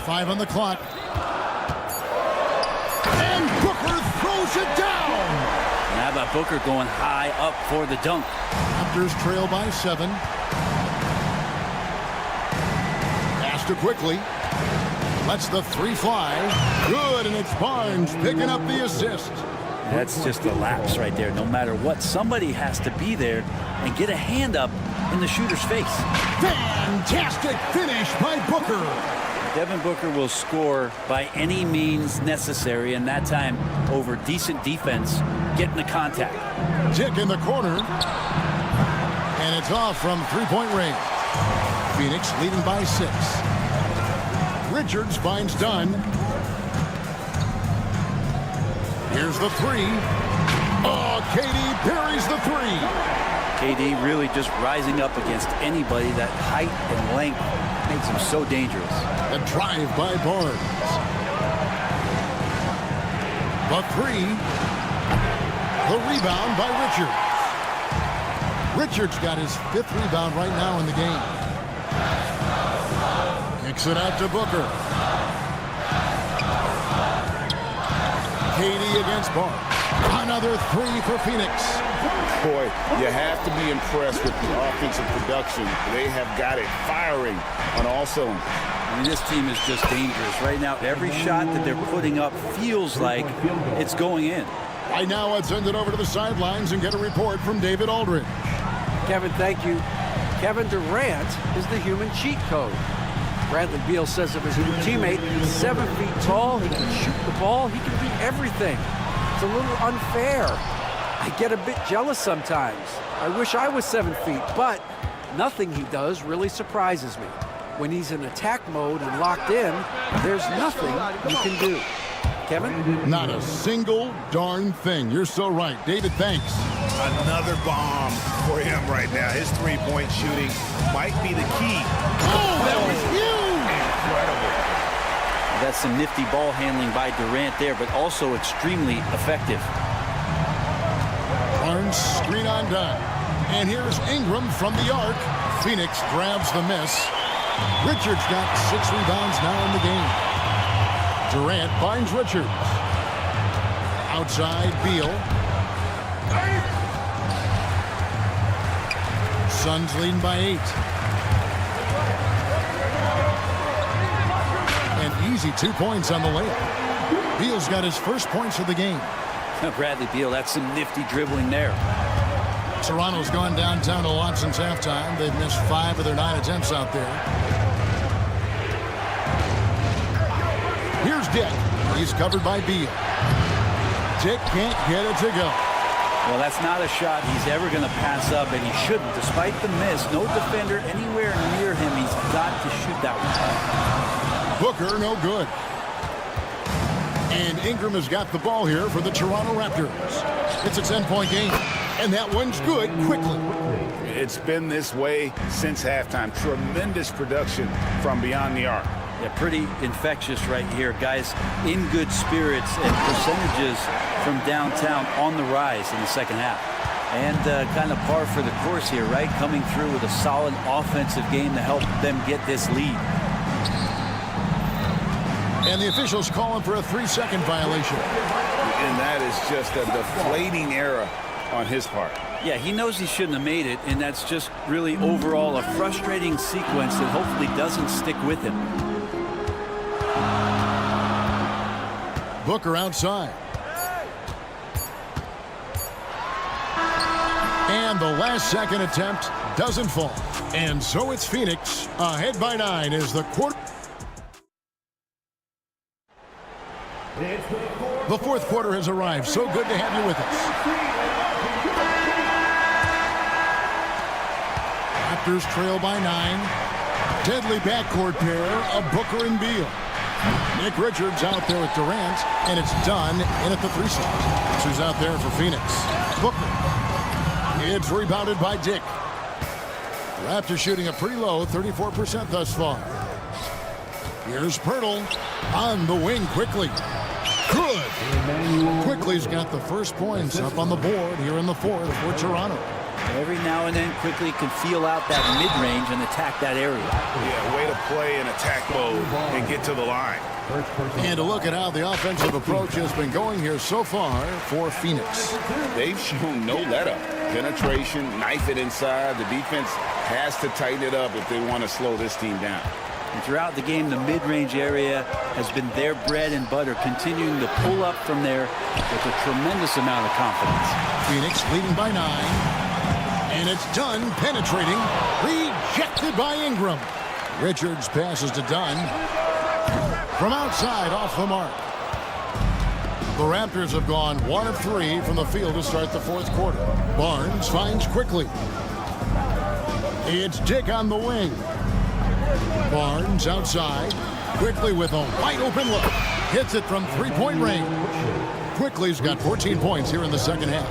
5 on the clock. And Booker throws it down. And how about Booker going high up for the dunk? Raptors trail by 7. Pass to quickly. Lets the 3 fly. Good, and it's Barnes picking up the assist. That's just a lapse right there. No matter what, somebody has to be there and get a hand up in the shooter's face. Fantastic finish by Booker. Devin Booker will score by any means necessary, and that time over decent defense, getting the contact. Dick in the corner. And it's off from three-point range. Phoenix leading by 6. Richards finds Dunn. Here's the 3. Oh, KD buries the 3. KD really just rising up against anybody. That height and length makes him so dangerous. The drive by Barnes. The 3. The rebound by Richards. Richards got his 5th rebound right now in the game. Kicks it out to Booker. KD against Barnes. Another 3 for Phoenix. Boy, you have to be impressed with the offensive production. They have got it firing on all cylinders. I mean, this team is just dangerous. Right now, every shot that they're putting up feels like it's going in. Right now, let's send it over to the sidelines and get a report from David Aldridge. Kevin, thank you. Kevin Durant is the human cheat code. Bradley Beal says of his new teammate, he's 7 feet tall, he can shoot the ball, he can do everything. It's a little unfair. I get a bit jealous sometimes. I wish I was 7 feet, but nothing he does really surprises me. When he's in attack mode and locked in, there's nothing you can do. Kevin? Not a single darn thing. You're so right. David, thanks. Another bomb for him right now. His three-point shooting might be the key. Oh, that was huge! Incredible. That's some nifty ball handling by Durant there, but also extremely effective. Barnes screen on done. And here's Ingram from the arc. Phoenix grabs the miss. Richards got 6 rebounds now in the game. Durant finds Richards. Outside, Beal. Suns leading by 8. And easy 2 points on the layup. Beal's got his first points of the game. Bradley Beal, that's some nifty dribbling there. Toronto's gone downtown a lot since halftime. They've missed 5 of their 9 attempts out there. Here's Dick. He's covered by Beal. Dick can't get it to go. Well, that's not a shot he's ever going to pass up, and he shouldn't. Despite the miss, no defender anywhere near him. He's got to shoot that one. Booker, no good. And Ingram has got the ball here for the Toronto Raptors. It's a 10-point game, and that one's good quickly. It's been this way since halftime. Tremendous production from beyond the arc. Yeah, pretty infectious right here. Guys in good spirits and percentages from downtown on the rise in the second half. And kind of par for the course here, right? Coming through with a solid offensive game to help them get this lead. And the officials calling for a 3-second violation. And that is just a deflating error on his part. Yeah, he knows he shouldn't have made it, and that's just really overall a frustrating sequence that hopefully doesn't stick with him. Booker outside. And the last second attempt doesn't fall. And so it's Phoenix ahead by 9 as the quarter. The fourth quarter has arrived. So good to have you with us. Raptors trail by 9. Deadly backcourt pair of Booker and Beal. Nick Richards out there with Durant, and it's done in at the 3 slot. Who's out there for Phoenix? Booker. It's rebounded by Dick. Raptors shooting a pretty low 34% thus far. Here's Pirtle on the wing quickly. Good. Quickly's got the first points up on the board here in the fourth for Toronto. Every now and then Quickly can feel out that mid-range and attack that area. Yeah, way to play in attack mode and get to the line. And to look at how the offensive approach has been going here so far for Phoenix. They've shown no let-up. Penetration, knife it inside. The defense has to tighten it up if they want to slow this team down. And throughout the game, the mid-range area has been their bread and butter, continuing to pull up from there with a tremendous amount of confidence. Phoenix leading by 9. And it's Dunn penetrating. Rejected by Ingram. Richards passes to Dunn. From outside, off the mark. The Raptors have gone 1 of 3 from the field to start the fourth quarter. Barnes finds Quickly. It's Dick on the wing. Barnes outside. Quickly with a wide open look. Hits it from 3-point range. Quickly's got 14 points here in the second half.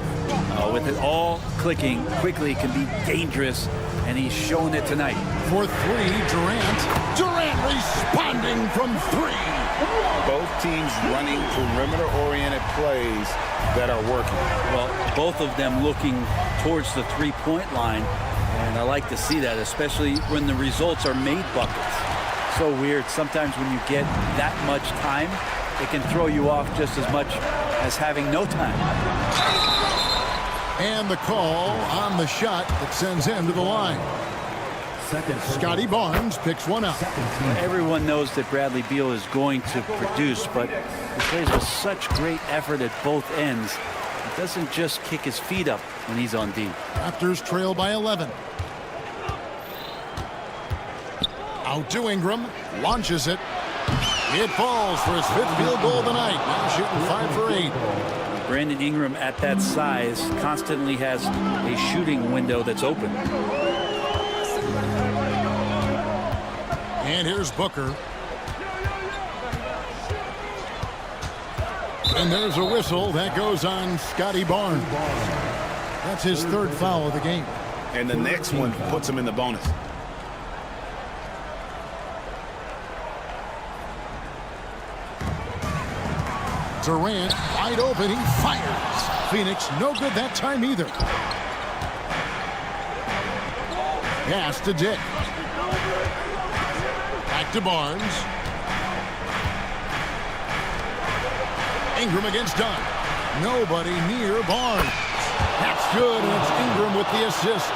With it all clicking, Quickly can be dangerous, and he's showing it tonight. For 3, Durant. Durant responding from 3. Both teams running perimeter-oriented plays that are working. Well, both of them looking towards the three-point line, and I like to see that, especially when the results are made buckets. So weird. Sometimes when you get that much time, it can throw you off just as much as having no time. And the call on the shot that sends him to the line. Scotty Barnes picks one up. Everyone knows that Bradley Beal is going to produce, but he plays with such great effort at both ends. He doesn't just kick his feet up when he's on D. Raptors trail by 11. Out to Ingram. Launches it. It falls for his 5th field goal of the night. Now shooting 5 for 8. Brandon Ingram at that size constantly has a shooting window that's open. And here's Booker. And there's a whistle that goes on Scotty Barnes. That's his 3rd foul of the game. And the next one puts him in the bonus. Durant wide open, he fires. Phoenix no good that time either. Pass to Dick. Back to Barnes. Ingram against Dunn. Nobody near Barnes. That's good, and it's Ingram with the assist.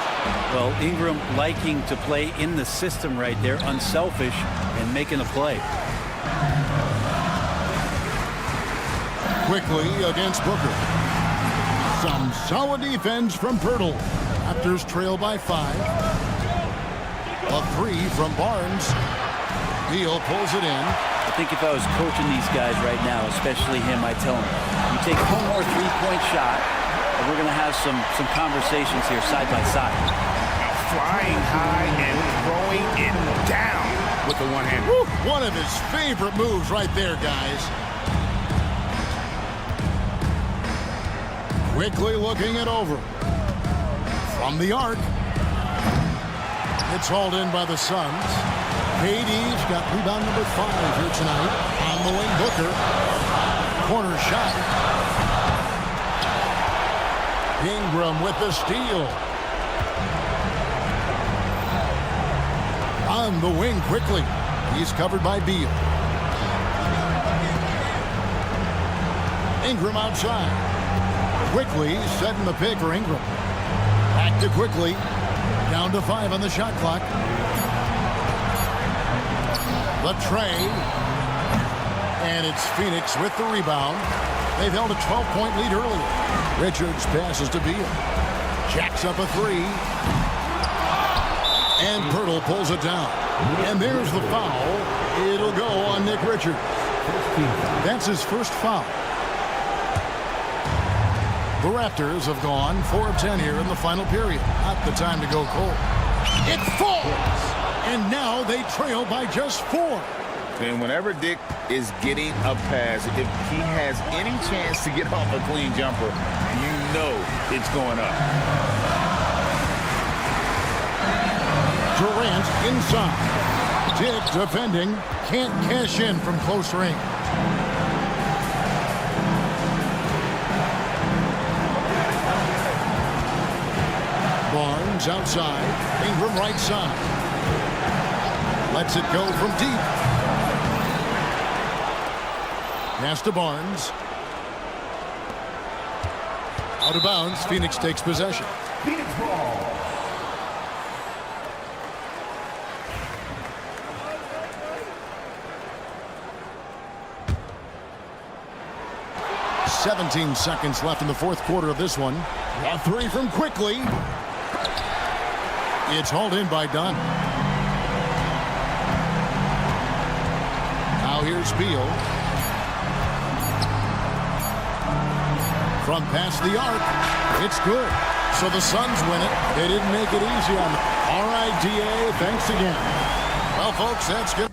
Well, Ingram liking to play in the system right there, unselfish and making a play. Quickly against Booker. Some solid defense from Pirtle. Raptors trail by 5. A 3 from Barnes. Beal pulls it in. I think if I was coaching these guys right now, especially him, I'd tell him, you take one more three-point shot, and we're going to have some conversations here side by side. Flying high and throwing it down with the one-hand. One of his favorite moves right there, guys. Quickly looking it over. From the arc. It's hauled in by the Suns. KD's got rebound number 5 here tonight. On the wing, Booker. Corner shot. Ingram with the steal. On the wing quickly. He's covered by Beal. Ingram outside. Quickly setting the pick for Ingram. Back to Quickly. Down to 5 on the shot clock. The tray. And it's Phoenix with the rebound. They've held a 12-point lead earlier. Richards passes to Beal. Jacks up a 3. And Pirtle pulls it down. And there's the foul. It'll go on Nick Richards. That's his first foul. The Raptors have gone 4 of 10 here in the final period. Not the time to go cold. It falls! And now they trail by just 4. And whenever Dick is getting a pass, if he has any chance to get off a clean jumper, you know it's going up. Durant inside. Dick defending. Can't cash in from close range. Barnes outside. Ingram right side. Lets it go from deep. Pass to Barnes. Out of bounds. Phoenix takes possession. Phoenix ball. "17 seconds left in the fourth quarter of this one. A 3 from Quickly. It's hauled in by Dunn. Now here's Beal. From past the arc. It's good. So the Suns win it. They didn't make it easy on them. All right, DA, thanks again. Well, folks, that's good.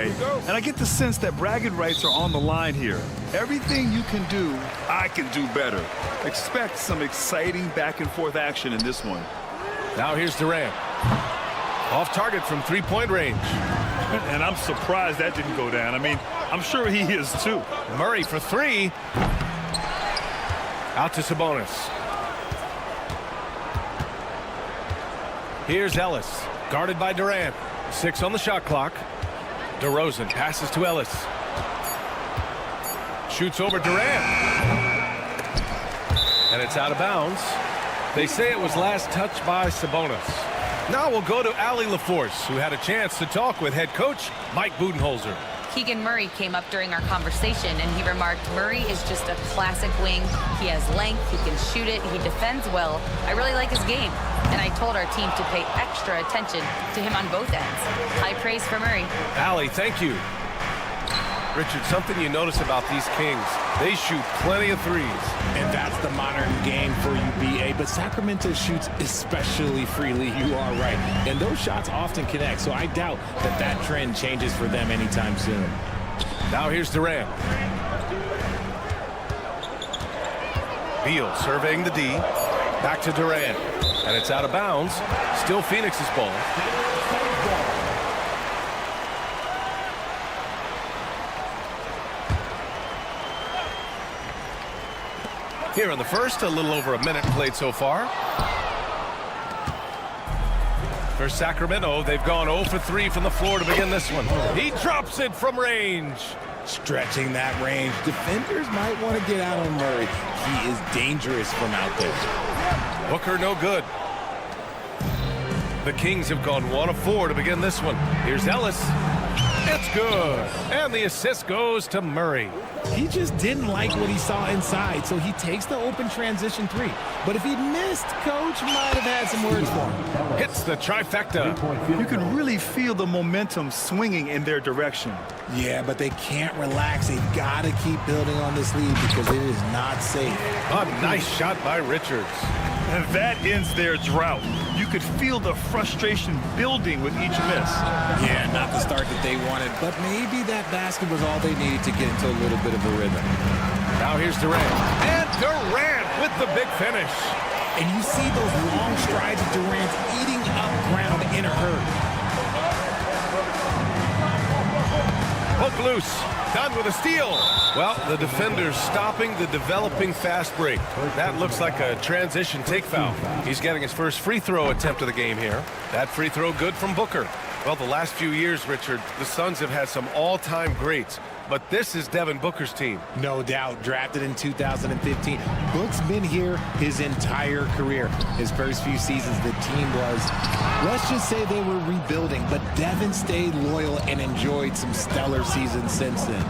B.A. And I get the sense that bragging rights are on the line here. Everything you can do, I can do better. Expect some exciting back-and-forth action in this one. Now here's Durant. Off target from three-point range. And I'm surprised that didn't go down. I mean, I'm sure he is too. Murray for three. Out to Sabonis. Here's Ellis, guarded by Durant. 6 on the shot clock. DeRozan passes to Ellis. Shoots over Durant. And it's out of bounds. They say it was last touched by Sabonis. Now we'll go to Allie LaForce, who had a chance to talk with head coach Mike Budenholzer. Keegan Murray came up during our conversation, and he remarked, Murray is just a classic wing. He has length, he can shoot it, he defends well. I really like his game. And I told our team to pay extra attention to him on both ends. High praise for Murray. Allie, thank you. Richard, something you notice about these Kings, they shoot plenty of threes. And that's the modern game for you, B.A. But Sacramento shoots especially freely. You are right. And those shots often connect. So I doubt that that trend changes for them anytime soon. Now here's Durant. Beal surveying the D. Back to Durant. And it's out of bounds. Still Phoenix's ball. Here in the first, a little over a minute played so far. For Sacramento, they've gone 0 for 3 from the floor to begin this one. He drops it from range. Stretching that range. Defenders might want to get out on Murray. He is dangerous from out there. Booker no good. The Kings have gone 1 of 4 to begin this one. Here's Ellis. It's good. And the assist goes to Murray. He just didn't like what he saw inside, so he takes the open transition 3. But if he'd missed, Coach might have had some words for him. Hits the trifecta. You can really feel the momentum swinging in their direction. Yeah, but they can't relax. They've got to keep building on this lead because it is not safe. A nice shot by Richards. And that ends their drought. You could feel the frustration building with each miss. Yeah, not the start that they wanted, but maybe that basket was all they needed to get into a little bit of a rhythm. Now here's Durant. And Durant with the big finish. And you see those long strides of Durant eating up ground in a hurry. Poke loose. Done with a steal. Well, the defender's stopping the developing fast break. That looks like a transition take foul. He's getting his first free throw attempt of the game here. That free throw good from Booker. Well, the last few years, Richard, the Suns have had some all-time greats. But this is Devin Booker's team. No doubt, drafted in 2015. Book's been here his entire career. His first few seasons, the team was, let's just say they were rebuilding, but Devin stayed loyal and enjoyed some stellar seasons since then.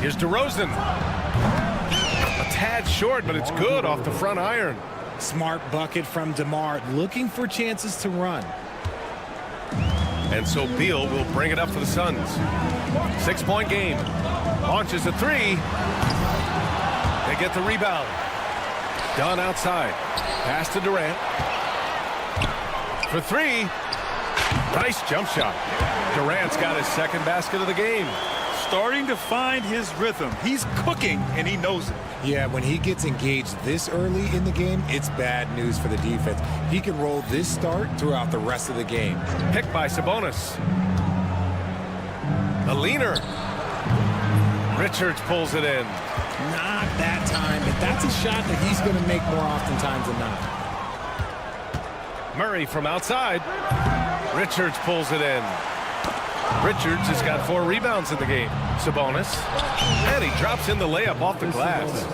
Here's DeRozan. A tad short, but it's good off the front iron. Smart bucket from DeMar, looking for chances to run. And so Beal will bring it up for the Suns. 6-point game. Launches a 3. They get the rebound. Dunn outside. Pass to Durant. For 3. Nice jump shot. Durant's got his second basket of the game. Starting to find his rhythm. He's cooking, and he knows it. Yeah, when he gets engaged this early in the game, it's bad news for the defense. He can roll this start throughout the rest of the game. Picked by Sabonis. A leaner. Richards pulls it in. Not that time, but that's a shot that he's going to make more oftentimes than not. Murray from outside. Richards pulls it in. Richards has got 4 rebounds in the game. Sabonis. And he drops in the layup off the glass.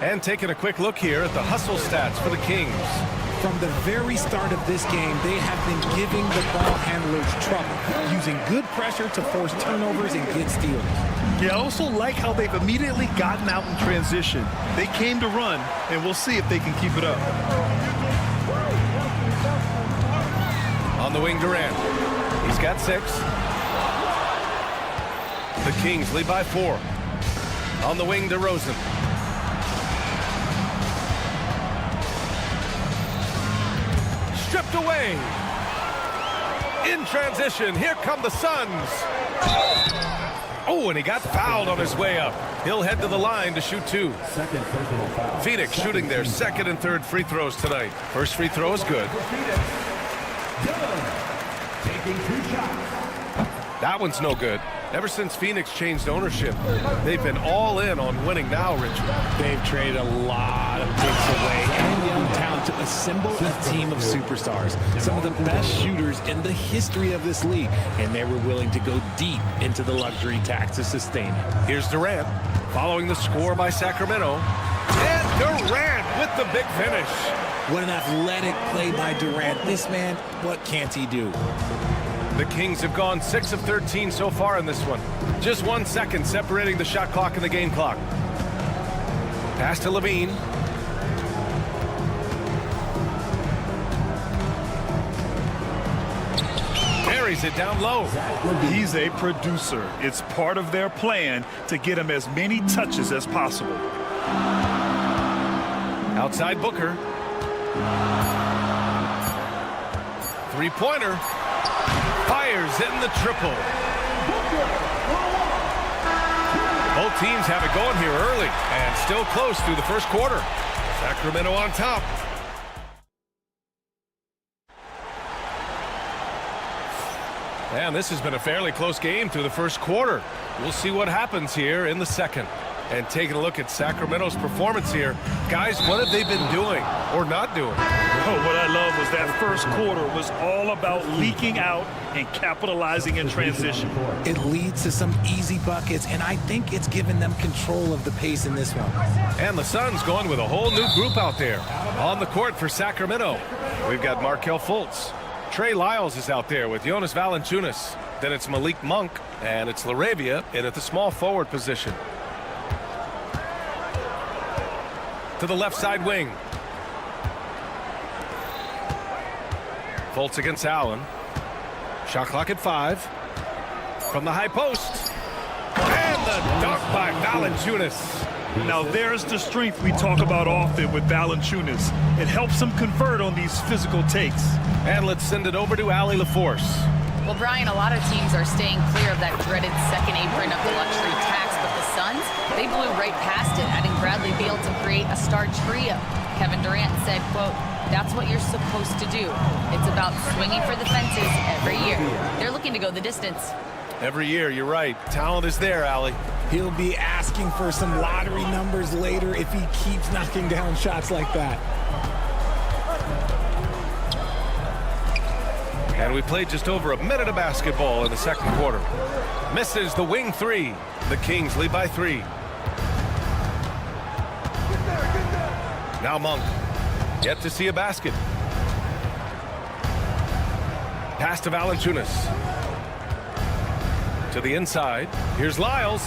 And taking a quick look here at the hustle stats for the Kings. From the very start of this game, they have been giving the ball handlers trouble, using good pressure to force turnovers and get steals. Yeah, I also like how they've immediately gotten out in transition. They came to run, and we'll see if they can keep it up. On the wing, Durant. He's got 6. The Kings lead by 4. On the wing, DeRozan. Stripped away. In transition, here come the Suns. Oh, and he got fouled on his way up. He'll head to the line to shoot 2. Phoenix shooting their second and third free throws tonight. First free throw is good. That one's no good. Ever since Phoenix changed ownership, they've been all in on winning now, Richard. They've traded a lot of picks away and young talent to assemble a team of superstars. Some of the best shooters in the history of this league. And they were willing to go deep into the luxury tax to sustain it. Here's Durant, following the score by Sacramento. And Durant with the big finish. What an athletic play by Durant. This man, what can't he do? The Kings have gone 6 of 13 so far in this one. Just 1 second separating the shot clock and the game clock. Pass to Levine. Buries it down low. He's a producer. It's part of their plan to get him as many touches as possible. Outside Booker. Three-pointer. Fires in the triple. Both teams have it going here early and still close through the first quarter. Sacramento on top. And this has been a fairly close game through the first quarter. We'll see what happens here in the second. And taking a look at Sacramento's performance here. Guys, what have they been doing or not doing? Oh, what I love was that first quarter was all about leaking out and capitalizing in transition. It leads to some easy buckets, and I think it's given them control of the pace in this one. And the Suns going with a whole new group out there. On the court for Sacramento, we've got Markelle Fultz. Trey Lyles is out there with Jonas Valanciunas. Then it's Malik Monk, and it's LaRavia in at the small forward position. To the left side wing. Fultz against Allen. Shot clock at 5. From the high post. And the dunk by Valanciunas. Now there's the strength we talk about often with Valanciunas. It helps him convert on these physical takes. And let's send it over to Allie LaForce. Well, Brian, a lot of teams are staying clear of that dreaded second apron of the luxury tax, but the Suns, they blew right past it, adding Bradley Beal to create a star trio. Kevin Durant said, quote, "That's what you're supposed to do. It's about swinging for the fences every year." They're looking to go the distance. Every year, you're right. Talent is there, Allie. He'll be asking for some lottery numbers later if he keeps knocking down shots like that. And we played just over a minute of basketball in the second quarter. Misses the wing 3. The Kings lead by 3. Now Monk. Yet to see a basket. Pass to Valanciunas. To the inside. Here's Lyles.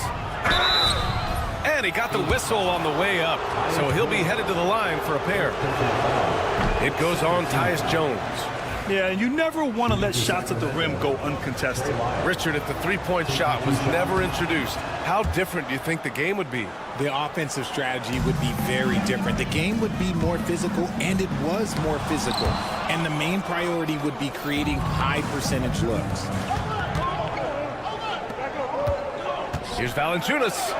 And he got the whistle on the way up. So he'll be headed to the line for a pair. It goes on Tyus Jones. Yeah, and you never want to let shots at the rim go uncontested. Richard, if the three-point shot was never introduced, how different do you think the game would be? The offensive strategy would be very different. The game would be more physical, and it was more physical. And the main priority would be creating high-percentage looks. Here's Valanciunas.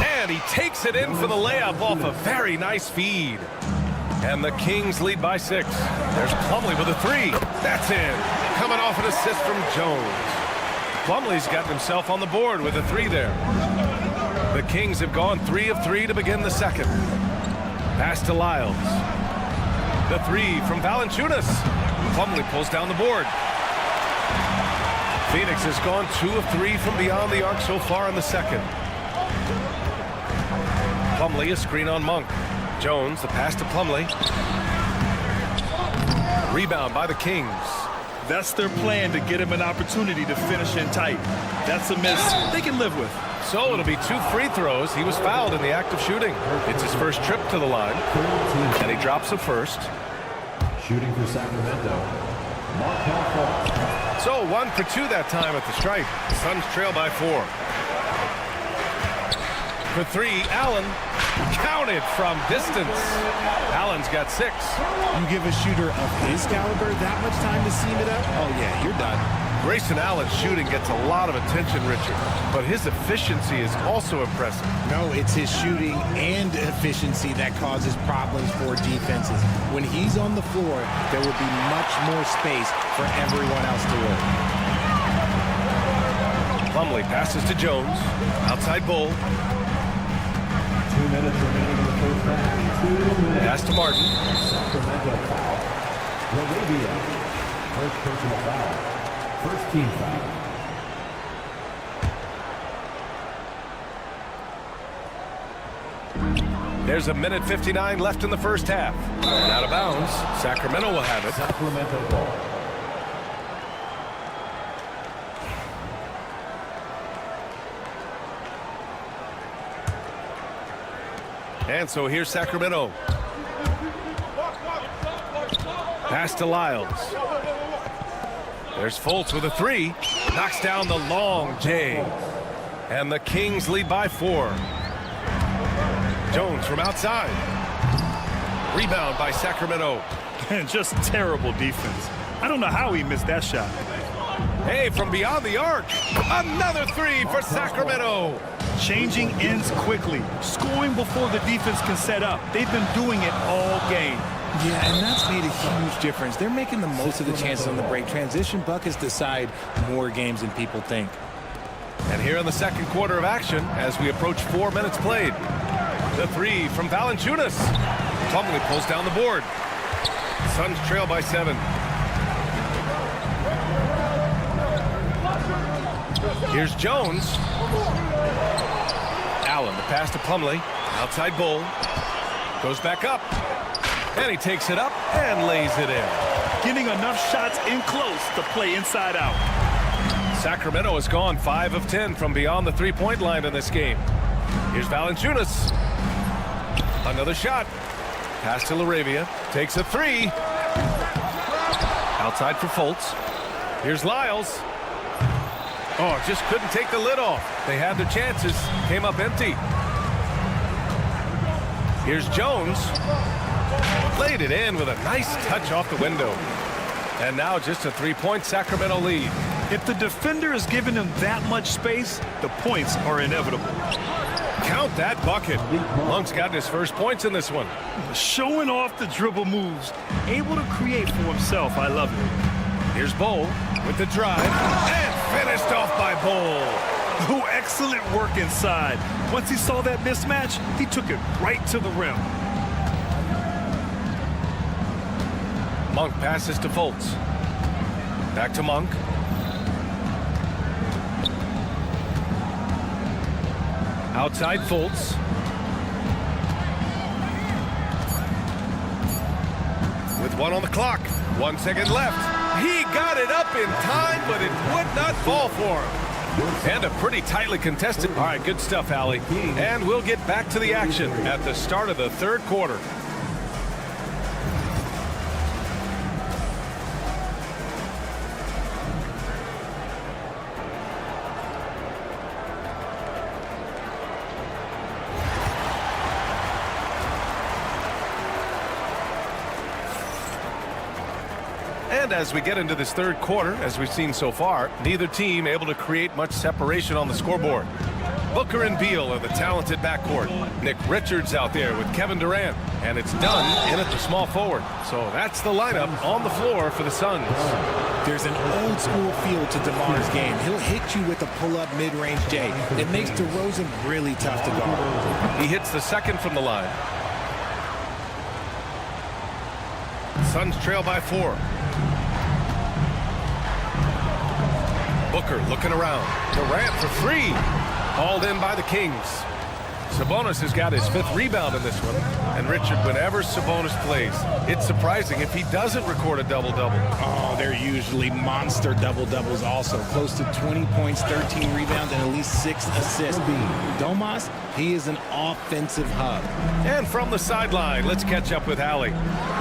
And he takes it in for the layup off a very nice feed. And the Kings lead by 6. There's Plumlee with a 3. That's in. Coming off an assist from Jones. Plumlee's gotten himself on the board with a 3 there. The Kings have gone 3 of 3 to begin the second. Pass to Lyles. The 3 from Valanciunas. Plumlee pulls down the board. Phoenix has gone 2 of 3 from beyond the arc so far in the second. Plumlee, a screen on Monk. Jones, the pass to Plumlee. Rebound by the Kings. That's their plan, to get him an opportunity to finish in tight. That's a miss they can live with. So it'll be 2 free throws. He was fouled in the act of shooting. It's his first trip to the line. And he drops the first. Shooting for Sacramento, Markelle Fultz. So 1 for 2 that time at the stripe. The Suns trail by 4. for three. Allen counted from distance. Allen's got 6. You give a shooter of his caliber that much time to seam it up, oh yeah, you're done. Grayson Allen's shooting gets a lot of attention, Richard, but his efficiency is also impressive. No, it's his shooting and efficiency that causes problems for defenses. When he's on the floor, there will be much more space for everyone else to work. Plumlee passes to Jones. Outside Bull. 2 minutes remaining in the first half. 2 minutes. Pass to Martin. Sacramento foul. Bolivia. First personal foul. First team foul. There's a minute 59 left in the first half. And out of bounds. Sacramento will have it. Sacramento ball. And so here's Sacramento. Pass to Lyles. There's Fultz with a 3. Knocks down the long J. And the Kings lead by 4. Jones from outside. Rebound by Sacramento. And just terrible defense. I don't know how he missed that shot. Hey, from beyond the arc. Another 3 for Sacramento. Changing ends quickly, scoring before the defense can set up. They've been doing it all game. Yeah, and that's made a huge difference. They're making the most of the chances on the break. Transition buckets decide more games than people think. And here in the second quarter of action, as we approach 4 minutes played, the 3 from Valanciunas. Plumlee pulls down the board. Suns trail by 7. Here's Jones. Allen, the pass to Plumlee. Outside Bull. Goes back up. And he takes it up and lays it in. Getting enough shots in close to play inside out. Sacramento has gone 5 of 10 from beyond the three-point line in this game. Here's Valanciunas. Another shot. Pass to LaRavia. Takes a 3. Outside for Fultz. Here's Lyles. Oh, just couldn't take the lid off. They had their chances. Came up empty. Here's Jones. Laid it in with a nice touch off the window. And now just a 3-point Sacramento lead. If the defender is giving him that much space, the points are inevitable. Count that bucket. Monk's gotten his first points in this one. Showing off the dribble moves. Able to create for himself. I love it. Here's Bull with the drive. And finished off by Bull. Oh, excellent work inside. Once he saw that mismatch, he took it right to the rim. Monk passes to Fultz. Back to Monk. Outside Fultz. With 1 on the clock. 1 second left. He got it up in time, but it would not fall for him. And a pretty tightly contested. All right, good stuff, Allie. And we'll get back to the action at the start of the third quarter. And as we get into this third quarter, as we've seen so far, neither team able to create much separation on the scoreboard. Booker and Beal are the talented backcourt. Nick Richards out there with Kevin Durant. And it's done in at the small forward. So that's the lineup on the floor for the Suns. There's an old school feel to DeMar's game. He'll hit you with a pull-up mid-range J. It makes DeRozan really tough to guard. He hits the second from the line. Suns trail by 4. Booker looking around. Durant for 3. Hauled in by the Kings. Sabonis has got his 5th rebound in this one. And Richard, whenever Sabonis plays, it's surprising if he doesn't record a double-double. Oh, they're usually monster double-doubles also. Close to 20 points, 13 rebounds, and at least 6 assists. Domas, he is an offensive hub. And from the sideline, let's catch up with Allie.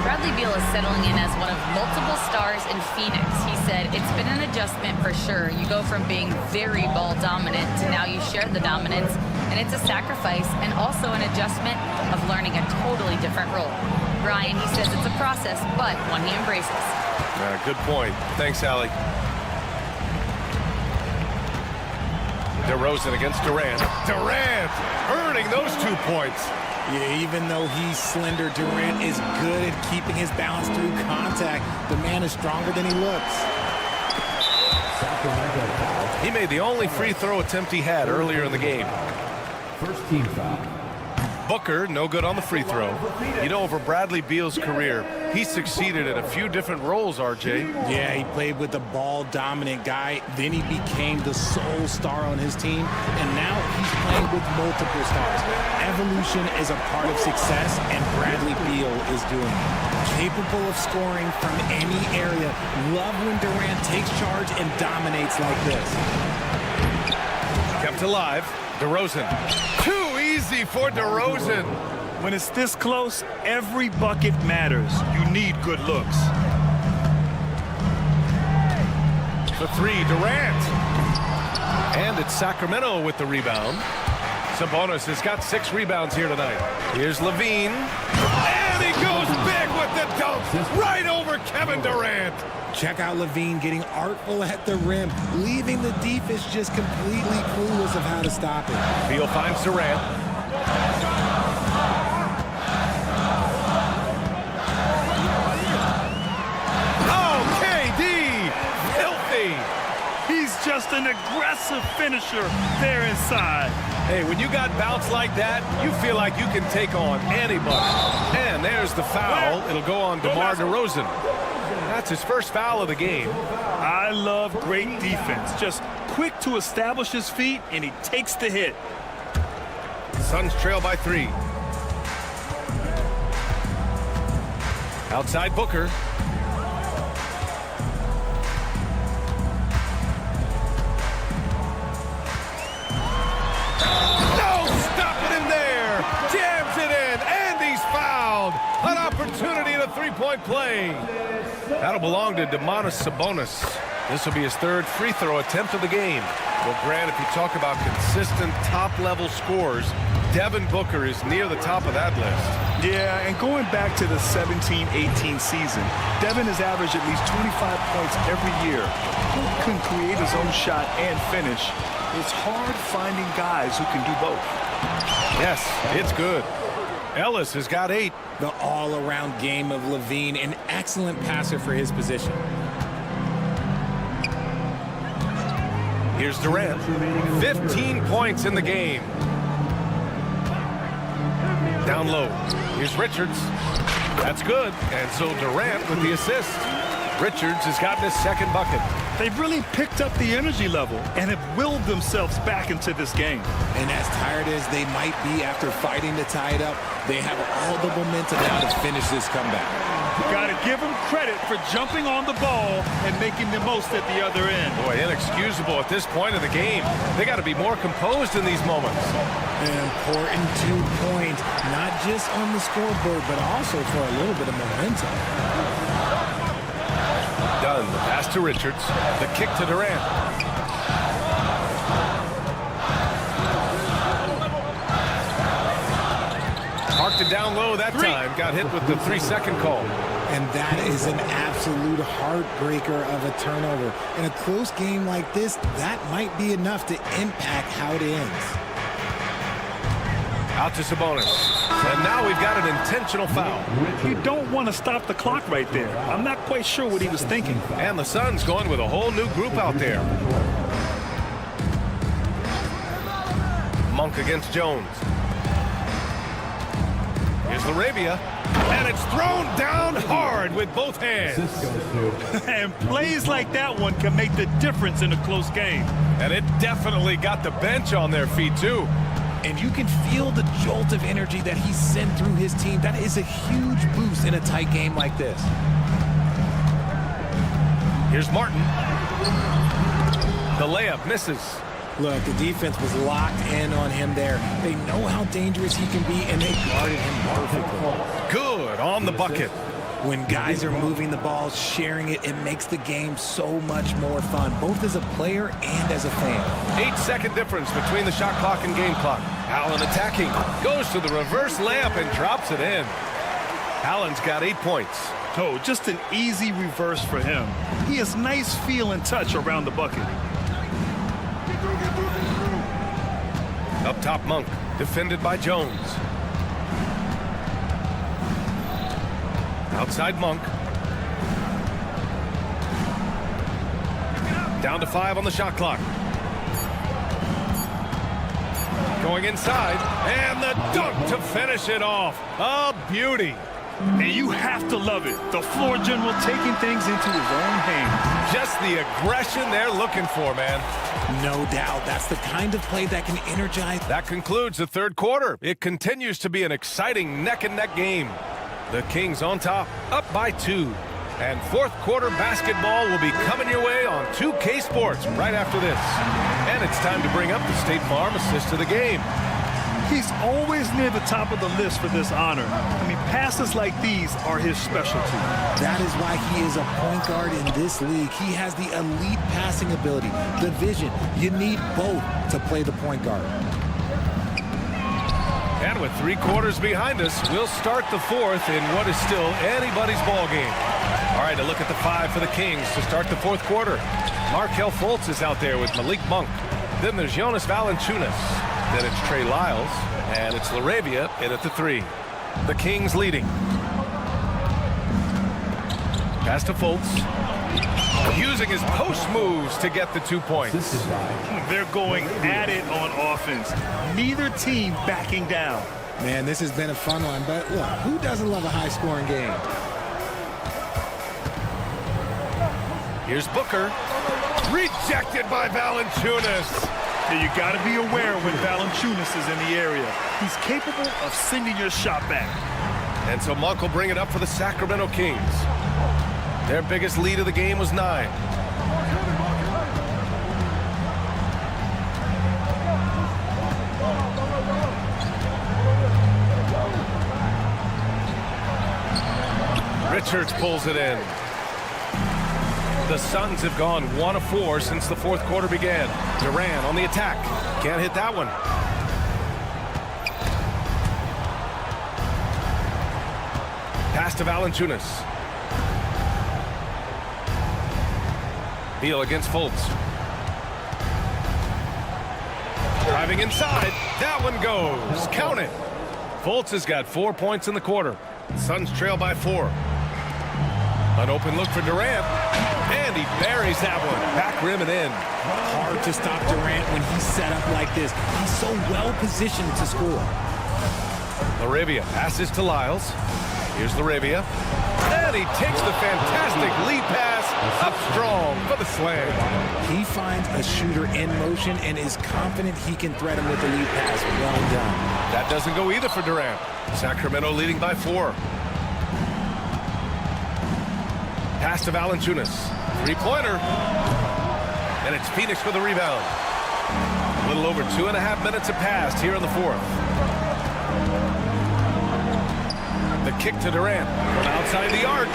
Bradley Beal is settling in as one of multiple stars in Phoenix. He said, it's been an adjustment for sure. You go from being very ball dominant to now you share the dominance. And it's a sacrifice and also an adjustment of learning a totally different role. Brian, he says it's a process, but one he embraces. Good point. Thanks, Allie. DeRozan against Durant. Durant earning those 2 points. Yeah, even though he's slender, Durant is good at keeping his balance through contact. The man is stronger than he looks. He made the only free throw attempt he had earlier in the game. First team foul. Booker, no good on the free throw. You know, over Bradley Beal's career, he succeeded in a few different roles, RJ. Yeah, he played with the ball-dominant guy. Then he became the sole star on his team. And now he's playing with multiple stars. Evolution is a part of success, and Bradley Beal is doing it. Capable of scoring from any area. Love when Durant takes charge and dominates like this. Kept alive. DeRozan. Too easy for DeRozan. When it's this close, every bucket matters. You need good looks. The three, Durant. And it's Sacramento with the rebound. Sabonis has got 6 rebounds here tonight. Here's Levine. And he goes big with the dunk. Right over Kevin Durant. Check out Levine getting artful at the rim, leaving the defense just completely clueless of how to stop it. Beal finds Durant. Oh, KD! Filthy! He's just an aggressive finisher there inside. Hey, when you got bounce like that, you feel like you can take on anybody. And there's the foul. It'll go on DeMar DeRozan. That's his first foul of the game. I love great defense. Just quick to establish his feet, and he takes the hit. Suns trail by 3. Outside Booker. No stopping him there. Jams it in, and he's fouled. An opportunity in a three-point play. That'll belong to Domantas Sabonis. This will be his 3rd free throw attempt of the game. Well, Grant, if you talk about consistent top-level scores, Devin Booker is near the top of that list. Yeah, and going back to the 17-18 season, Devin has averaged at least 25 points every year. He can create his own shot and finish. It's hard finding guys who can do both. Yes, it's good. Ellis has got 8. The all-around game of Levine, an excellent passer for his position. Here's Durant. 15 points in the game. Down low. Here's Richards. That's good. And so Durant with the assist. Richards has gotten his 2nd bucket. They've really picked up the energy level and have willed themselves back into this game. And as tired as they might be after fighting to tie it up, they have all the momentum now to finish this comeback. Got to give them credit for jumping on the ball and making the most at the other end. Boy, inexcusable at this point of the game. They got to be more composed in these moments. An important 2 points, not just on the scoreboard, but also for a little bit of momentum. Done. The pass to Richards. The kick to Durant. Parked it down low that time. Got hit with the 3-second call. And that is an absolute heartbreaker of a turnover. In a close game like this, that might be enough to impact how it ends. Out to Sabonis. And now we've got an intentional foul. You don't want to stop the clock right there. I'm not quite sure what he was thinking. And the Suns going with a whole new group out there. Monk against Jones. Here's Larabia. And it's thrown down hard with both hands. And plays like that one can make the difference in a close game. And it definitely got the bench on their feet, too. And you can feel the jolt of energy that he sent through his team. That is a huge boost in a tight game like this. Here's Martin. The layup misses. Look, the defense was locked in on him there. They know how dangerous he can be, and they guarded him perfectly. Good on the bucket. When guys are moving the ball, sharing it, it makes the game so much more fun, both as a player and as a fan. 8-second difference between the shot clock and game clock. Allen attacking. Goes to the reverse layup and drops it in. Allen's got 8 points. Oh, just an easy reverse for him. He has nice feel and touch around the bucket. Up top, Monk. Defended by Jones. Outside, Monk. Down to 5 on the shot clock. Going inside, and the dunk to finish it off. A beauty. And you have to love it. The floor general taking things into his own hands. Just the aggression they're looking for, man. No doubt. That's the kind of play that can energize. That concludes the third quarter. It continues to be an exciting neck-and-neck game. The Kings on top, up by 2. And fourth quarter basketball will be coming your way on 2K Sports right after this. And it's time to bring up the State Farm assist of the game. He's always near the top of the list for this honor. I mean, passes like these are his specialty. That is why he is a point guard in this league. He has the elite passing ability, the vision. You need both to play the point guard. And with 3 quarters behind us, we'll start the fourth in what is still anybody's ball game. All right, a look at the 5 for the Kings to start the fourth quarter. Markelle Fultz is out there with Malik Monk. Then there's Jonas Valanciunas. Then it's Trey Lyles. And it's LaRavia in at the 3. The Kings leading. Pass to Fultz. Using his post moves to get the 2 points. They're going at it on offense. Neither team backing down. Man, this has been a fun one, but look, who doesn't love a high-scoring game? Here's Booker. Rejected by Valanciunas. And you got to be aware when Valanciunas is in the area. He's capable of sending your shot back. And so Monk will bring it up for the Sacramento Kings. Their biggest lead of the game was 9. Richards pulls it in. The Suns have gone 1 of 4 since the fourth quarter began. Durant on the attack. Can't hit that one. Pass to Valanciunas. Beal against Fultz. Driving inside. That one goes. Count it. Fultz has got 4 points in the quarter. Suns trail by 4. An open look for Durant. And he buries that one. Back rim and in. Hard to stop Durant when he's set up like this. He's so well positioned to score. LaRavia passes to Lyles. Here's LaRavia. And he takes the fantastic lead pass up strong for the slam. He finds a shooter in motion and is confident he can threat him with the lead pass. Well done. That doesn't go either for Durant. Sacramento leading by 4. Pass to Valanciunas. 3-pointer. And it's Phoenix for the rebound. A little over 2.5 minutes have passed here in the fourth. The kick to Durant from outside the arc.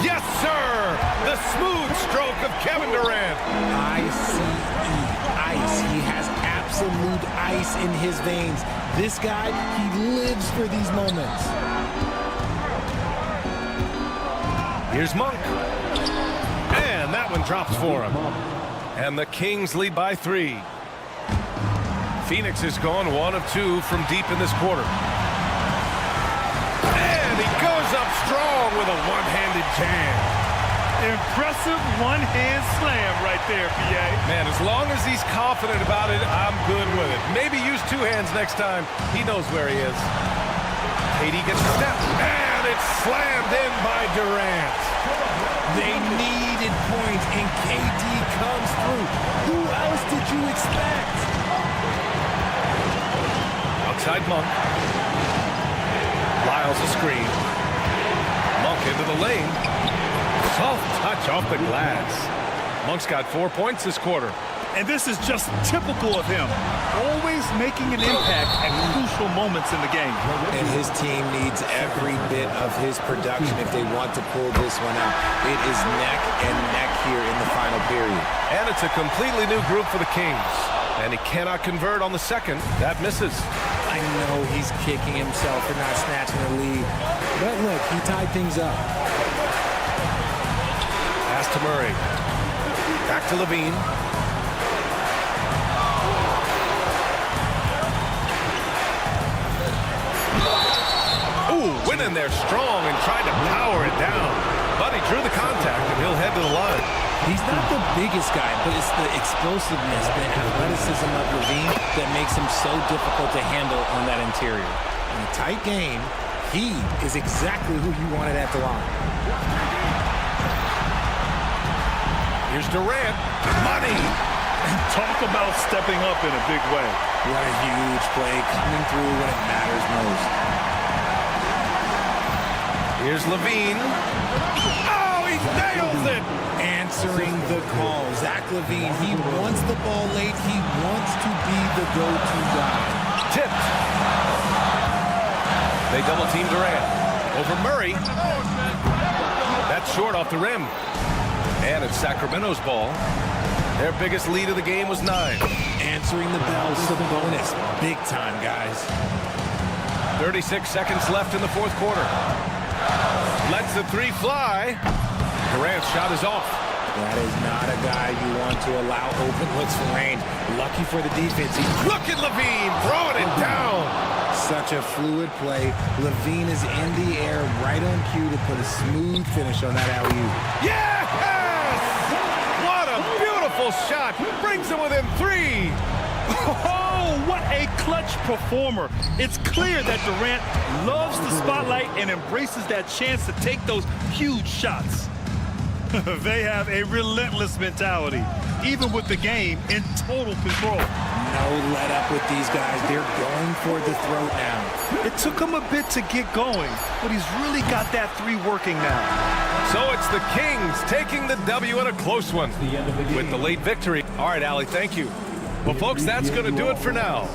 Yes, sir! The smooth stroke of Kevin Durant. Ice. He has absolute ice in his veins. This guy, he lives for these moments. Here's Monk. And that one drops for him. And the Kings lead by 3. Phoenix has gone 1 of 2 from deep in this quarter. And he goes up strong with a one-handed jam. Impressive one-hand slam right there, PA. Man, as long as he's confident about it, I'm good with it. Maybe use 2 hands next time. He knows where he is. KD gets the step. And it's slammed in by Durant. They needed points, and KD comes through. Who else did you expect? Outside Monk. Lyles a screen. Monk into the lane. Soft touch off the glass. Monk's got 4 points this quarter. And this is just typical of him. Always making an impact at crucial moments in the game. And his team needs every bit of his production if they want to pull this one out. It is neck and neck here in the final period. And it's a completely new group for the Kings. And he cannot convert on the second. That misses. I know he's kicking himself for not snatching the lead. But look, he tied things up. Pass to Murray. Back to Levine. Ooh, went in there strong and tried to power it down. But he drew the contact, and he'll head to the line. He's not the biggest guy, but it's the explosiveness, the athleticism of Levine that makes him so difficult to handle on that interior. In a tight game, he is exactly who you wanted at the line. Here's Durant. Money! Talk about stepping up in a big way. What a huge play coming through when it matters most. Here's Levine. Oh, he nails it! Answering the call. Zach Levine, he wants the ball late. He wants to be the go-to guy. Tipped. They double team Durant. Over Murray. That's short off the rim. And it's Sacramento's ball. Their biggest lead of the game was 9. Answering the bell, Sabonis. Big time, guys. 36 seconds left in the fourth quarter. Lets the three fly. Durant's shot is off. That is not a guy you want to allow open looks from range. Lucky for the defense. Look at Levine throwing it down. Such a fluid play. Levine is in the air right on cue to put a smooth finish on that alley-oop. Yes! What a beautiful shot. Brings them within 3. Oh, what a clutch performer. It's clear that Durant loves the spotlight and embraces that chance to take those huge shots. They have a relentless mentality, even with the game in total control. No let up with these guys. They're going for the throat now. It took him a bit to get going, but he's really got that 3 working now. So it's the Kings taking the W in a close one with the late victory. All right, Allie, thank you. Well, folks, that's going to do it for now.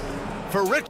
For Rich...